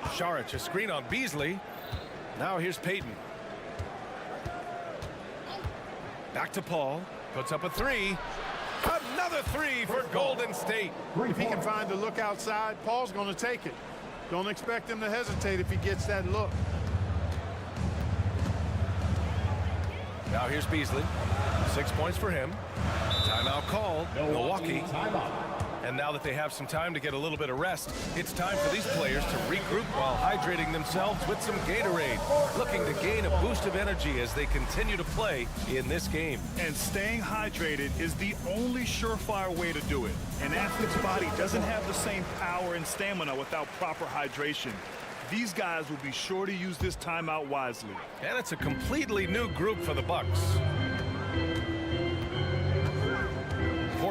Saric, a screen on Beasley. Now here's Payton. Back to Paul. Puts up a 3. Another 3 for Golden State. If he can find the look outside, Paul's going to take it. Don't expect him to hesitate if he gets that look. Now here's Beasley. 6 points for him. Timeout called. Milwaukee. And now that they have some time to get a little bit of rest, it's time for these players to regroup while hydrating themselves with some Gatorade, looking to gain a boost of energy as they continue to play in this game. And staying hydrated is the only surefire way to do it. An athlete's body doesn't have the same power and stamina without proper hydration. These guys will be sure to use this timeout wisely. And it's a completely new group for the Bucks.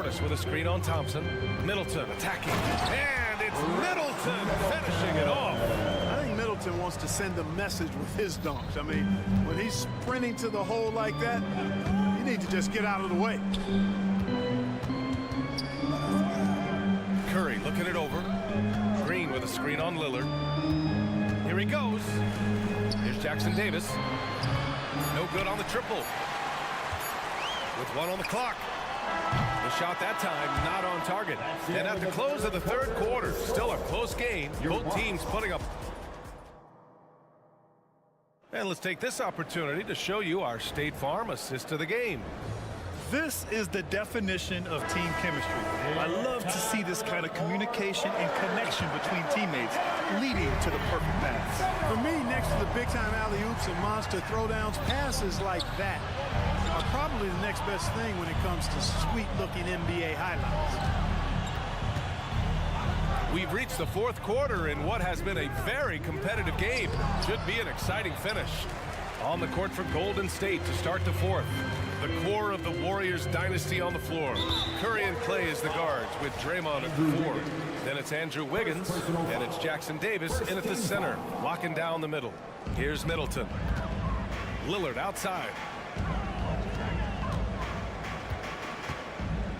Giannis with a screen on Thompson. Middleton attacking. And it's Middleton finishing it off. I think Middleton wants to send a message with his dunks. I mean, when he's sprinting to the hole like that, you need to just get out of the way. Curry looking it over. Green with a screen on Lillard. Here he goes. Here's Jackson Davis. No good on the triple. With 1 on the clock. The shot that time not on target. And at the close of the third quarter, still a close game. Both teams putting up. And let's take this opportunity to show you our State Farm assist of the game. This is the definition of team chemistry. I love to see this kind of communication and connection between teammates leading to the perfect pass. For me, next to the big-time alley-oops and monster throwdowns, passes like that are probably the next best thing when it comes to sweet-looking NBA highlights. We've reached the fourth quarter in what has been a very competitive game. Should be an exciting finish. On the court for Golden State to start the fourth. The core of the Warriors dynasty on the floor. Curry and Clay as the guards with Draymond at the 4. Then it's Andrew Wiggins, and it's Jackson Davis in at the center, locking down the middle. Here's Middleton. Lillard outside.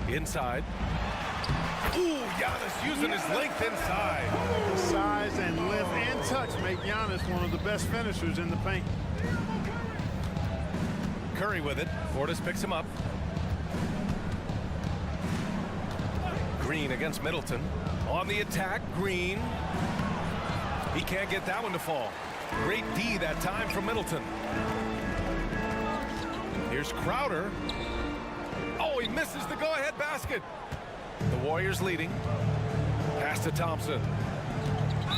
Inside. Ooh, Giannis using his length inside. The size and length and touch make Giannis one of the best finishers in the paint. Curry with it. Portis picks him up. Green against Middleton. On the attack, Green. He can't get that one to fall. Great D that time from Middleton. Here's Crowder. Oh, he misses the go-ahead basket. The Warriors leading. Pass to Thompson.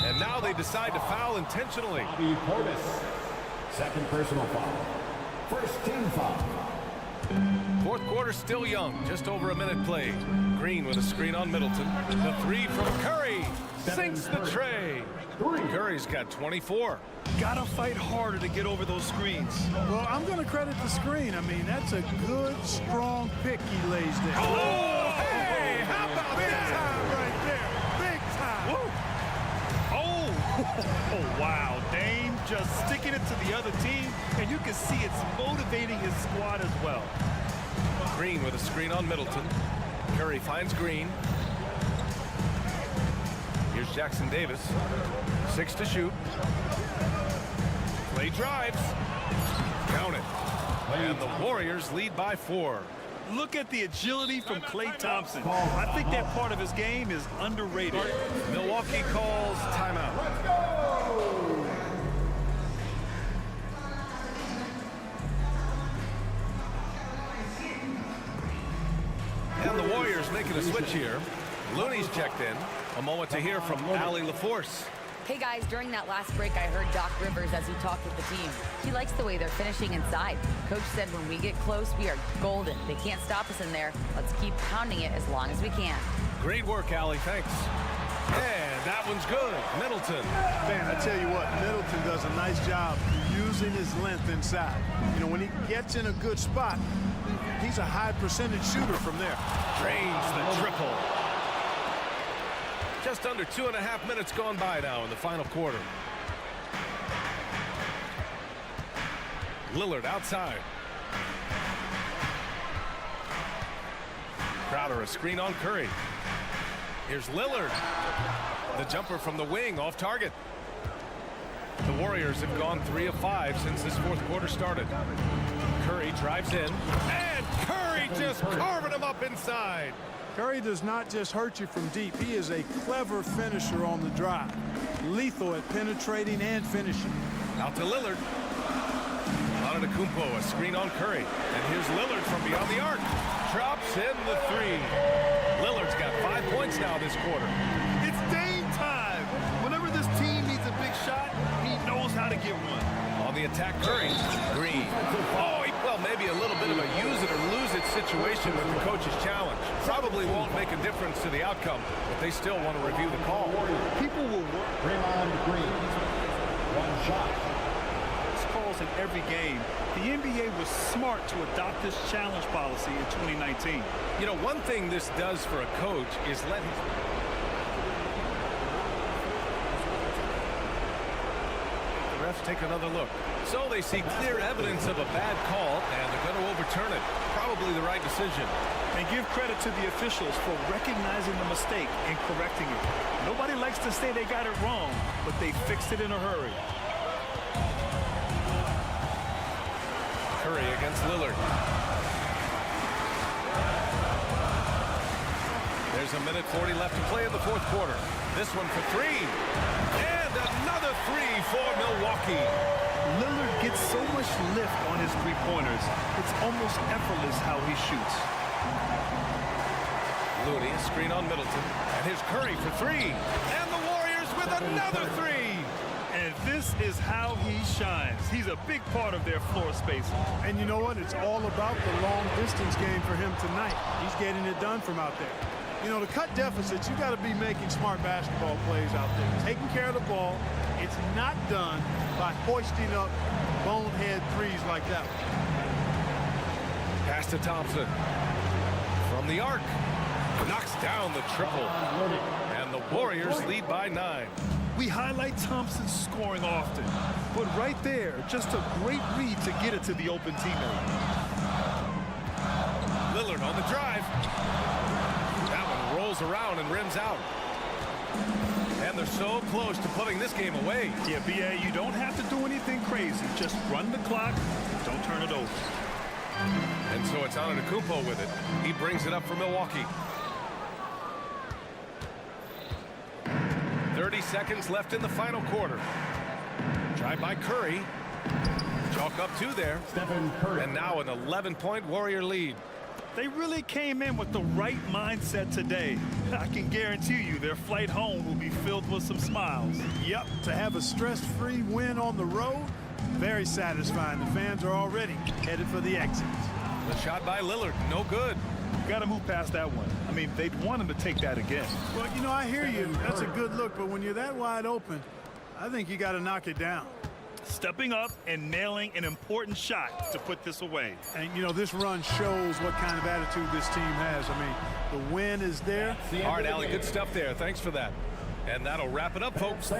And now they decide to foul intentionally. Portis. Second personal foul. First team foul. Fourth quarter still young. Just over a minute played. Green with a screen on Middleton. The 3 from Curry. Sinks the tray. Curry's got 24. Gotta fight harder to get over those screens. Well, I'm going to credit the screen. I mean, that's a good, strong pick he lays there. Oh, hey, how about big that? Time right there. Big time. Oh, oh, wow. Dame just sticking it to the other team, and you can see it's motivating his squad as well. Green with a screen on Middleton. Curry finds Green. Here's Jackson Davis. 6 to shoot. Clay drives. Count it. And the Warriors lead by 4. Look at the agility from Klay Thompson. I think that part of his game is underrated. Milwaukee calls timeout. Let's go! And the Warriors making a switch here. Looney's checked in. A moment to hear from Allie LaForce. Hey guys, during that last break, I heard Doc Rivers as he talked with the team. He likes the way they're finishing inside. Coach said when we get close, we are golden. They can't stop us in there. Let's keep pounding it as long as we can. Great work, Allie. Thanks. And that one's good. Middleton. Man, I tell you what, Middleton does a nice job using his length inside. You know, when he gets in a good spot, he's a high percentage shooter from there. Drains the triple. Just under 2.5 minutes gone by now in the final quarter. Lillard outside. Crowder a screen on Curry. Here's Lillard. The jumper from the wing off target. The Warriors have gone 3 of 5 since this fourth quarter started. Curry drives in. And Curry just carving him up inside. Curry does not just hurt you from deep. He is a clever finisher on the drive. Lethal at penetrating and finishing. Out to Lillard. Antetokounmpo, a screen on Curry. And here's Lillard from beyond the arc. Drops in the 3. Lillard's got 5 points now this quarter. It's Dame time. Whenever this team needs a big shot, he knows how to get one. On the attack, Curry. Green. Oh, well, maybe a little bit of a use it or lose it situation with the coach's challenge. Probably won't make a difference to the outcome, but they still want to review the call. People will work. Draymond Green. One shot. This calls an every game, the NBA was smart to adopt this challenge policy in 2019. You know, one thing this does for a coach is let his... The refs take another look. So they see clear evidence of a bad call, and they're going to overturn it. Probably the right decision. And give credit to the officials for recognizing the mistake and correcting it. Nobody likes to say they got it wrong, but they fixed it in a hurry. Curry against Lillard. There's a minute 40 left to play in the fourth quarter. This one for three. And another three for Milwaukee. Lillard gets so much lift on his three-pointers, it's almost effortless how he shoots. Looney, a screen on Middleton. And here's Curry for three. And the Warriors with another three. And this is how he shines. He's a big part of their floor space. And you know what? It's all about the long-distance game for him tonight. He's getting it done from out there. You know, to cut deficits, you got to be making smart basketball plays out there. Taking care of the ball. It's not done by hoisting up bonehead threes like that one. Pass to Thompson. From the arc. Knocks down the triple. And the Warriors lead by 9. We highlight Thompson's scoring often, but right there, just a great read to get it to the open teammate. Lillard on the drive. That one rolls around and rims out. And they're so close to putting this game away. Yeah, B.A., you don't have to do anything crazy. Just run the clock, don't turn it over. And so it's Antetokounmpo with it. He brings it up for Milwaukee. 30 seconds left in the final quarter. Drive by Curry. Chalk up 2 there. Stephen Curry. And now an 11-point Warrior lead. They really came in with the right mindset today. I can guarantee you their flight home will be filled with some smiles. Yep, to have a stress-free win on the road, very satisfying. The fans are already headed for the exit. The shot by Lillard, no good. Got to move past that one. I mean, they'd want him to take that again. Well, you know, I hear you. That's a good look, but when you're that wide open, I think you got to knock it down. Stepping up and nailing an important shot to put this away. And, you know, this run shows what kind of attitude this team has. I mean, the win is there. All right, Allie, good stuff there. Thanks for that. And that'll wrap it up, folks.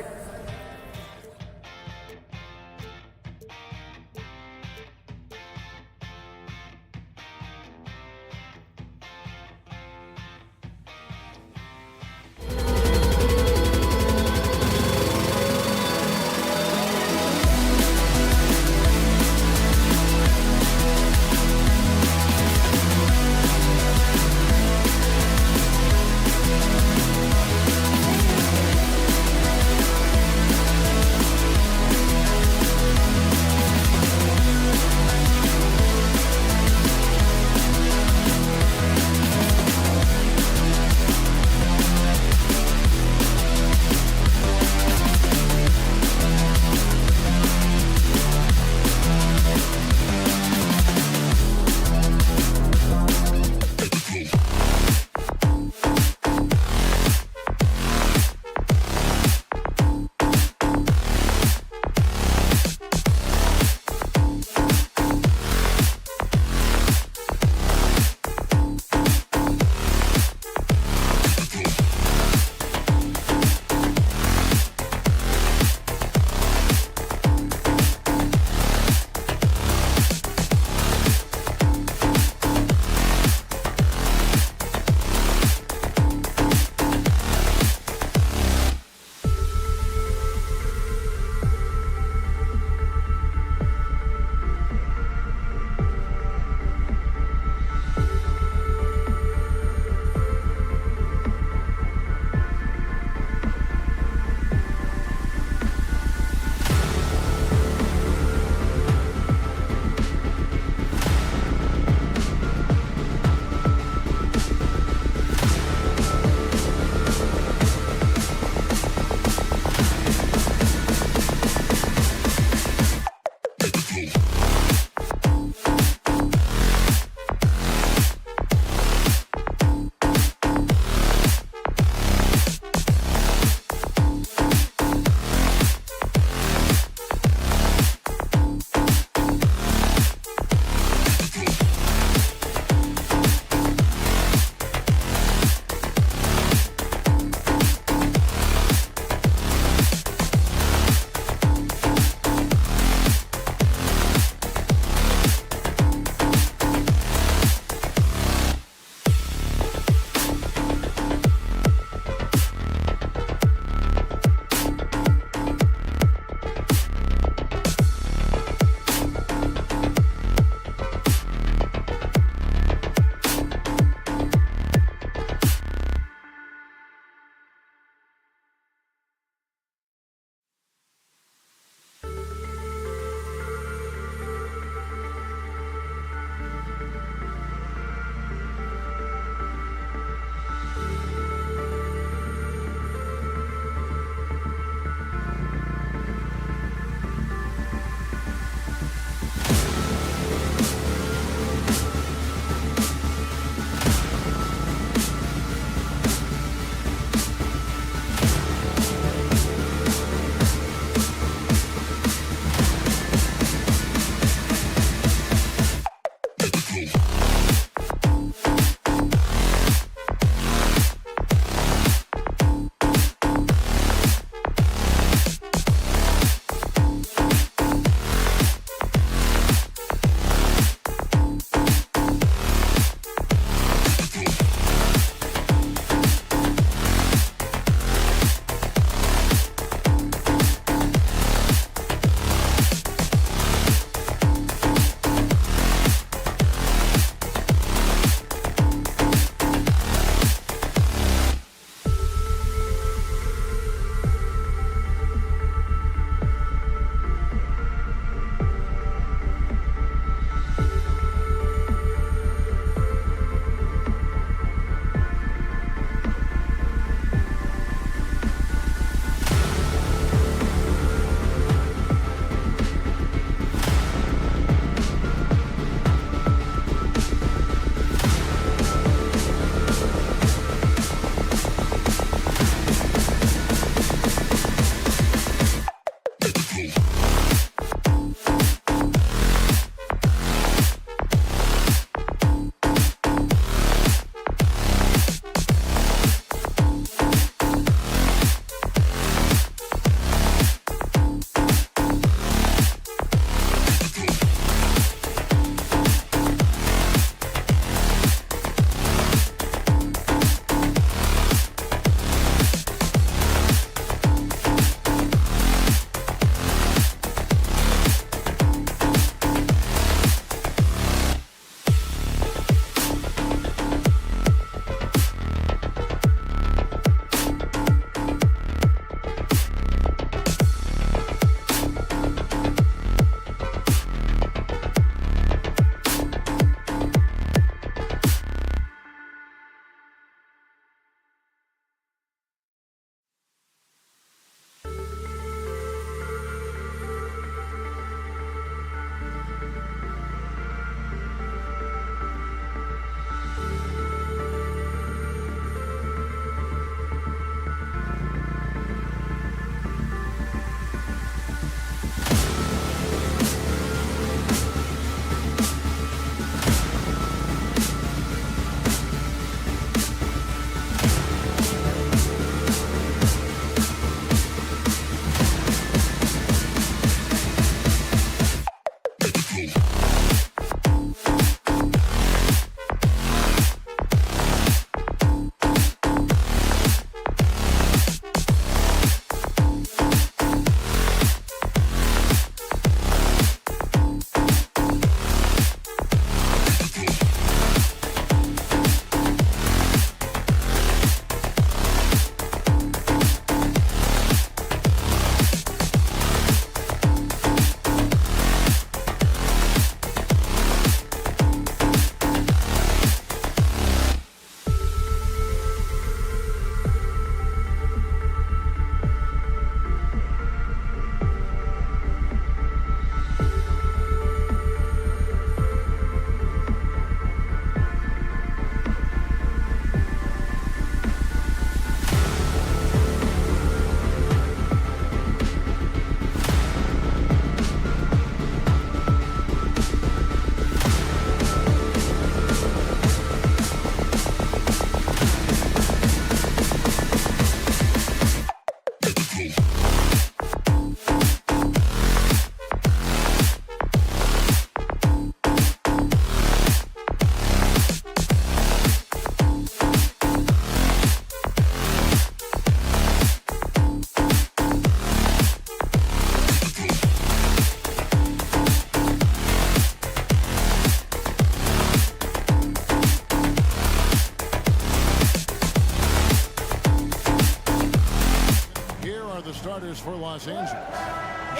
starters for Los Angeles.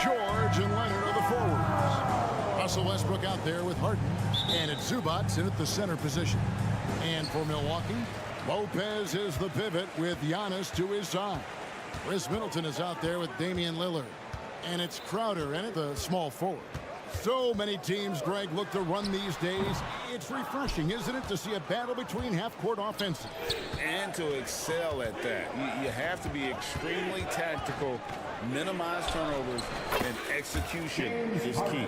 George and Leonard are the forwards. Russell Westbrook out there with Harden. And it's Zubats in at the center position. And for Milwaukee, Lopez is the pivot with Giannis to his side. Chris Middleton is out there with Damian Lillard. And it's Crowder in at the small forward. So many teams, Greg, look to run these days. It's refreshing, isn't it, to see a battle between half-court offenses? And to excel at that. You have to be extremely tactical, minimize turnovers, and execution is key.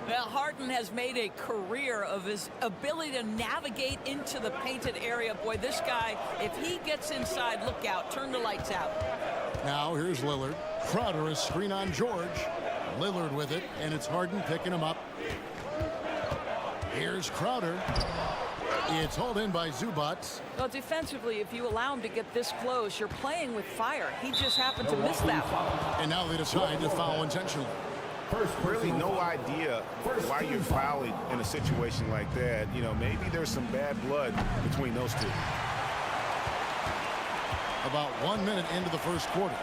Well, Harden has made a career of his ability to navigate into the painted area. Boy, this guy, if he gets inside, look out, turn the lights out. Now here's Lillard. Crowder, a screen on George. Lillard with it, and it's Harden picking him up. Here's Crowder. It's hauled in by Zubats. Well, defensively, if you allow him to get this close, you're playing with fire. He just happened to miss that one. And now they decide to foul intentionally. Really no idea why you're fouling in a situation like that. You know, maybe there's some bad blood between those two. About 1 minute into the first quarter.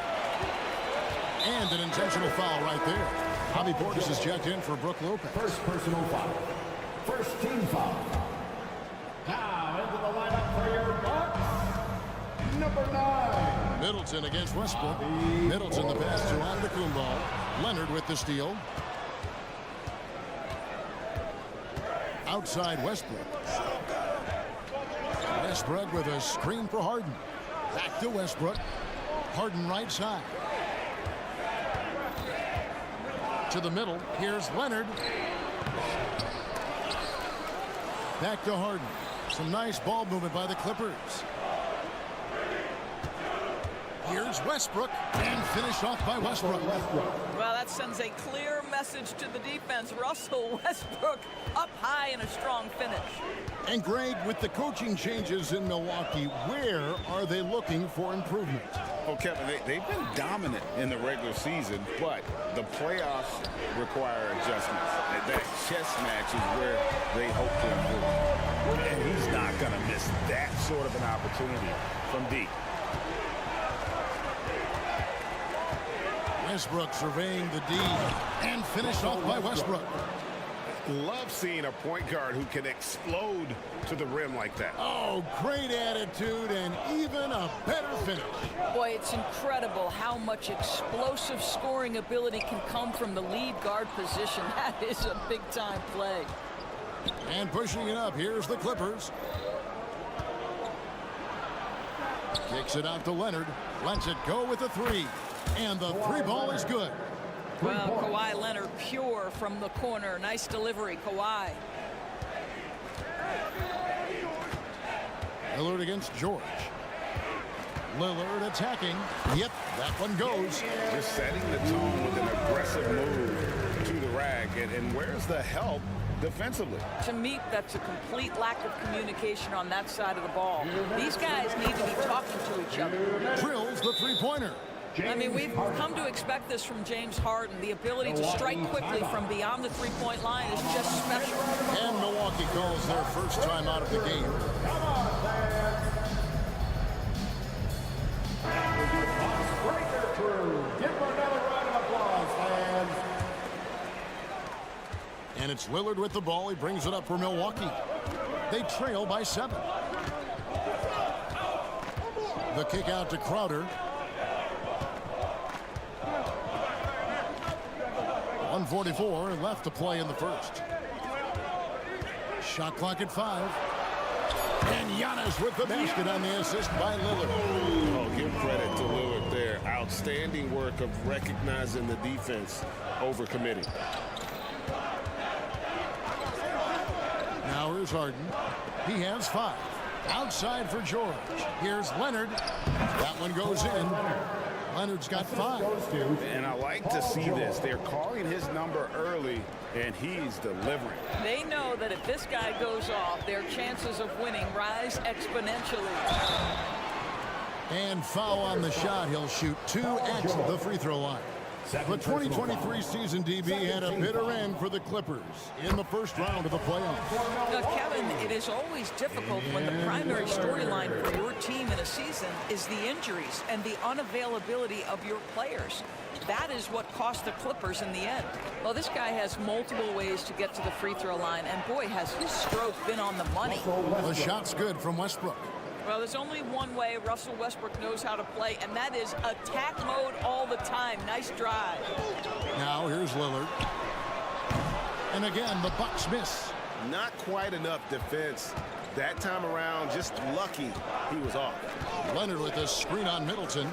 And an intentional foul right there. Bobby Portis is checked in for Brook Lopez. First personal foul. First team foul. Now into the lineup for your Bucks, number 9. Middleton against Westbrook. Middleton the pass to Antetokounmpo. Leonard with the steal. Outside Westbrook. Westbrook with a screen for Harden. Back to Westbrook. Harden right side. To the middle. Here's Leonard. Back to Harden. Some nice ball movement by the Clippers. Here's Westbrook, and finished off by Westbrook. Well, that sends a clear message to the defense. Russell Westbrook up high in a strong finish. And Greg, with the coaching changes in Milwaukee, where are they looking for improvement? Well, Kevin, they've been dominant in the regular season, but the playoffs require adjustments. That chess match is where they hope to improve. And he's not going to miss that sort of an opportunity from deep. Westbrook surveying the D, and finished off by Westbrook. Love seeing a point guard who can explode to the rim like that. Oh, great attitude and even a better finish. Boy, it's incredible how much explosive scoring ability can come from the lead guard position. That is a big-time play. And pushing it up, here's the Clippers. Kicks it out to Leonard. Lets it go with a three. And the three ball is good. Well, Kawhi Leonard pure from the corner. Nice delivery, Kawhi. Lillard against George. Lillard attacking. Yep, that one goes. Just setting the tone with an aggressive move to the rack. And where's the help defensively? To me, that's a complete lack of communication on that side of the ball. These guys need to be talking to each other. Drills the three-pointer. I mean, we've come to expect this from James Harden. The ability to strike quickly from beyond the three-point line is just special. And Milwaukee calls their first time out of the game. Give them another round of applause, fans. And it's Lillard with the ball. He brings it up for Milwaukee. They trail by 7. The kick out to Crowder. 1:44 left to play in the first. Shot clock at 5. And Giannis with the basket on the assist by Lillard. Oh, give credit to Lillard there. Outstanding work of recognizing the defense over committing. Now here's Harden. He has 5. Outside for George. Here's Leonard. That one goes in. Leonard's got 5. And I like to see this. They're calling his number early, and he's delivering. They know that if this guy goes off, their chances of winning rise exponentially. And foul on the shot. He'll shoot 2 at the free throw line. The 2023 season, DB, had a bitter end for the Clippers in the first round of the playoffs. Now, Kevin, it is always difficult when the primary storyline for your team in a season is the injuries and the unavailability of your players. That is what cost the Clippers in the end. Well, this guy has multiple ways to get to the free throw line, and boy, has his stroke been on the money. The shot's good from Westbrook. Well, there's only one way Russell Westbrook knows how to play, and that is attack mode all the time. Nice drive. Now here's Lillard. And again, the Bucks miss. Not quite enough defense. That time around, just lucky he was off. Leonard with a screen on Middleton.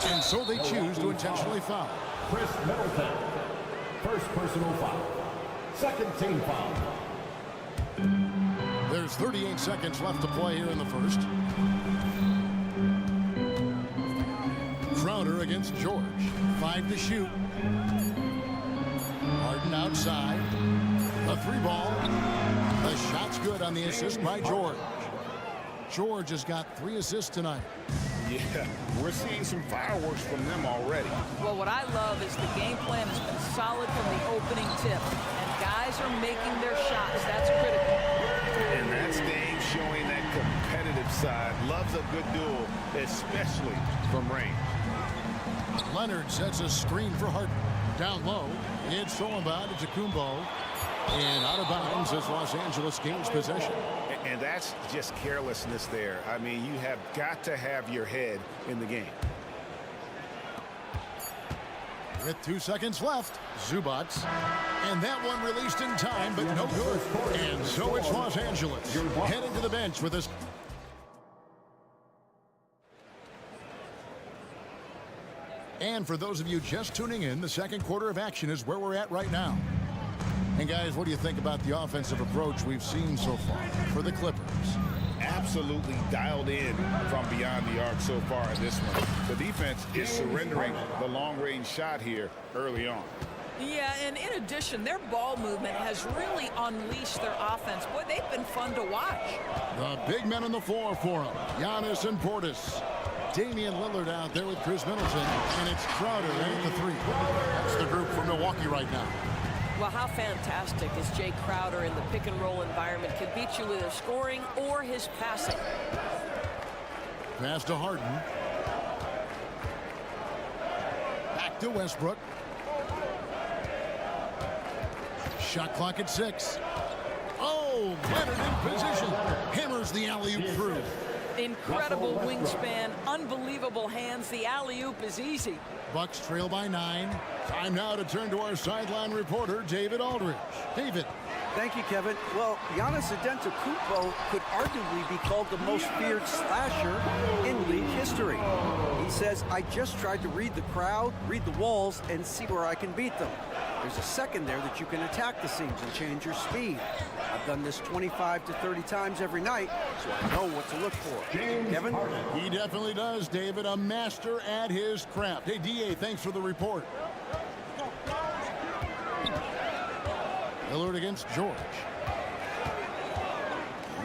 And so they choose to intentionally foul. Chris Middleton. First personal foul. Second team foul. There's 38 seconds left to play here in the first. Crowder against George. 5 to shoot. Harden outside. The 3-ball. The shot's good on the assist by George. George has got 3 assists tonight. Yeah, we're seeing some fireworks from them already. Well, what I love is the game plan has been solid from the opening tip, and guys are making their shots. That's critical. And that's Dave showing that competitive side. Loves a good duel, especially from range. Leonard sets a screen for Harden. Down low, it's Solomon to Kumbo. And out of bounds as Los Angeles gains possession. And that's just carelessness there. I mean, you have got to have your head in the game. With 2 seconds left, Zubats. And that one released in time, but no good. And so it's Los Angeles heading to the bench with us. And for those of you just tuning in, the second quarter of action is where we're at right now. And guys, what do you think about the offensive approach we've seen so far for the Clippers? Absolutely dialed in from beyond the arc so far in this one. The defense is surrendering the long-range shot here early on. Yeah, and in addition, their ball movement has really unleashed their offense. Boy, they've been fun to watch. The big men on the floor for them, Giannis and Portis. Damian Lillard out there with Chris Middleton, and it's Crowder at the 3. That's the group for Milwaukee right now. Well, how fantastic is Jay Crowder in the pick-and-roll environment? Can beat you with his scoring or his passing. Pass to Harden. Back to Westbrook. Shot clock at 6. Oh, Leonard in position. Hammers the alley-oop through. Incredible wingspan, unbelievable hands. The alley-oop is easy. Bucks trail by 9. Time now to turn to our sideline reporter, David Aldridge. David. Thank you, Kevin. Well, Giannis Antetokounmpo could arguably be called the most feared slasher in league history. He says, I just tried to read the crowd, read the walls, and see where I can beat them. There's a second there that you can attack the seams and change your speed. I've done this 25 to 30 times every night, so I know what to look for. Kevin? He definitely does, David. A master at his craft. Hey, D.A., thanks for the report. Lillard against George.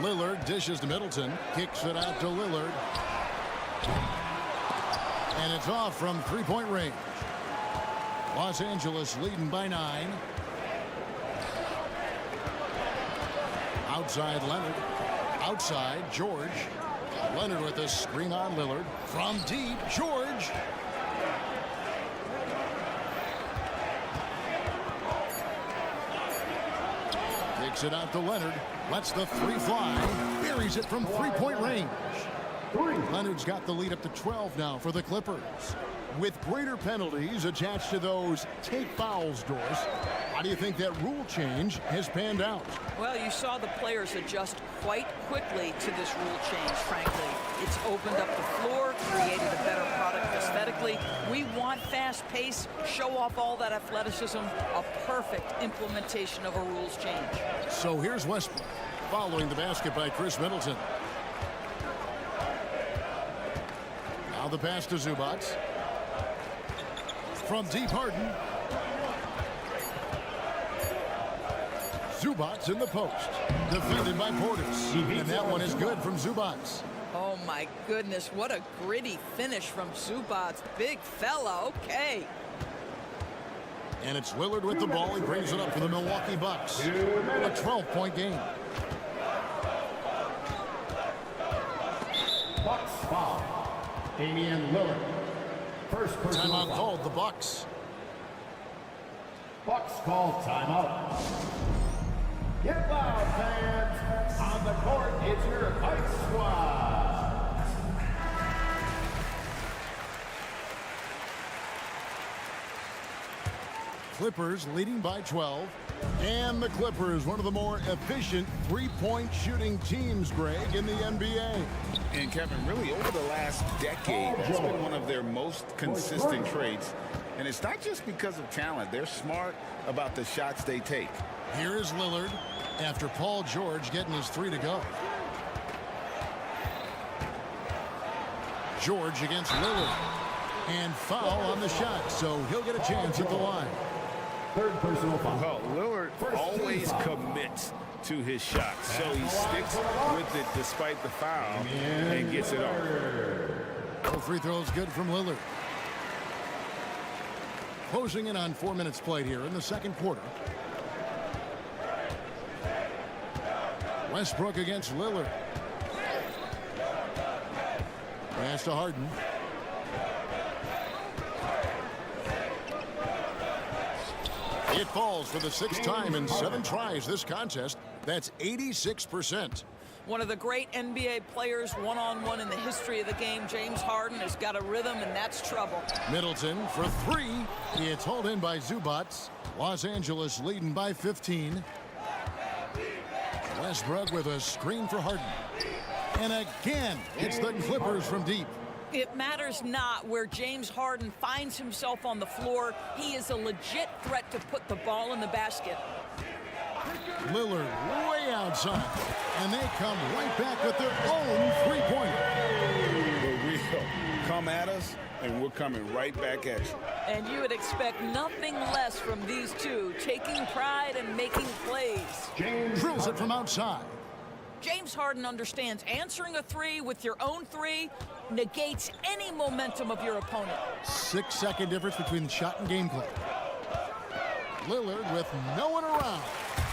Lillard dishes to Middleton. Kicks it out to Lillard. And it's off from three-point range. Los Angeles leading by 9. Outside Leonard. Outside George. Leonard with a screen on Lillard. From deep, George. Kicks it out to Leonard. Lets the 3 fly. Buries it from three-point range. Leonard's got the lead up to 12 now for the Clippers. With greater penalties attached to those take fouls doors, how do you think that rule change has panned out? Well, you saw the players adjust quite quickly to this rule change, frankly. It's opened up the floor, created a better product aesthetically. We want fast pace, show off all that athleticism, a perfect implementation of a rules change. So here's Westbrook following the basket by Chris Middleton. Now the pass to Zubats. From deep, Harden. Zubats in the post. Defended by Portis. And that one is good from Zubats. Oh my goodness, what a gritty finish from Zubac. Big fella, okay. And it's Lillard with the ball. He brings it up for the Milwaukee Bucks. A 12-point game. Bucks foul. Damian Lillard. First personal Timeout foul. called the Bucks. Bucks call timeout. Get loud, fans. On the court, it's your Fight Squad. Clippers leading by 12. And the Clippers, one of the more efficient three-point shooting teams, Greg, in the NBA. And Kevin, really over the last decade, that's been one of their most consistent traits. And it's not just because of talent. They're smart about the shots they take. Here is Lillard after Paul George getting his three to go. George against Lillard. And foul on the shot, so he'll get a chance at the line. Third personal foul. Well, Lillard always commits to his shots, so he sticks with it despite the foul and gets it off. No free throws good from Lillard. Closing in on 4 minutes played here in the second quarter. Westbrook against Lillard. Pass to Harden. It falls for the sixth time in 7 tries this contest. That's 86%. One of the great NBA players one-on-one in the history of the game, James Harden, has got a rhythm, and that's trouble. Middleton for 3. It's hauled in by Zubac. Los Angeles leading by 15. Westbrook with a screen for Harden. And again, it's the Clippers from deep. It matters not where James Harden finds himself on the floor. He is a legit threat to put the ball in the basket. Lillard way outside. And they come right back with their own three-pointer. The real come at us, and we're coming right back at you. And you would expect nothing less from these two, taking pride and making plays. Drills it from outside. James Harden understands answering a three with your own three negates any momentum of your opponent. 6-second difference between the shot and game clock. Lillard with no one around.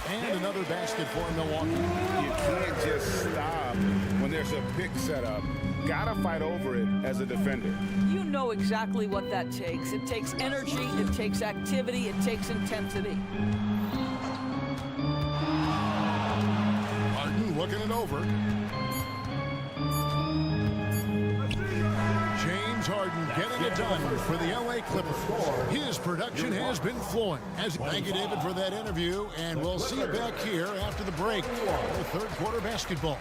And another basket for Milwaukee. You can't just stop when there's a pick set up. Gotta fight over it as a defender. You know exactly what that takes. It takes energy, it takes activity, it takes intensity. Harden looking it over. James Harden getting it done for the LA Clippers. His production has been flowing. Thank you, David, for that interview, and we'll see you back here after the break for third quarter basketball.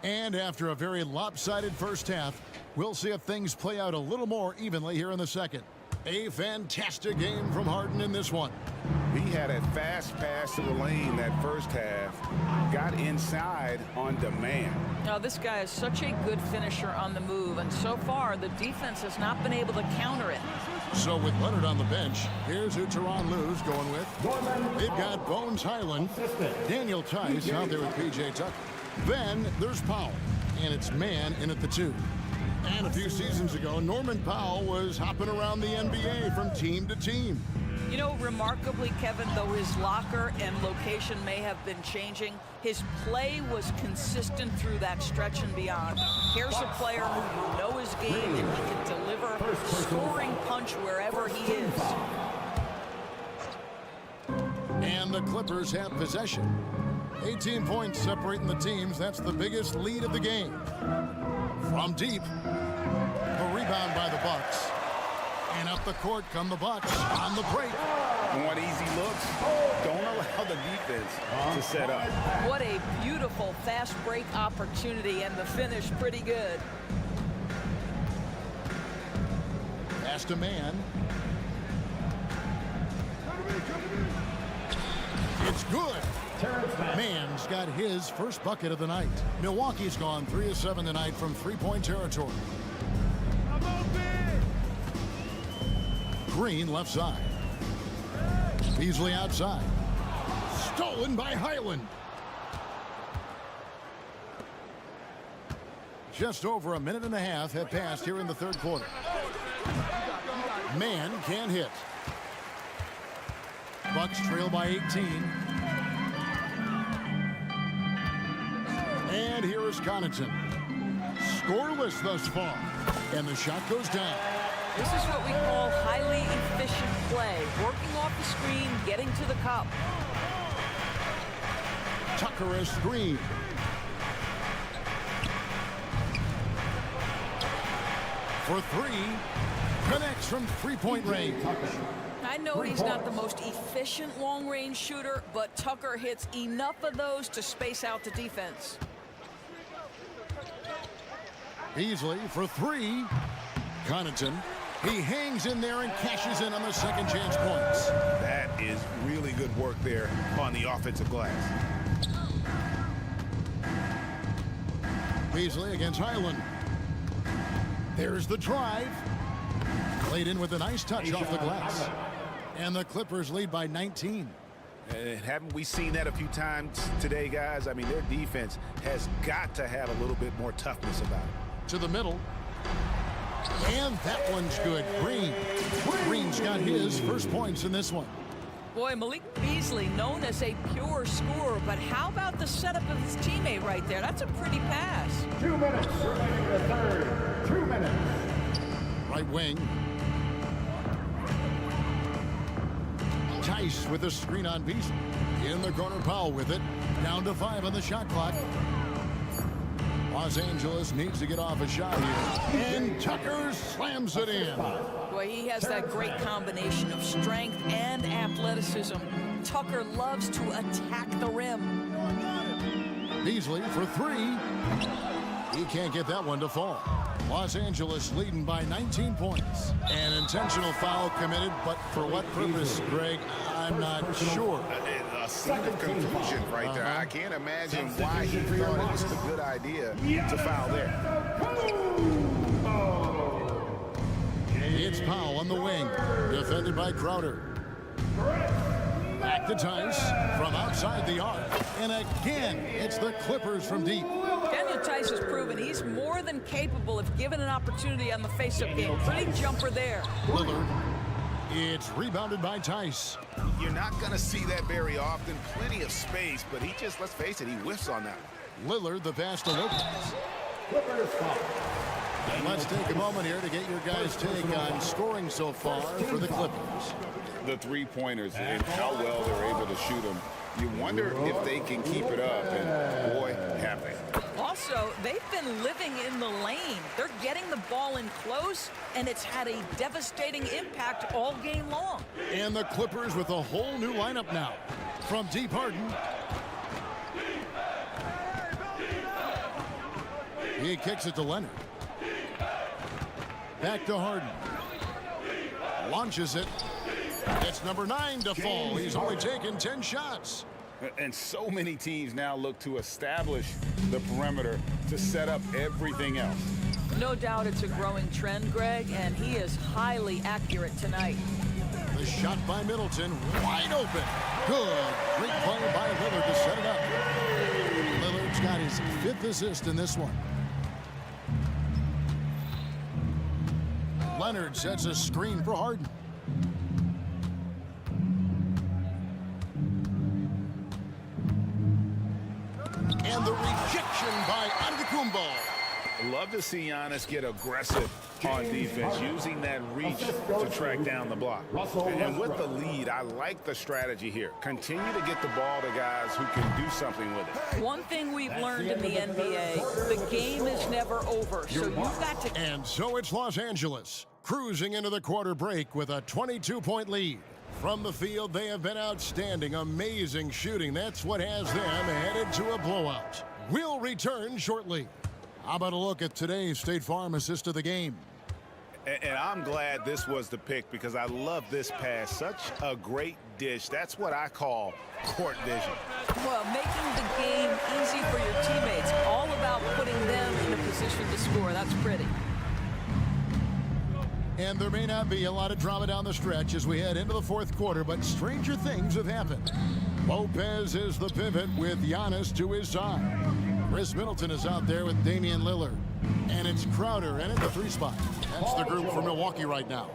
And after a very lopsided first half, we'll see if things play out a little more evenly here in the second. A fantastic game from Harden in this one. He had a fast pass to the lane that first half. Got inside on demand. Now, this guy is such a good finisher on the move, and so far the defense has not been able to counter it. So with Leonard on the bench, here's who Tyronn Lue's going with. They've got Bones Highland, Daniel Tice out there with P.J. Tucker. Then there's Powell, and it's man in at the 2. And a few seasons ago, Norman Powell was hopping around the NBA from team to team. You know, remarkably, Kevin, though his locker and location may have been changing, his play was consistent through that stretch and beyond. Here's a player who you know his game and he can deliver a scoring punch wherever he is. And the Clippers have possession. 18 points separating the teams. That's the biggest lead of the game. From deep, a rebound by the Bucks. And up the court come the Bucks on the break. Want easy looks? Don't allow the defense to set up. What a beautiful fast break opportunity, and the finish pretty good. Pass to man. It's good. Mann's got his first bucket of the night. Milwaukee's gone 3 of 7 tonight from three-point territory. Green left side. Beasley outside. Stolen by Highland. Just over a minute and a half have passed here in the third quarter. Mann can't hit. Bucks trail by 18. And here is Connaughton. Scoreless thus far. And the shot goes down. This is what we call highly efficient play. Working off the screen, getting to the cup. Tucker a screen. For three. Connects from three-point range. I know he's not the most efficient long-range shooter, but Tucker hits enough of those to space out the defense. Beasley for three. Connaughton. He hangs in there and cashes in on the second chance points. That is really good work there on the offensive glass. Beasley against Highland. There's the drive. Played in with a nice touch off the glass. And the Clippers lead by 19. And haven't we seen that a few times today, guys? I mean, their defense has got to have a little bit more toughness about it. To the middle. And that one's good. Green. Green's got his first points in this one. Boy, Malik Beasley, known as a pure scorer, but how about the setup of his teammate right there? That's a pretty pass. 2 minutes remaining in the third. 2 minutes. Right wing. Tice with a screen on Beasley. In the corner, Powell with it. Down to 5 on the shot clock. Los Angeles needs to get off a shot here. And Tucker slams it in. Boy, he has that great combination of strength and athleticism. Tucker loves to attack the rim. Beasley for three. He can't get that one to fall. Los Angeles leading by 19 points. An intentional foul committed, but for what purpose, Greg, I'm not sure. A scene of confusion right there. I can't imagine why he thought it was a good idea to foul there. It's Powell on the wing, defended by Crowder. Back to Tice from outside the arc. And again, it's the Clippers from deep. Daniel Tice has proven he's more than capable if given an opportunity on the face-up game. Pretty jumper there. Lillard. It's rebounded by Tice. You're not going to see that very often. Plenty of space, but he just, let's face it, he whiffs on that one. Lillard, the pass to Lopez. And let's take a moment here to get your guys' take on scoring so far for the Clippers. The three-pointers and how well they're able to shoot them. You wonder if they can keep it up, and boy, have they. Also, they've been living in the lane. They're getting the ball in close, and it's had a devastating impact all game long. And the Clippers with a whole new lineup now. From deep, Harden. He kicks it to Leonard. Back to Harden. Launches it. It's number 9 to fall. He's only taken 10 shots. And so many teams now look to establish the perimeter to set up everything else. No doubt it's a growing trend, Greg, and he is highly accurate tonight. The shot by Middleton, wide open. Good. Great play by Lillard to set it up. Lillard's got his 5th assist in this one. Leonard sets a screen for Harden. And the rejection by Antetokounmpo. Love to see Giannis get aggressive on defense, using that reach to track down the block. And with the lead, I like the strategy here. Continue to get the ball to guys who can do something with it. One thing we've learned in the NBA, the game is never over. So you've got to... And so it's Los Angeles, cruising into the quarter break with a 22-point lead. From the field, they have been outstanding, amazing shooting. That's what has them headed to a blowout. We'll return shortly. How about a look at today's State Farm assist of the game? And I'm glad this was the pick because I love this pass. Such a great dish. That's what I call court vision. Well, making the game easy for your teammates, all about putting them in a position to score. That's pretty. And there may not be a lot of drama down the stretch as we head into the fourth quarter, but stranger things have happened. Lopez is the pivot with Giannis to his side. Chris Middleton is out there with Damian Lillard. And it's Crowder in at the 3 spot. That's the group for Milwaukee right now.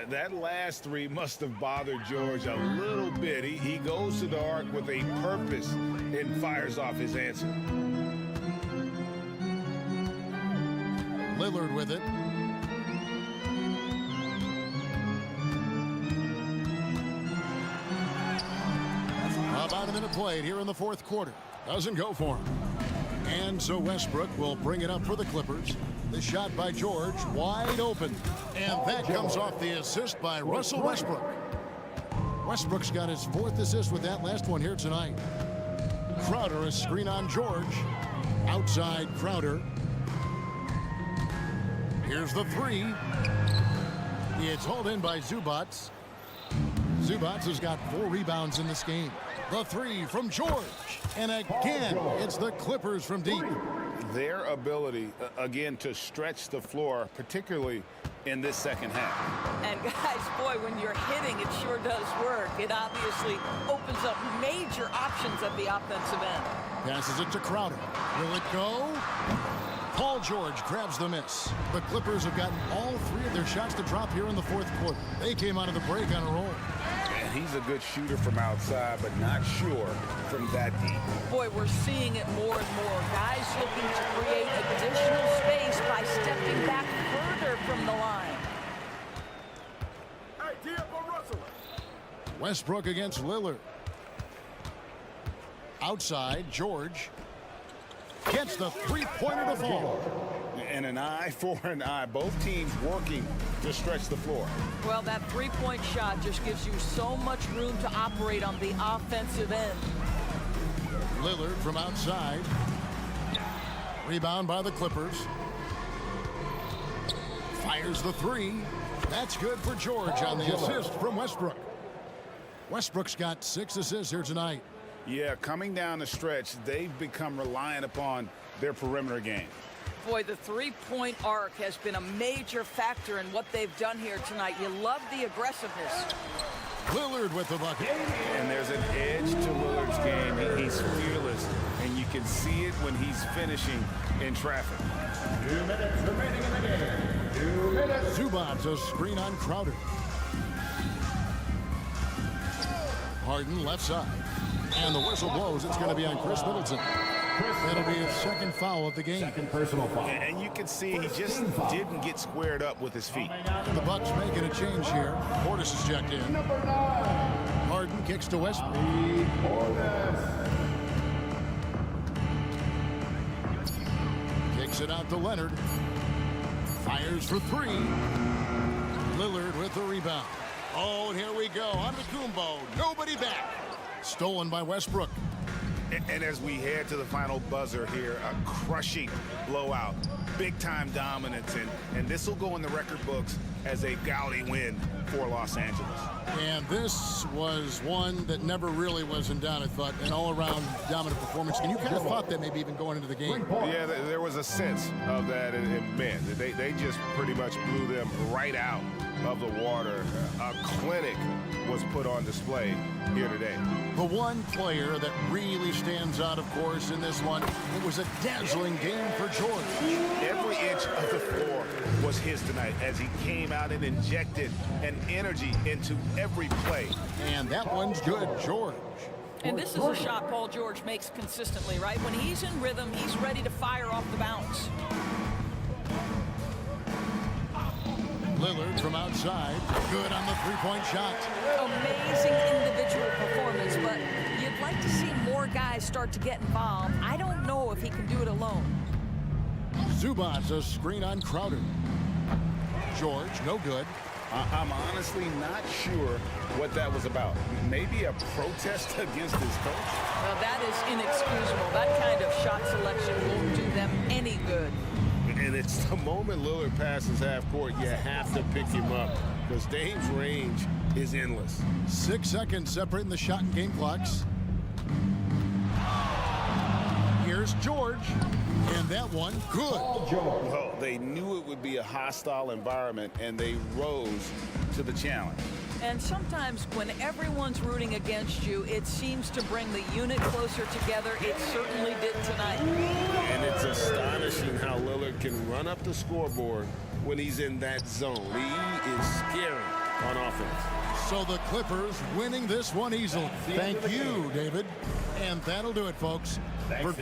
That last three must have bothered George a little bit. He goes to the arc with a purpose and fires off his answer. Lillard with it. About a minute played here in the fourth quarter. Doesn't go for him. And so Westbrook will bring it up for the Clippers. The shot by George, wide open. And that comes off the assist by Russell Westbrook. Westbrook's got his 4th assist with that last one here tonight. Crowder, a screen on George. Outside Crowder. Here's the 3. It's hauled in by Zubats. Zubats has got 4 rebounds in this game. The 3 from George. And again, it's the Clippers from deep. Their ability, again, to stretch the floor, particularly in this second half. And guys, boy, when you're hitting, it sure does work. It obviously opens up major options at the offensive end. Passes it to Crowder. Will it go? Paul George grabs the miss. The Clippers have gotten all 3 of their shots to drop here in the fourth quarter. They came out of the break on a roll. And he's a good shooter from outside, but not sure from that deep. Boy, we're seeing it more and more. Guys looking to create additional space by stepping back further from the line. Westbrook against Lillard. Outside, George gets the 3-pointer to fall. And an eye for an eye. Both teams working to stretch the floor. Well, that 3-point shot just gives you so much room to operate on the offensive end. Lillard from outside. Rebound by the Clippers. Fires the 3. That's good for George on the assist from Westbrook. Westbrook's got 6 assists here tonight. Yeah, coming down the stretch, they've become reliant upon their perimeter game. Boy, the 3-point arc has been a major factor in what they've done here tonight. You love the aggressiveness. Lillard with the bucket. And there's an edge to Lillard's game. He's fearless, and you can see it when he's finishing in traffic. 2 minutes remaining in the game. 2 minutes. Zubats a screen on Crowder. Harden left side. And the whistle blows. It's going to be on Chris Middleton. That'll be his 2nd foul of the game. 2nd personal foul. And you can see he just didn't get squared up with his feet. The Bucks making a change here. Portis is checked in. Number 9. Harden kicks to Westbrook. Kicks it out to Leonard. Fires for 3. Lillard with the rebound. Oh, and here we go. Antetokounmpo. Nobody back. Stolen by Westbrook. And as we head to the final buzzer here, a crushing blowout, big-time dominance, and this will go in the record books as a gaudy win for Los Angeles. And this was one that never really was in doubt, I thought, an all-around dominant performance. And you kind of thought that maybe even going into the game. Yeah, there was a sense of that, and man, they just pretty much blew them right out of the water. A clinic was put on display here today. The one player that really stands out, of course, in this one, it was a dazzling game for George. Every inch of the floor was his tonight as he came out and injected an energy into every play. And that one's good, George. And this is a shot Paul George makes consistently, right? When he's in rhythm, he's ready to fire off the bounce. Lillard from outside, good on the 3-point shot. Amazing individual performance, but you'd like to see more guys start to get involved. I don't know if he can do it alone. Zubats a screen on Crowder. George, no good. I'm honestly not sure what that was about. Maybe a protest against his coach? Well, that is inexcusable. That kind of shot selection won't do them any good. And it's the moment Lillard passes half court, you have to pick him up because Dame's range is endless. 6 seconds separating the shot and game clocks. Here's George. And that one, good. Well, they knew it would be a hostile environment, and they rose to the challenge. And sometimes when everyone's rooting against you, it seems to bring the unit closer together. It certainly did tonight. And it's astonishing how Lillard can run up the scoreboard when he's in that zone. He is scary on offense. So the Clippers winning this one easily. Thank you, David. And that'll do it, folks. Thanks,